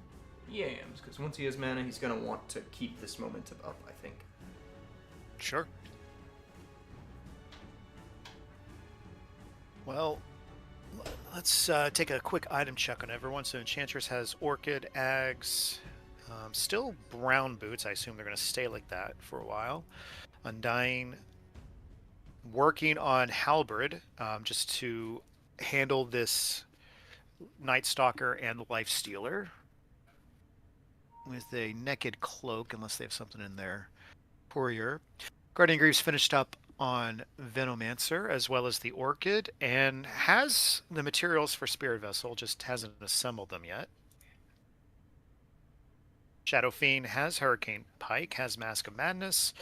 Yams, because once he has mana, he's going to want to keep this momentum up, I think. Sure. Well, let's take a quick item check on everyone. So Enchantress has Orchid, Ags, still brown boots. I assume they're going to stay like that for a while. Undying, working on Halberd, just to handle this Night Stalker and Life Stealer with a Naked Cloak, unless they have something in their Courier. Guardian Greaves finished up on Venomancer, as well as the Orchid, and has the materials for Spirit Vessel, just hasn't assembled them yet. Shadow Fiend has Hurricane Pike, has Mask of Madness,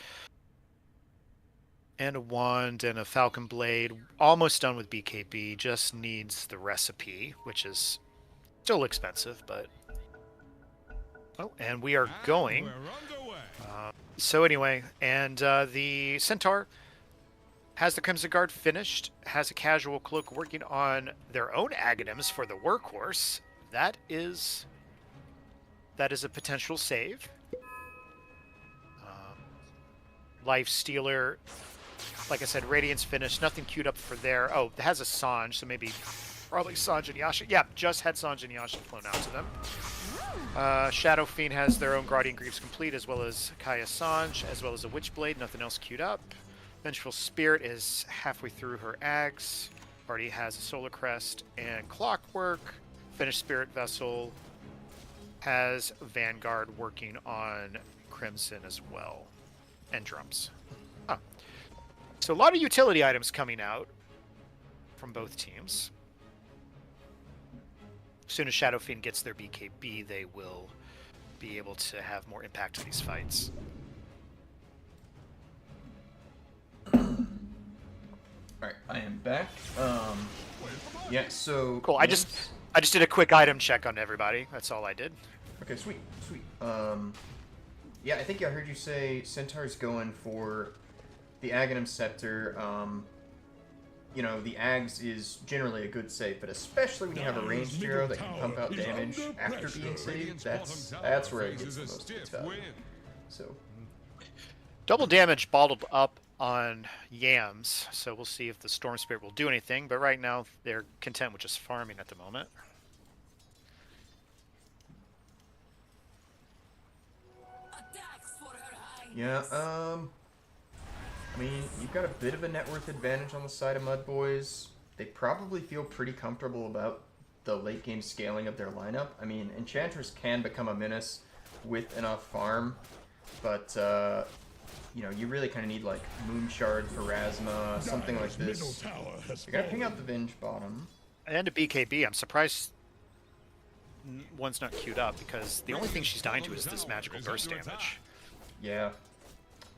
and a Wand and a Falcon Blade. Almost done with BKB, just needs the recipe, which is still expensive, but... Oh, and we are going. So anyway, and the Centaur has the Crimson Guard finished, has a Casual Cloak working on their own Aghanims for the Workhorse. That is a potential save. Life Stealer, like I said, Radiance finished, nothing queued up for there. Oh, it has a Sanj, so maybe probably Sanj and Yasha. Yeah, just had Sanj and Yasha flown out to them. Shadow Fiend has their own Guardian Greaves complete, as well as Kaya Sanj, as well as a Witchblade, nothing else queued up. Vengeful Spirit is halfway through her Ags, already has a Solar Crest and Clockwork. Finished Spirit Vessel, has Vanguard working on Crimson as well, and Drums. Huh. So a lot of utility items coming out from both teams. As soon as Shadow Fiend gets their BKB, they will be able to have more impact in these fights. Alright, I am back. Yeah, so... Cool, I just did a quick item check on everybody. That's all I did. Okay, sweet. Yeah, I think I heard you say Centaur's going for the Aghanim Scepter. you know, the Ags is generally a good save, but especially when you have a ranged hero that can pump out damage after being saved, that's where it gets the most of its value. So, Double damage bottled up on Yams, so we'll see if the Storm Spirit will do anything, but right now they're content with just farming at the moment. yeah, I mean, you've got a bit of a net worth advantage on the side of MUDBOYS. They probably feel pretty comfortable about the late game scaling of their lineup. I mean, Enchantress can become a menace with enough farm, but you know, you really kind of need like Moonshard, Pharasma, something like this. You're gonna ping out the Venge bottom. And a BKB, I'm surprised one's not queued up, because the only thing she's dying to is this magical burst damage. Yeah,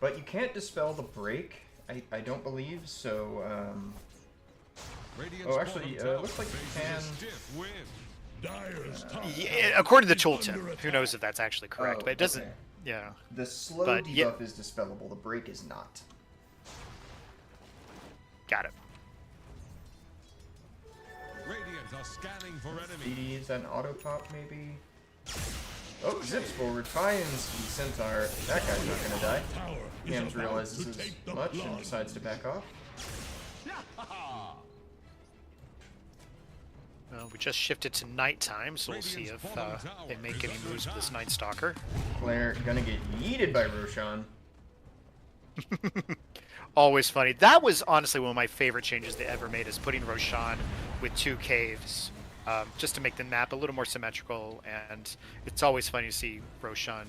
but you can't dispel the break, I don't believe, so, oh, actually, looks like you can... Yeah, according to the tooltip, who knows if that's actually correct, but it doesn't, okay. yeah. The slow But, debuff is dispellable, the break is not. Got it. Radiant are scanning for enemies. Is that an auto pop, maybe? Oh, zips forward, finds the Centaur. That guy's not gonna die. Yams realizes as much and decides to back off. Well, we just shifted to nighttime, so we'll see if they make any moves with this Night Stalker. Claire gonna get yeeted by Roshan. Always funny. That was honestly one of my favorite changes they ever made, is putting Roshan with 2 caves, just to make the map a little more symmetrical, and it's always funny to see Roshan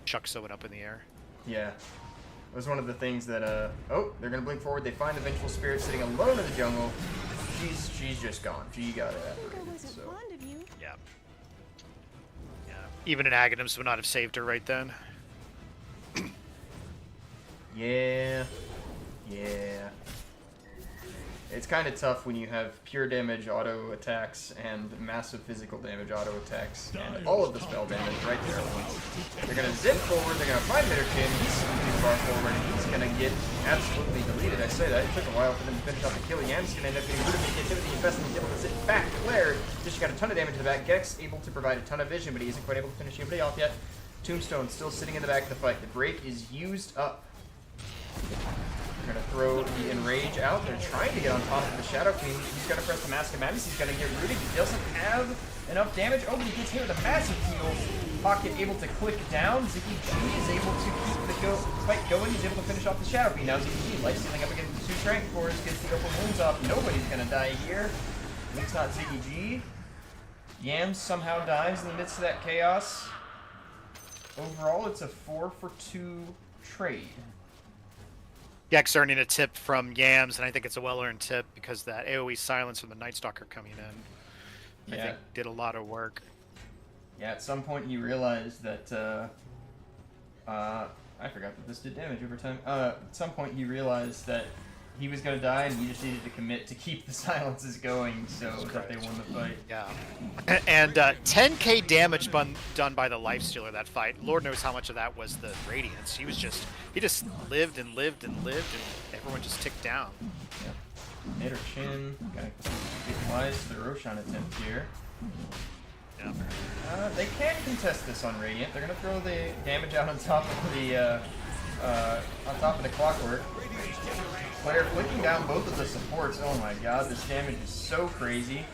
chuck someone up in the air. Yeah. It was one of the things that, oh, they're gonna blink forward, they find the Vengeful Spirit sitting alone in the jungle. She's just gone. She got it evaporated, so. Yeah. Yeah. Even an Aghanim's would not have saved her right then. Yeah. Yeah. It's kind of tough when you have pure damage auto attacks and massive physical damage auto attacks and all of the spell damage right there at once. They're going to zip forward, they're going to find Mitterkin, he's too far forward, and he's going to get absolutely deleted. I say that, it took a while for them to finish off the kill. Yam's going to end up getting rid of the negativity, investing able to zip back. Claire just got a ton of damage to the back. Gex able to provide a ton of vision, but he isn't quite able to finish anybody off yet. Tombstone still sitting in the back of the fight. The break is used up. They're going to throw the Enrage out. They're trying to get on top of the Shadow King. He's going to press the Mask of Madness. He's going to get rooted. He doesn't have enough damage. Oh, but he gets hit with a massive heal. Pocket able to click down. Ziggy G is able to keep the fight going. He's able to finish off the Shadow King. Now Ziggy G, life stealing up against the 2 strength cores, gets the open wounds off. Nobody's going to die here. At least not Ziggy G. Yams somehow dies in the midst of that chaos. Overall, it's a 4-for-2 trade. Gex earning a tip from Yams, and I think it's a well-earned tip because that AoE silence from the Night Stalker coming in, I think, did a lot of work. Yeah, at some point he realized that, I forgot that this did damage over time. At some point he realized that he was going to die and he just needed to commit to keep the silences going so that they won the fight. Yeah. And 10k damage done by the Lifestealer that fight. Lord knows how much of that was the Radiance. He just lived and lived and lived, and everyone just ticked down. Yep. Hit her chin. Gotta get wise to the Roshan attempt here. Yeah. They can contest this on Radiant. They're gonna throw the damage out on top of the clockwork. Claire flicking down both of the supports. Oh my god, this damage is so crazy.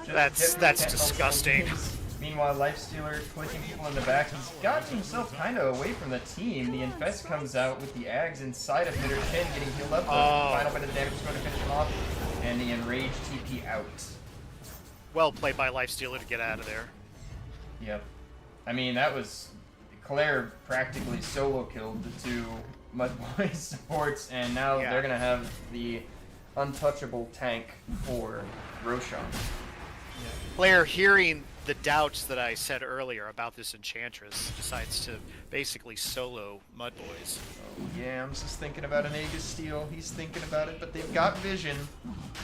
That's disgusting. Meanwhile, Lifestealer clicking people in the back. He's gotten himself kind of away from the team. The Infest comes out with the Ags inside of Mitter Chin, getting healed up. The final bit of damage is going to finish him off. And the Enraged TP out. Well played by Lifestealer to get out of there. Yep. I mean, that was... Claire practically solo killed the 2 MUDBOYS supports, and now they're going to have the untouchable tank for Roshan. Claire, hearing the doubts that I said earlier about this Enchantress, decides to basically solo MUDBOYS. Oh, Yams is thinking about an Aegis Steel. He's thinking about it, but they've got vision.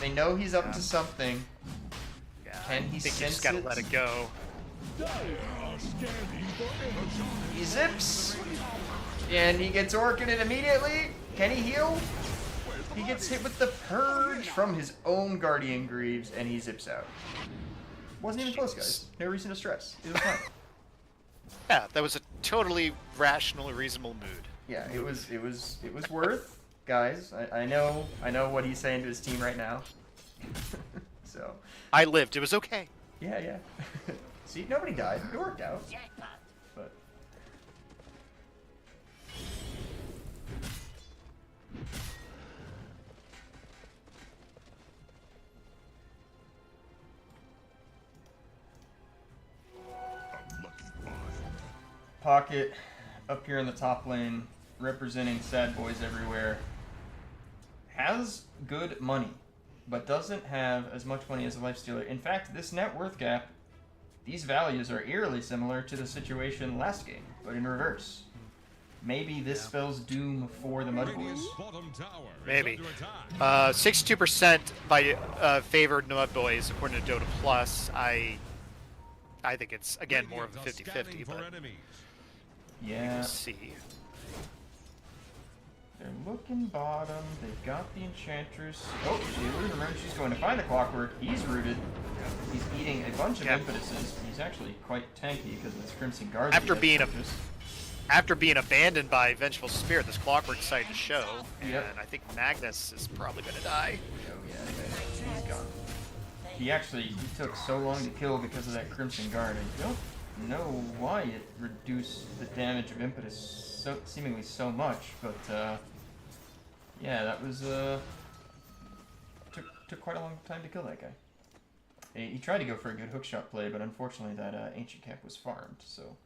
They know he's up to something. Yeah, Can he think you sense just gotta it? let it go. He zips, and he gets Orchided immediately. Can he heal? He gets hit with the purge from his own Guardian Greaves, and he zips out. Wasn't even close, guys. No reason to stress. It was fine. Yeah, that was a totally rational, reasonable mood. Yeah, it was worth, guys. I know what he's saying to his team right now. So. I lived. It was okay. Yeah. See, nobody died. It worked out. Jackpot. But. Pocket up here in the top lane, representing sad boys everywhere, has good money, but doesn't have as much money as a Lifestealer. In fact, this net worth gap, these values are eerily similar to the situation last game, but in reverse. Maybe this spells doom for the MUDBOYS. Maybe. 62% by favored MUDBOYS according to Dota Plus. I think it's again more of a 50-50, but Yeah. we'll see. They're looking bottom. They've got the Enchantress. Oh, she eluded. Remember, she's going to find the Clockwork. He's rooted. He's eating a bunch of impetuses. He's actually quite tanky because of this Crimson Guard. After being abandoned by Vengeful Spirit, this Clockwork decided to show, and Yep. I think Magnus is probably going to die. Oh yeah, he's gone. He took so long to kill because of that Crimson Guard. I don't know why it reduced the damage of impetus seemingly so much, but yeah, that was took quite a long time to kill that guy. He tried to go for a good hookshot play, but unfortunately that ancient camp was farmed. So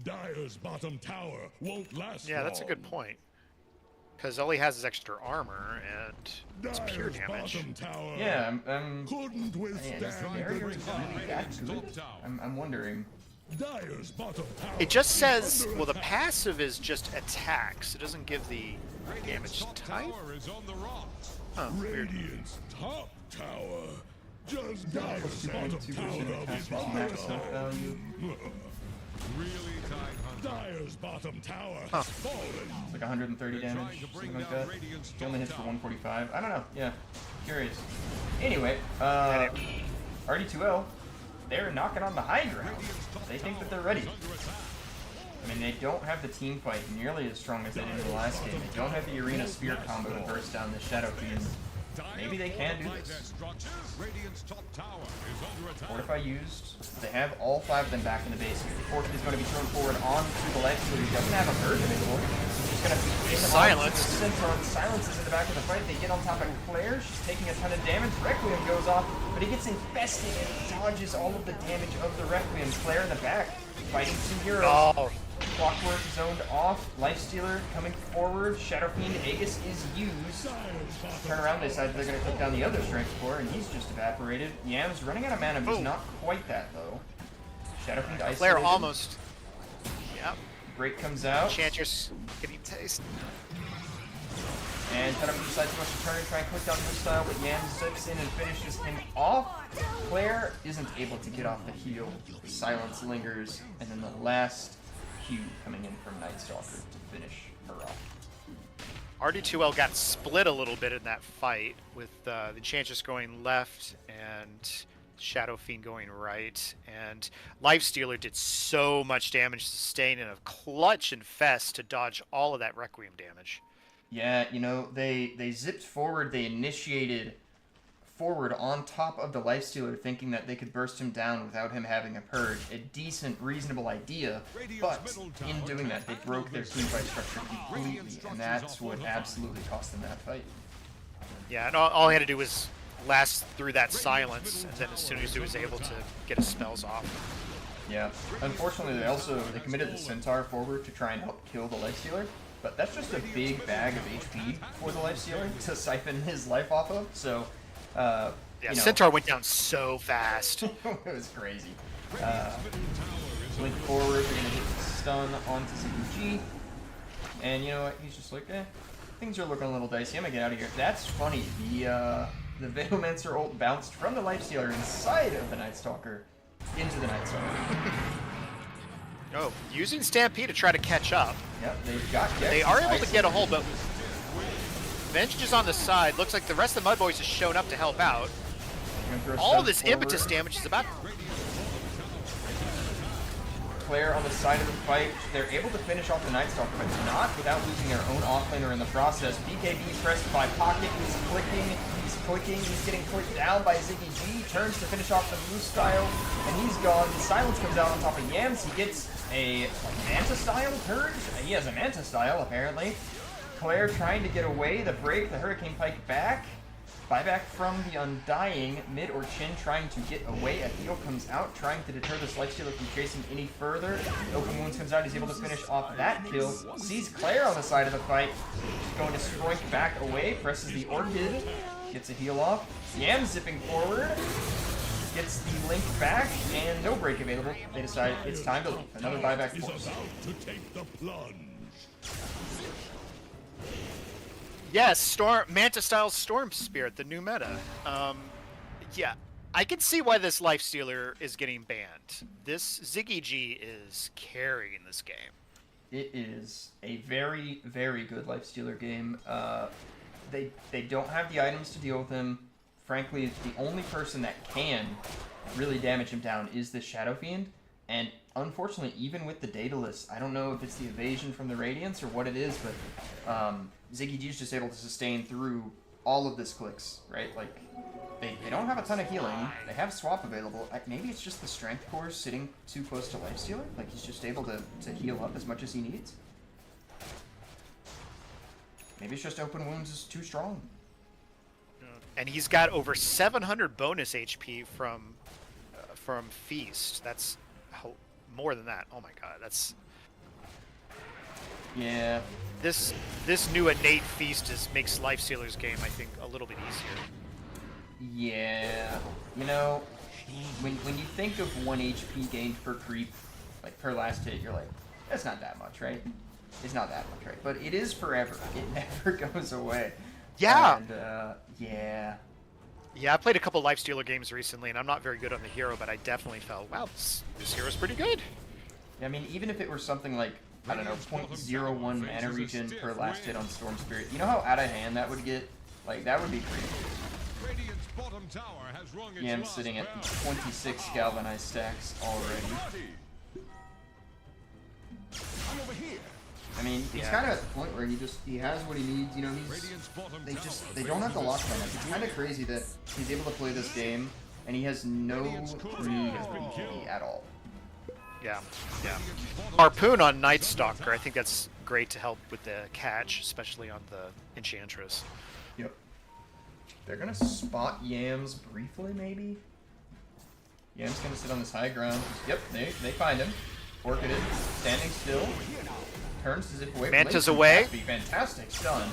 Dire's bottom tower won't last Yeah, that's a good point. Because all he has is extra armor, and it's pure Dire's damage. bottom tower yeah, I'm couldn't withstand is the barrier really that good? I'm wondering. Dire's bottom tower. It just says, well, the passive is just attacks. It doesn't give the damage type. Is on the rocks. Huh, weird. Radiant's top tower. Just Dire's Plus bottom 2% tower attack is versus max health value. really tight. Dire's bottom tower Huh. has fallen. It's like 130 damage, something like that. He only hits for 145. I don't know. Yeah, curious. Anyway, RD2L, they're knocking on the high ground. They think that they're ready. I mean, they don't have the team fight nearly as strong as they did in the last game. They don't have the arena spirit combo to burst down the Shadow Fiend. Maybe they can do this. Fortify used. They have all 5 of them back in the base here. Fortify is going to be thrown forward onto the left, so he doesn't have a bird anymore. He's just going to be Silenced. Silence is in the back of the fight. They get on top of Claire. She's taking a ton of damage. Requiem goes off, but he gets infested and dodges all of the damage of the Requiem. Claire in the back, fighting 2 heroes. Oh. Clockwork zoned off. Lifestealer coming forward. Shadow Fiend Aegis is used. Turn around, they decide they're going to click down the other Strength Core, and he's just evaporated. Yam's running out of mana, but he's not quite that, though. Shadow Fiend isolated. Claire almost. Yep. Break comes out. Enchantress getting taste. And Shadow Fiend decides he wants to turn and try and click down his style, but Yam zips in and finishes him off. Claire isn't able to get off the heal. Silence lingers, and then the last Q coming in from Nightstalker to finish her off. RD2L got split a little bit in that fight, with the Enchantress going left and Shadow Fiend going right. And Lifestealer did so much damage sustained in a clutch infest to dodge all of that Requiem damage. Yeah, you know, they zipped forward, they initiated forward on top of the Lifestealer, thinking that they could burst him down without him having a purge. A decent, reasonable idea, but in doing that, they broke their teamfight structure completely, and that's what absolutely cost them that fight. Yeah, and all he had to do was last through that silence, and then as soon as he was able to get his spells off. Yeah, unfortunately they committed the Centaur forward to try and help kill the Lifestealer, but that's just a big bag of HP for the Lifestealer to siphon his life off of, so Yeah, you know. Centaur went down so fast. It was crazy. Link forward, they're gonna hit the stun onto CPG, and you know what? He's just like, things are looking a little dicey. I'm gonna get out of here. That's funny. The Veilmancer ult bounced from the Lifestealer inside of the Nightstalker into the Nightstalker. Oh, using Stampede to try to catch up. Yep, they've got. They are able to get a hold, but Revenge is on the side. Looks like the rest of the MUDBOYS has shown up to help out. All this impetus damage is about... Claire on the side of the fight. They're able to finish off the Night Stalker, but not without losing their own offlaner in the process. BKB pressed by Pocket. He's clicking. He's getting clicked down by Ziggy G. Turns to finish off the Moose style, and he's gone. The silence comes out on top of Yams. He gets a Manta style turn. He has a Manta style, apparently. Claire trying to get away. The break, the Hurricane Pike back. Buyback from the Undying, mid or chin, trying to get away. A heal comes out, trying to deter this Lifestealer from chasing any further. Open Wounds comes out, he's able to finish off that kill. Sees Claire on the side of the fight. Going to Stroink back away, presses the Orchid, gets a heal off. Yam zipping forward, gets the Link back, and no break available. They decide it's time to leave. Another buyback force. To take the plunge. Yes, Manta-style Storm Spirit, the new meta. Yeah, I can see why this Lifestealer is getting banned. This Ziggy G is carrying this game. It is a very, very good Lifestealer game. They don't have the items to deal with him. Frankly, the only person that can really damage him down is this Shadow Fiend. And unfortunately, even with the Daedalus, I don't know if it's the evasion from the Radiance or what it is, but Ziggy G is just able to sustain through all of this clicks, right? Like, they don't have a ton of healing. They have swap available. Maybe it's just the strength core sitting too close to Lifestealer. Like, he's just able to heal up as much as he needs. Maybe it's just Open Wounds is too strong. And he's got over 700 bonus HP from Feast. That's more than that. Oh my god, that's... Yeah. This new innate Feast makes Lifestealer's game, I think, a little bit easier. Yeah. You know, when you think of 1 HP gained per creep, like per last hit, you're like, that's not that much, right? It's not that much, right? But it is forever. It never goes away. Yeah. And, yeah. Yeah, I played a couple Lifestealer games recently, and I'm not very good on the hero, but I definitely felt, wow, this hero's pretty good. Yeah, I mean, even if it were something like, I don't know, 0.01 mana regen per last hit on Storm Spirit, you know how out of hand that would get? Like, that would be crazy. Yeah, I'm sitting at 26 galvanized stacks already. I mean, he's kind of at the point where he has what he needs. You know, they don't have to lock him. It's kind of crazy that he's able to play this game and he has no need at all. Yeah, yeah. Harpoon on Night Stalker, I think that's great to help with the catch, especially on the Enchantress. Yep. They're gonna spot Yams briefly, maybe. Yams gonna sit on this high ground. Yep, they find him. Orchid it, standing still. Turns to zip away. Manta's away. Fantastic stun,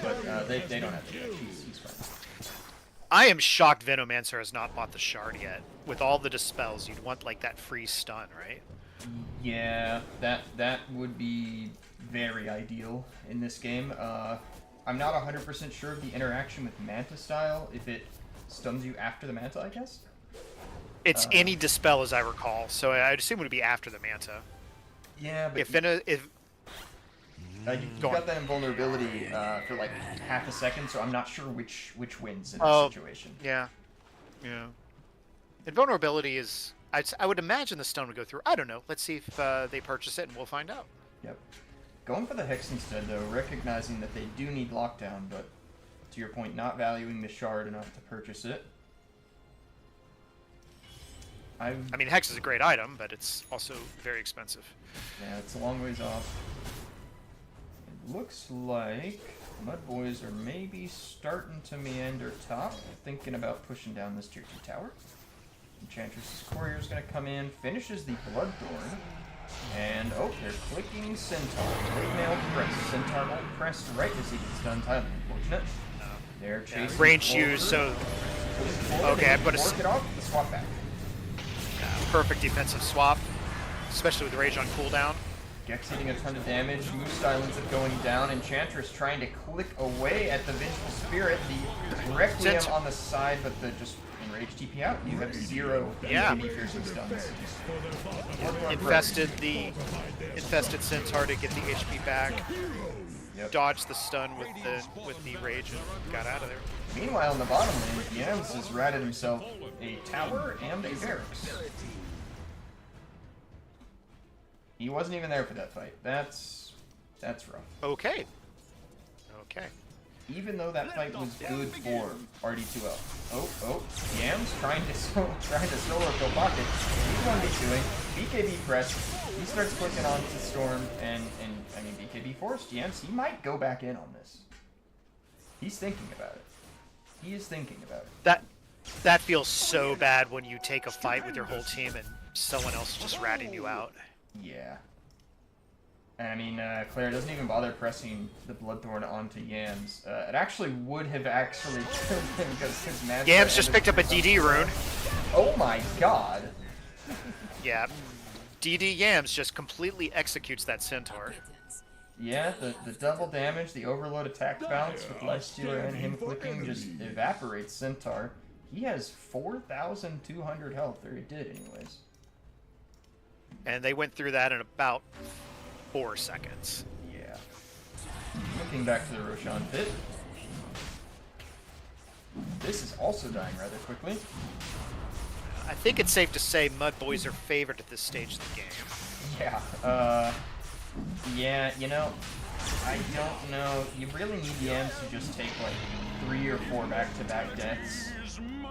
but they don't have to do that. He's fine. I am shocked Venomancer has not bought the shard yet. With all the dispels, you'd want like that free stun, right? Yeah, that would be very ideal in this game. I'm not 100% sure of the interaction with Manta style, if it stuns you after the Manta, I guess? It's any dispel, as I recall, so I'd assume it would be after the Manta. Yeah, but you got that invulnerability for like half a second, so I'm not sure which wins in this situation. Yeah, yeah. Invulnerability is... I would imagine the stone would go through. I don't know. Let's see if they purchase it, and we'll find out. Yep. Going for the Hex instead, though, recognizing that they do need lockdown, but to your point, not valuing the shard enough to purchase it. I mean, Hex is a great item, but it's also very expensive. Yeah, it's a long ways off. It looks like MUDBOYS are maybe starting to meander top, thinking about pushing down this tier 2 tower. Enchantress's Courier's going to come in, finishes the Bloodthorn, and they're clicking Centaur. Clickmail press. Centaur won't press right as he gets done. Tyler, unfortunate. They're chasing. Range use, so. Okay, I put a. Work it off, the swap back. Perfect defensive swap, especially with Rage on cooldown. Gex hitting a ton of damage. Moose style ends up going down. Enchantress trying to click away at the Vengeful Spirit. The Requiem on the side, but the just enrage TP out. You have 0 piercing stuns. Infested Centaur to get the HP back. Yep. dodged the stun with the rage and got out of there. Meanwhile, in the bottom lane, Yams has ratted himself a tower and a barracks. He wasn't even there for that fight. That's rough. Okay. Okay. Even though that fight was good for RD2L. Oh, Yams trying to solo kill Pocket. He's 1v2ing. BKB pressed. He starts clicking on to Storm, and I mean BKB forced Yams. He might go back in on this. He's thinking about it. He is thinking about it. That feels so bad when you take a fight with your whole team and someone else just ratting you out. Yeah. I mean, Claire doesn't even bother pressing the Bloodthorn onto Yams. It actually would have actually killed him because his magic. Yams just picked up a DD rune. Oh my god. Yeah. DD Yams just completely executes that centaur. Yeah, the double damage, the overload attack bounce with Lifestealer and him clicking just evaporates Centaur. He has 4,200 health, or he did anyways. And they went through that in about 4 seconds. Yeah. Looking back to the Roshan pit. This is also dying rather quickly. I think it's safe to say MUDBOYS are favored at this stage of the game. Yeah, you know, I don't know. You really need Yams to just take like 3 or 4 back-to-back deaths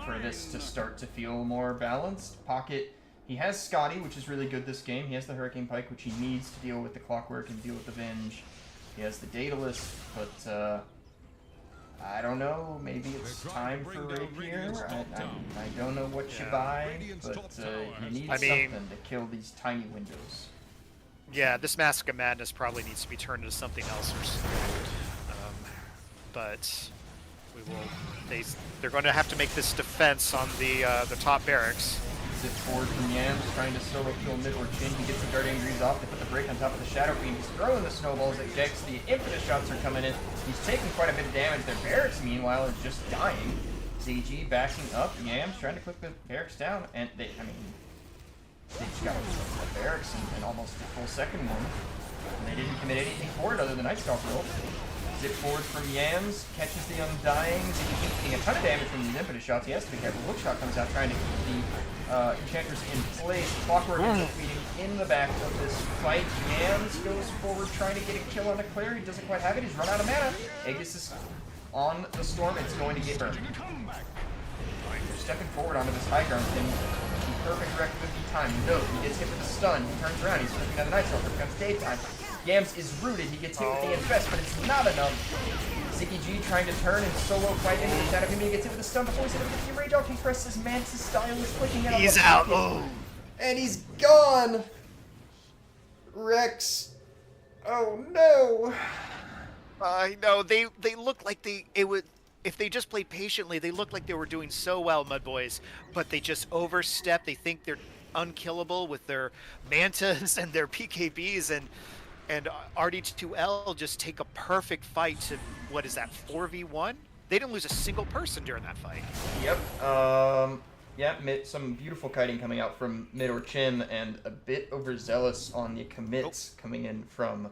for this to start to feel more balanced. Pocket, he has Scotty, which is really good this game. He has the Hurricane Pike, which he needs to deal with the Clockwork and deal with the Venge. He has the Daedalus, but I don't know. Maybe it's time for Rapier. I don't know what you buy, but you need something to kill these tiny windows. Yeah, this Mask of Madness probably needs to be turned into something else or something. But we will. They're going to have to make this defense on the top barracks. Zip forward from Yams, trying to solo kill mid or chin. He gets the Guardian Greaves off. They put the break on top of the Shadow Fiend. He's throwing the snowballs at Gex. The infinite shots are coming in. He's taking quite a bit of damage. Their barracks, meanwhile, are just dying. ZG backing up. Yams trying to click the barracks down, and they just got a barracks and almost a full second one. And they didn't commit anything for it other than Night Stalker roll. Zip forward from Yams, catches the Undying. ZG getting a ton of damage from these impetus shots. He has to be careful. Hookshot comes out trying to keep the Enchantress in place. Clockwork ends up feeding in the back of this fight. Yams goes forward trying to get a kill on a Claire. He doesn't quite have it. He's run out of mana. Aegis is on the Storm. It's going to get burned. They're stepping forward onto this high ground thing. Perfect direct movement time. He knows. He gets hit with a stun. He turns around. He's looking at the Night Stalker. It becomes daytime. Yams is rooted. He gets hit with the Infest, but it's not enough. Ziggy G trying to turn and solo fight into the Shadow Fiend. He gets hit with a stun before he's hit with the Rage Arc. He presses Mantis style. He's clicking in on He's the out. pocket. Oh. And he's gone. Rex. Oh no. I know. They look like it would. If they just played patiently, they look like they were doing so well, MUDBOYS, but they just overstep. They think they're unkillable with their Mantas and their PKBs, and RD2L just take a perfect fight to, what is that, 4v1? They didn't lose a single person during that fight. Yep. Yeah, some beautiful kiting coming out from Mid or Chin, and a bit overzealous on the commits coming in from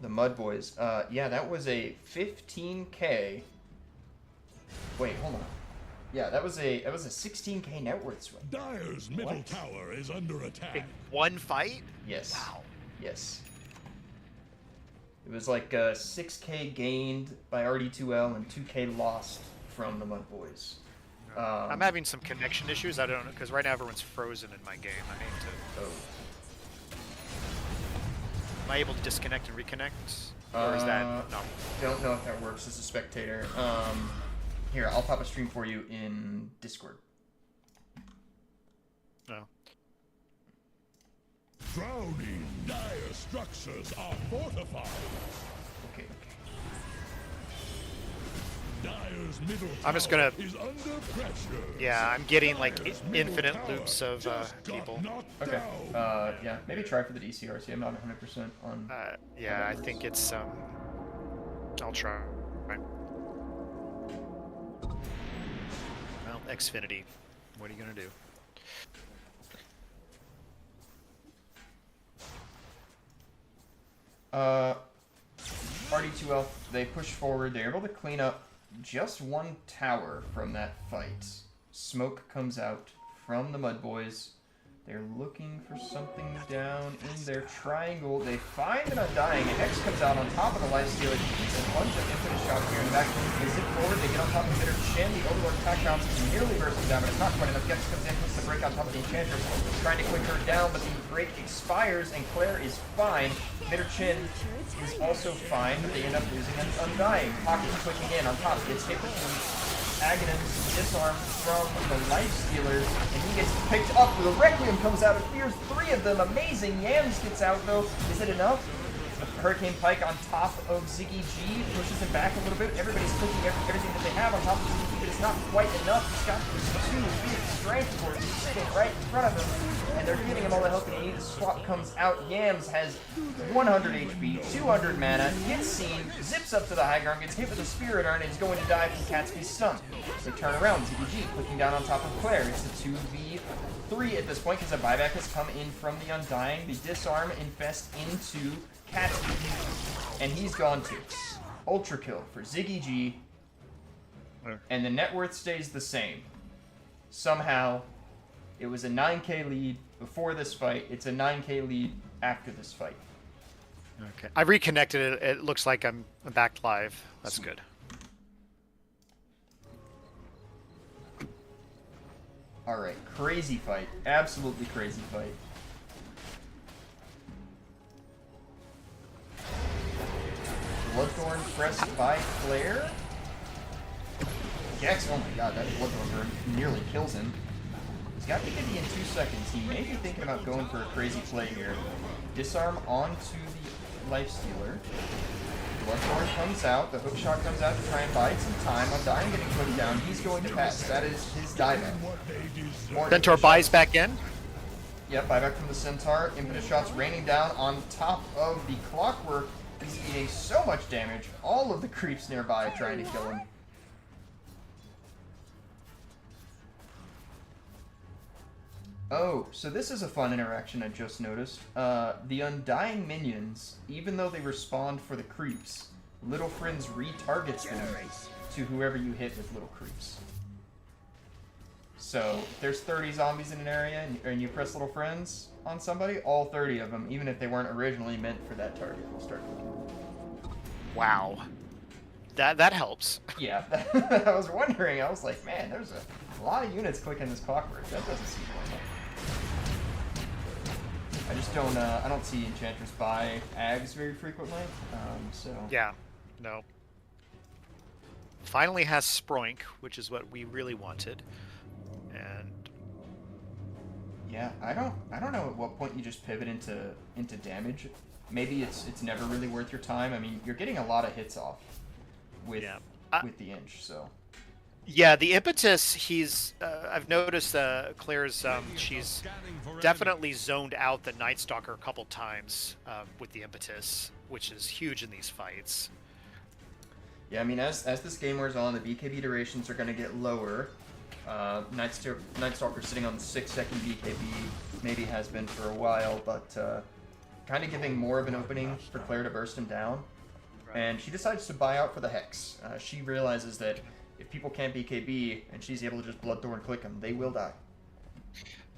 the MUDBOYS. Yeah, that was a 15k. Wait, hold on. Yeah, that was a 16k net worth swing. Dire's middle tower is under attack. In one fight? Yes. Wow. Yes. It was like 6k gained by RD2L and 2k lost from the MUDBOYS. I'm having some connection issues. I don't know, because right now everyone's frozen in my game. I need to. Oh. Am I able to disconnect and reconnect? Or is that no? Don't know if that works as a spectator. Here, I'll pop a stream for you in Discord. No. Drowning dire structures are fortified. Okay. Dire's middle I'm just gonna. is under pressure. Yeah, I'm getting like infinite loops of people. Okay. Yeah, maybe try for the DCRC. I'm not 100% on. Yeah, I think it's I'll try. Well, Xfinity. What are you gonna do? RD2L, they push forward. They're able to clean up just one tower from that fight. Smoke comes out from the MUDBOYS. They're looking for something down in their triangle. They find an Undying. Hex comes out on top of the Lifestealer. He eats a bunch of infinite shots here in the back. They zip forward. They get on top of Bitter Chin. The Overlord attack bounce is nearly bursting down, but it's not quite enough. Gex comes in, puts the break on top of the Enchantress, trying to quick her down, but the break expires, and Claire is fine. Bitter Chin is also fine, but they end up losing an Undying. Pocket clicking in on top. Gets hit with the Aghanim's disarm from the Lifestealers, and he gets picked up. The Requiem comes out and fears 3 of them. Amazing. Yams gets out, though. Is it enough? The Hurricane Pike on top of Ziggy G pushes him back a little bit. Everybody's clicking everything that they have on top of Ziggy G, but it's not quite enough. He's got 2 big strength forces sitting right in front of him, and they're giving him all the help he needs. Swap comes out. Yams has 100 HP, 200 mana, gets seen, zips up to the high ground, gets hit with a Spirit Urn, and is going to die from Catspy's stun. They turn around. Ziggy G clicking down on top of Claire. It's a 2v3 at this point because a buyback has come in from the Undying. The disarm infest into Catspy, and he's gone too. Ultra kill for Ziggy G, and the net worth stays the same. Somehow, it was a 9k lead before this fight. It's a 9k lead after this fight. Okay. I reconnected it. It looks like I'm back live. That's good. Alright, crazy fight. Absolutely crazy fight. Bloodthorn pressed by Claire. Gex, oh my god, that Bloodthorn burn nearly kills him. He's got BKB in 2 seconds. He may be thinking about going for a crazy play here. Disarm onto the Lifestealer. Bloodthorn comes out. The hookshot comes out to try and buy some time. Undying getting put down. He's going to pass. That is his dieback. Centaur buys back in. Yep, buyback from the Centaur. Infinite shots raining down on top of the Clockwork. He's eating so much damage. All of the creeps nearby trying to kill him. Oh, so this is a fun interaction I just noticed. The Undying minions, even though they respond for the creeps, Little Friends retargets them to whoever you hit with Little Creeps. So, if there's 30 zombies in an area and you press Little Friends on somebody, all 30 of them, even if they weren't originally meant for that target, will start clicking. Wow. That helps. Yeah, I was wondering. I was like, man, there's a lot of units clicking this Clockwork. That doesn't seem normal. I just don't. I don't see Enchantress buy Ags very frequently. So. Yeah. No. Finally has Sproink, which is what we really wanted. And yeah, I don't know at what point you just pivot into damage. Maybe it's never really worth your time. I mean, you're getting a lot of hits off with the Inch, so. Yeah, the impetus, he's I've noticed Claire's she's definitely zoned out the Night Stalker a couple times with the impetus, which is huge in these fights. Yeah, I mean, as this game wears on, the BKB durations are going to get lower. Night Stalker sitting on the 6-second BKB, maybe has been for a while, but kind of giving more of an opening for Claire to burst him down. Right. And she decides to buy out for the Hex. She realizes that if people can't BKB and she's able to just Bloodthorn click them, they will die.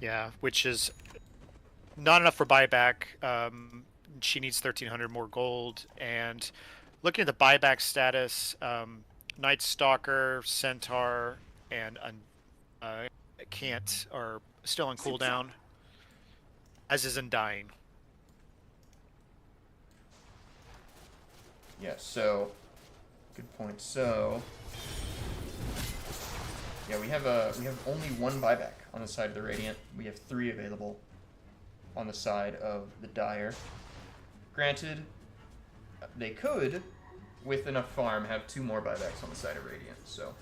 Yeah, which is not enough for buyback. She needs 1,300 more gold. And looking at the buyback status, Night Stalker, Centaur, and Can't are still on cooldown, as is Undying. Yeah, so good point. So yeah, we have only one buyback on the side of the Radiant. We have 3 available on the side of the Dire. Granted, they could, with enough farm, have 2 more buybacks on the side of Radiant. So.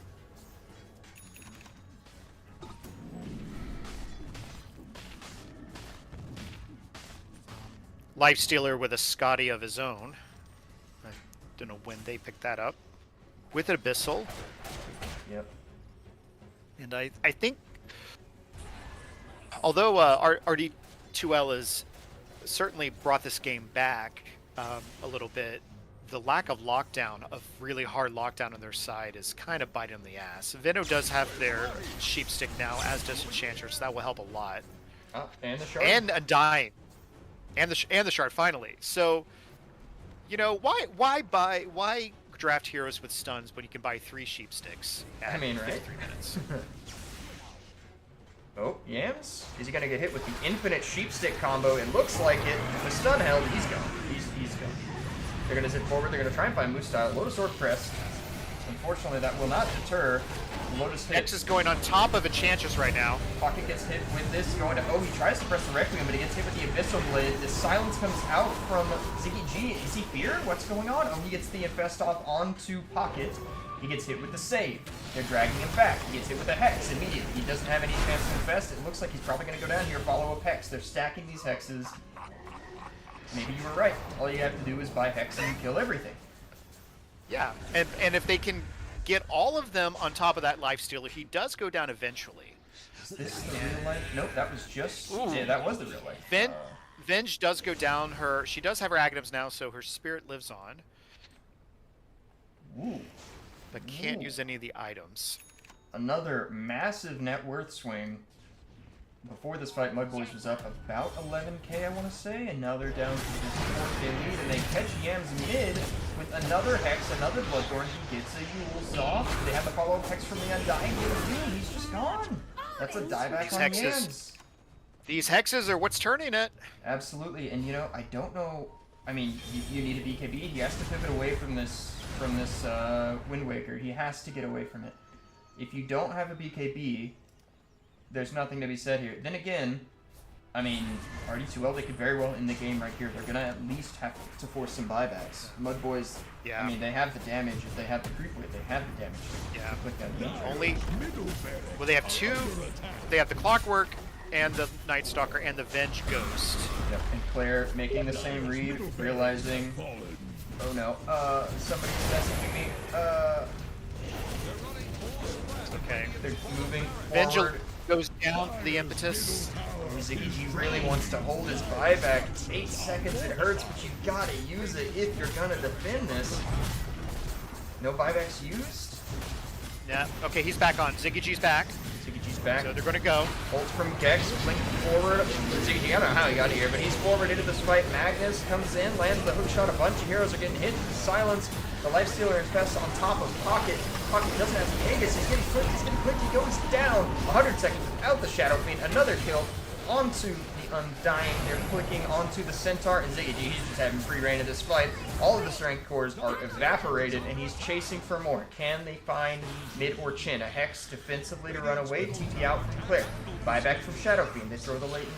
Lifestealer with a Scotty of his own. I don't know when they picked that up. With an Abyssal. Yep. And I think, although RD2L has certainly brought this game back a little bit, the lack of lockdown, of really hard lockdown on their side, is kind of biting them in the ass. Veno does have their sheep stick now, as does Enchantress, so that will help a lot. Oh, and the shard. And Undying. And the shard, finally. So, you know, why draft heroes with stuns when you can buy 3 sheep sticks at I mean, right? 53 minutes? Oh, Yams? Is he gonna get hit with the infinite sheep stick combo? It looks like it. The stun held, he's gone. He's gone. They're gonna zip forward, they're gonna try and find Moose style. Lotus Orb press. Unfortunately, that will not deter. Lotus hit. X is going on top of Enchantress right now. Pocket gets hit with this, going to, oh, he tries to press the Requiem, but he gets hit with the Abyssal Blade. The silence comes out from Ziggy G. Is he feared? What's going on? Oh, he gets the Infest off onto Pocket. He gets hit with the save. They're dragging him back. He gets hit with a Hex immediately. He doesn't have any chance to infest. It looks like he's probably going to go down here, follow up Hex. They're stacking these Hexes. Maybe you were right. All you have to do is buy Hex and kill everything. Yeah, and if they can get all of them on top of that Lifestealer, he does go down eventually. Is this the real life? Nope, that was just... Ooh. Yeah, that was the real life. Venge does go down. She does have her Aghanims now, so her spirit lives on. Ooh. But can't use any of the items. Another massive net worth swing. Before this fight, MUDBOYS was up about 11k, I want to say, and now they're down to this 4k lead, and they catch Yams mid with another Hex, another Bloodborne. He gets a Yule's off. They have the follow-up Hex from the Undying. He's just gone. That's a dieback on Yams. These Hexes are what's turning it. Absolutely, and you know, I don't know. I mean, you need a BKB. He has to pivot away from this Wind Waker. He has to get away from it. If you don't have a BKB, there's nothing to be said here. Then again, I mean, RD2L, they could very well end the game right here. They're going to at least have to force some buybacks. MUDBOYS, yeah. I mean, they have the damage. If they have the creep weight, they have the damage. Yeah. Click that Well, they have 2. They have the Clockwork and the Night Stalker and the Venge Ghost. Yep, and Claire making the same read, realizing, oh no, somebody's messaging me. Okay. They're moving Venge forward. Goes down the impetus. Ziggy G really wants to hold his buyback. It's 8 seconds, it hurts, but you gotta use it if you're gonna defend this. No buybacks used? Yeah, okay, he's back on. Ziggy G's back. Ziggy G's back. So they're gonna go. Ult from Gex, blink forward. Ziggy G, I don't know how he got here, but he's forward into this fight. Magnus comes in, lands the hook shot. A bunch of heroes are getting hit. Silence. The Lifestealer infests on top of Pocket. Pocket doesn't have Aegis. He's getting clipped. He goes down. 100 seconds without the Shadow Fiend. Another kill onto the Undying. They're clicking onto the Centaur. And Ziggy G, he's just having free reign of this fight. All of the strength cores are evaporated, and he's chasing for more. Can they find mid or chin? A Hex defensively to run away. TP out from Claire. Buyback from Shadow Fiend. They throw the latent.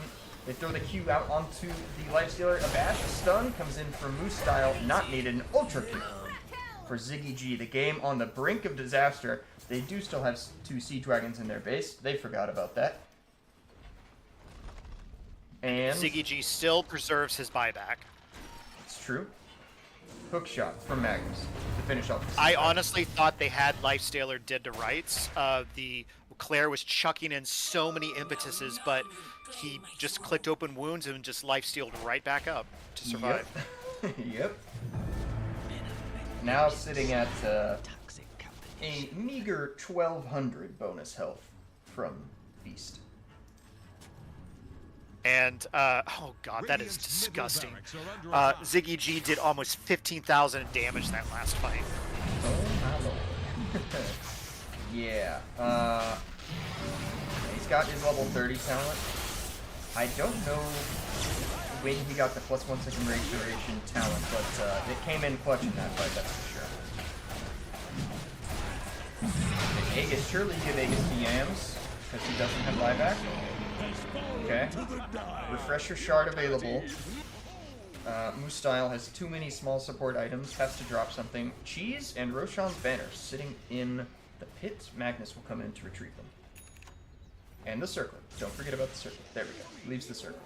They throw the Q out onto the Lifestealer. A bash, a stun comes in from Moose style. Not needed. An ultra kill for Ziggy G. The game on the brink of disaster. They do still have 2 Sea Dragons in their base. They forgot about that. And Ziggy G still preserves his buyback. It's true. Hook shot from Magnus to finish off. I honestly thought they had Lifestealer dead to rights. The Claire was chucking in so many impetuses, but he just clicked open wounds and just Lifestealed right back up to survive. Yep. Yep. Now sitting at a meager 1200 bonus health from Beast. And, oh god, that is disgusting. Ziggy G did almost 15,000 damage that last fight. Oh my lord. Yeah. He's got his level 30 talent. I don't know when he got the +1 second regeneration talent, but it came in clutch in that fight, that's for sure. And Aegis, surely give Aegis to Yams, because he doesn't have buyback. Okay. Refresher shard available. Moose style has too many small support items, has to drop something. Cheese and Roshan's banner sitting in the pit. Magnus will come in to retrieve them. And the circlet. Don't forget about the circlet. There we go. Leaves the circlet.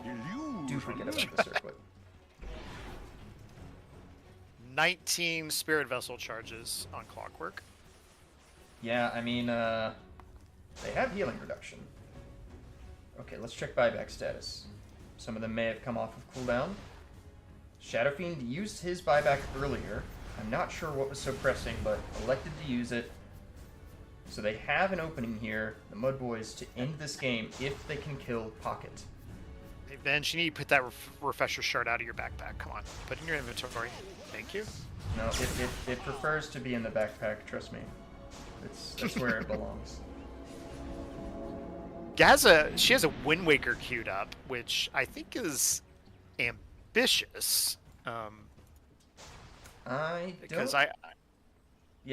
Do forget about the circlet. 19 Spirit Vessel charges on Clockwork. Yeah, I mean, they have healing reduction. Okay, let's check buyback status. Some of them may have come off of cooldown. Shadow Fiend used his buyback earlier. I'm not sure what was so pressing, but elected to use it. So they have an opening here, the MUDBOYS, to end this game if they can kill Pocket. Hey, Benj, you need to put that refresher shard out of your backpack. Come on, put it in your inventory. Thank you. No, it prefers to be in the backpack, trust me. That's where it belongs. She has a Wind Waker queued up, which I think is ambitious. Yeah,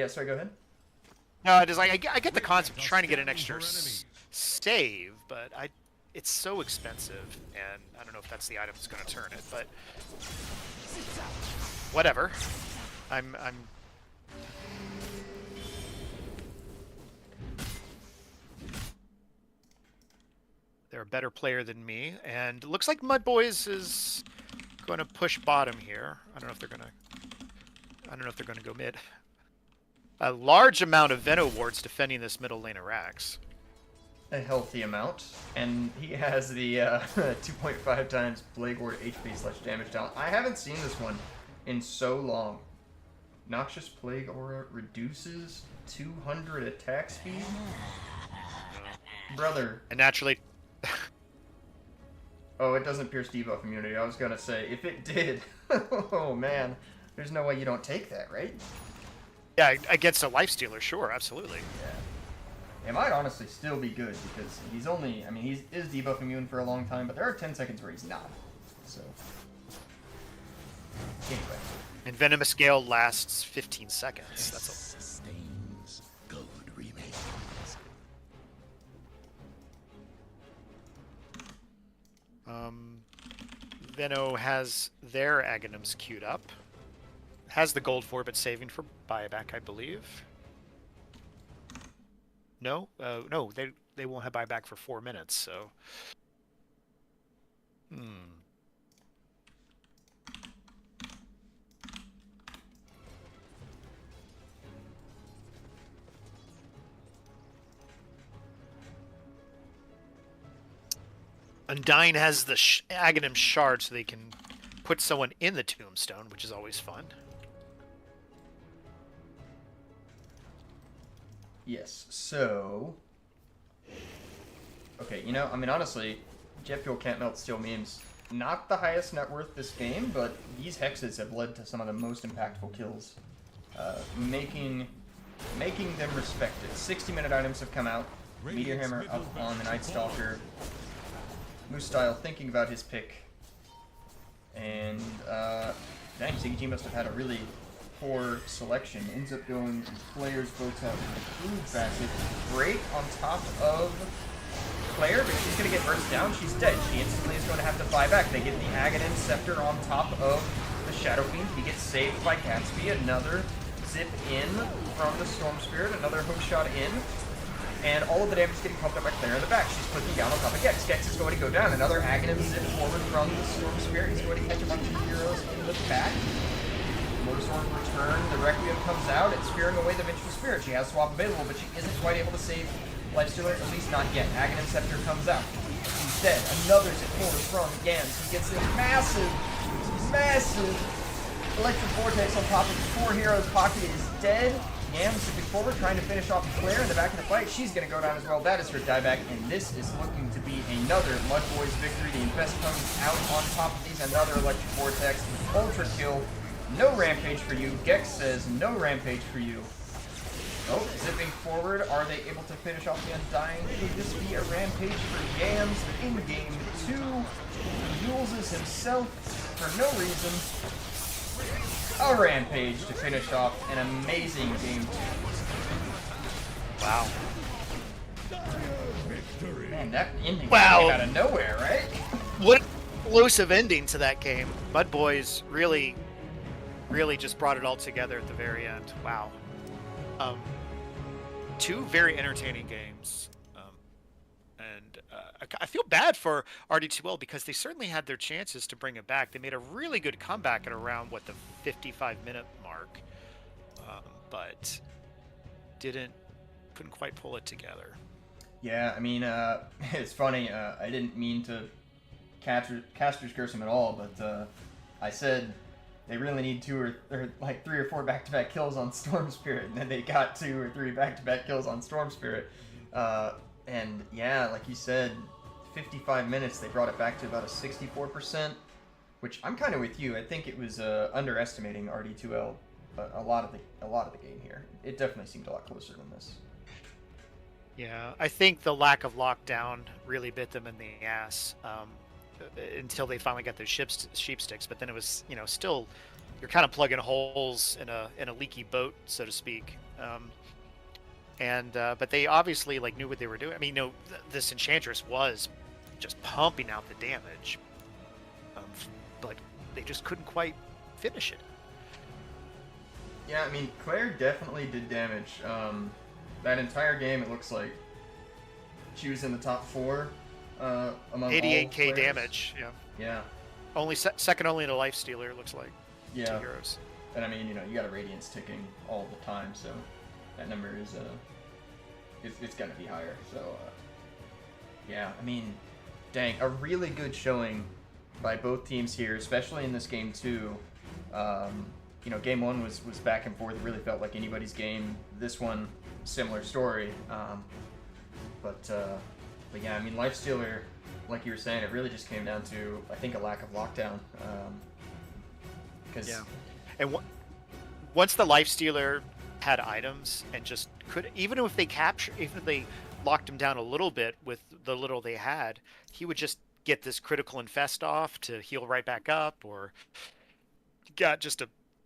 sorry, go ahead. No, it is like I get the concept of trying to get an extra save, but it's so expensive, and I don't know if that's the item that's going to turn it, but whatever. They're a better player than me, and it looks like MUDBOYS is going to push bottom here. I don't know if they're going to go mid. A large amount of Veno wards defending this middle lane of Rax. A healthy amount, and he has the 2.5 times Plague Ward HP / damage down. I haven't seen this one in so long. Noxious Plague Aura reduces 200 attack speed? Brother. And naturally... Oh, it doesn't pierce debuff immunity. I was gonna say, if it did, oh man, there's no way you don't take that, right? Yeah, against a Lifestealer, sure, absolutely. Yeah. It might honestly still be good, because he's only, I mean, he is debuff immune for a long time, but there are 10 seconds where he's not. So, anyway. And Venomous Gale lasts 15 seconds. That's a... Sustains, gold remains. Veno has their Aghanims queued up. Has the gold for, but saving for buyback, I believe. No, no, they won't have buyback for 4 minutes. So, Undying has the Aghanim shard, so they can put someone in the tombstone, which is always fun. Yes, so... Okay, you know, I mean, honestly, Jet Fuel Can't Melt Steel memes, not the highest net worth this game, but these hexes have led to some of the most impactful kills, making them respected. 60-minute items have come out. Meteor Hammer up on the Night Stalker. Moose Style thinking about his pick. And, dang, Ziggy must have had a really poor selection. Ends up going Player's votes out with the food facet. Break on top of Claire, but she's going to get burst down. She's dead. She instantly is going to have to buy back. They get the Aghanim Scepter on top of the Shadow Fiend. He gets saved by Gatsby. Another zip in from the Storm Spirit. Another hook shot in. And all of the damage is getting pumped up by Claire in the back. She's clicking down on top of Gex. Gex is going to go down. Another Aghanim zip forward from the Storm Spirit. He's going to catch a bunch of heroes in the back. Motorsword return. The Requiem comes out. It's spearing away the Vengeful Spirit. She has swap available, but she isn't quite able to save Lifestealer, at least not yet. Aghanim Scepter comes out. He's dead. Another zip forward from Gans. He gets a massive Electric Vortex on top of 4 heroes. Pocket is dead. Yam zipping forward, trying to finish off Claire in the back of the fight. She's going to go down as well. That is her dieback, and this is looking to be another MUDBOYS victory. The Infest comes out on top of these. Another Electric Vortex. Ultra kill. No rampage for you. Gex says no rampage for you. Oh, zipping forward. Are they able to finish off the Undying? Could this be a rampage for Yams in game 2? He uses himself for no reason. A rampage to finish off an amazing game 2. Wow. Man, that ending came Wow. out of nowhere, right? What explosive ending to that game. MUDBOYS really just brought it all together at the very end. Wow. 2 very entertaining games. I feel bad for RD2L because they certainly had their chances to bring it back. They made a really good comeback at around, what, the 55-minute mark. But couldn't quite pull it together. Yeah, I mean, it's funny. I didn't mean to Caster's curse him at all, but I said they really need or like 3 or 4 back-to-back kills on Storm Spirit, and then they got 2 or 3 back-to-back kills on Storm Spirit. And yeah, like you said, 55 minutes, they brought it back to about a 64%, which I'm kind of with you. I think it was underestimating RD2L a lot of the game here. It definitely seemed a lot closer than this. Yeah, I think the lack of lockdown really bit them in the ass until they finally got their sheep sticks. But then it was, still you're kind of plugging holes in a leaky boat, so to speak. But they obviously knew what they were doing. I mean, this Enchantress was just pumping out the damage, but they just couldn't quite finish it. Yeah, I mean, Claire definitely did damage. That entire game, it looks like she was in the top 4 among 88k all damage. Yeah. Yeah. Only second only to Life Stealer, it looks like. Yeah. 2 heroes. And I mean, you got a Radiance ticking all the time, so that number is it's gonna be higher. So yeah, I mean, dang, a really good showing by both teams here, especially in this game too. Game 1 was back and forth. It really felt like anybody's game. This one, similar story. But yeah, I mean, Lifestealer, like you were saying, it really just came down to, I think, a lack of lockdown. Yeah. And once the Lifestealer had items and just even if they locked him down a little bit with the little they had, he would just get this critical infest off to heal right back up, or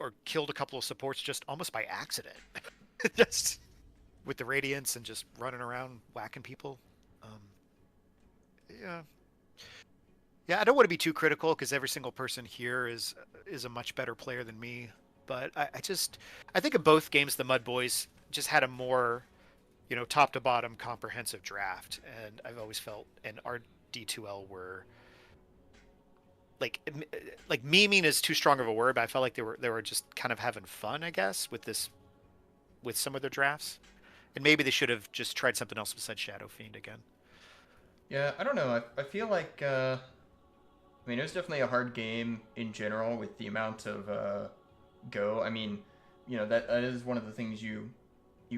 or killed a couple of supports just almost by accident. Just with the Radiance and just running around whacking people. Yeah, I don't want to be too critical because every single person here is a much better player than me. But I think in both games the MUDBOYS just had a more, top to bottom comprehensive draft, and I've always felt and RD2L were like memeing is too strong of a word, but I felt like they were just kind of having fun, I guess, with some of their drafts, and maybe they should have just tried something else besides Shadow Fiend again. Yeah, I don't know. I feel like I mean, it was definitely a hard game in general with the amount of go. I mean, that is one of the things you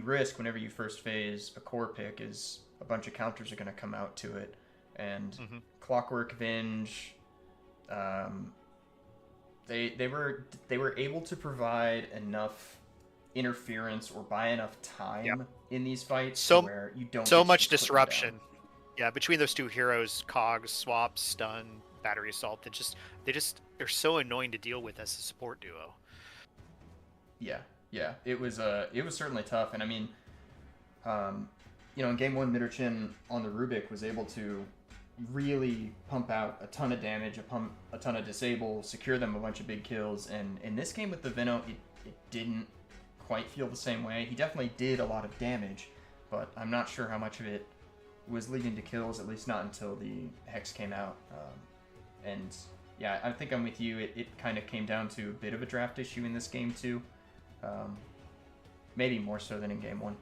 risk whenever you first phase a core pick is a bunch of counters are going to come out to it, and Clockwork Venge. They were able to provide enough interference or buy enough time in these fights where you don't so much disruption. Yeah, between those two heroes, Cogs, Swap, Stun, Battery Assault, they're so annoying to deal with as a support duo. Yeah, it was certainly tough, and I mean, in game 1, Midderchin on the Rubik was able to really pump out a ton of damage, a ton of disable, secure them a bunch of big kills, and in this game with the Veno, it didn't quite feel the same way. He definitely did a lot of damage, but I'm not sure how much of it was leading to kills, at least not until the Hex came out. And yeah, I think I'm with you. It kind of came down to a bit of a draft issue in this game too. Maybe more so than in game 1.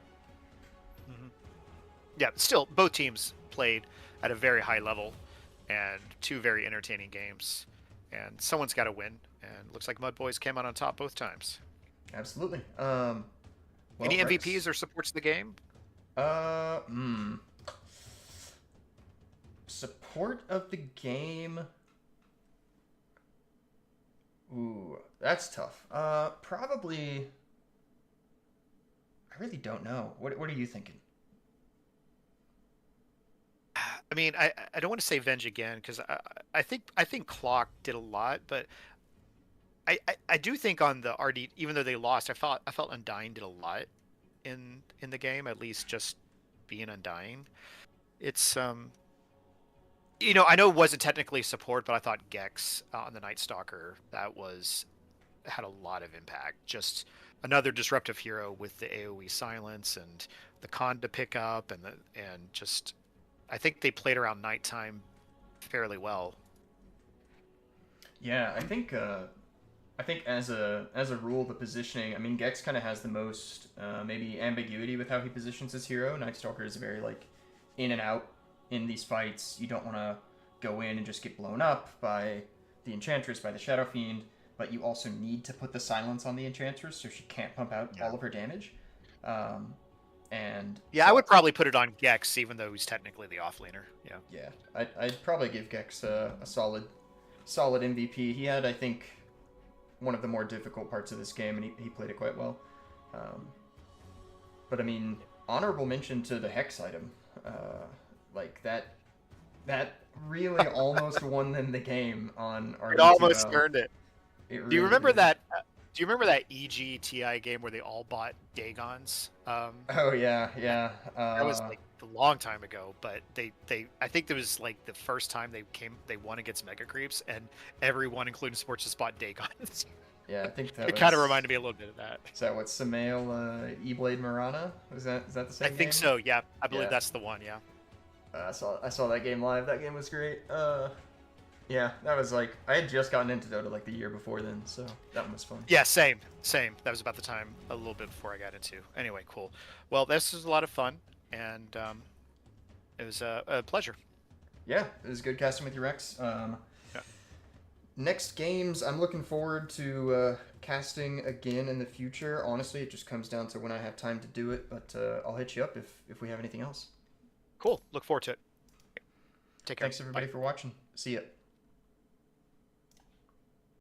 Yeah, still, both teams played at a very high level and 2 very entertaining games. And someone's got to win. And looks like MUDBOYS came out on top both times. Absolutely. Any MVPs or supports the game? Support of the game. Ooh, that's tough. Probably. I really don't know. What are you thinking? I mean, I don't want to say Venge again because I think Clock did a lot, but I do think on the RD, even though they lost, I felt Undying did a lot in the game, at least just being Undying. It's I know it wasn't technically support, but I thought Gex on the Night Stalker had a lot of impact. Just another disruptive hero with the AoE silence and the con to pick up, and just I think they played around nighttime fairly well. Yeah, I think as a rule, the positioning. I mean, Gex kind of has the most maybe ambiguity with how he positions his hero. Night Stalker is very in and out in these fights. You don't want to go in and just get blown up by the Enchantress, by the Shadow Fiend. but you also need to put the silence on the Enchantress so she can't pump out all of her damage. And yeah, so I would probably put it on Gex, even though he's technically the offlaner. Yeah. Yeah, I'd probably give Gex a solid MVP. He had, I think, one of the more difficult parts of this game, and he played it quite well. But I mean, honorable mention to the Hex item. Like that really almost won them the game on RD2L. It almost earned it. Really Do you remember did. that? Do you remember that EG-TI game where they all bought Dagons? Oh yeah. That was like a long time ago, but they I think it was like the first time they won against Mega Creeps, and everyone, including sports, just bought Dagons. Yeah, I think that It kind of reminded me a little bit of that. Is that what Samael E-Blade Marana? Is that the same I think game? so. Yeah, I believe Yeah. that's the one. Yeah. I saw that game live. That game was great. Yeah, that was like I had just gotten into Dota like the year before then, so that one was fun. Yeah, same. That was about the time, a little bit before I got into. Anyway, cool. Well, this was a lot of fun, and it was a pleasure. Yeah, it was good casting with you, Rex. Next games, I'm looking forward to casting again in the future. Honestly, it just comes down to when I have time to do it, but I'll hit you up if we have anything else. Cool. Look forward to it. Take care. Thanks everybody Bye. for watching. See ya.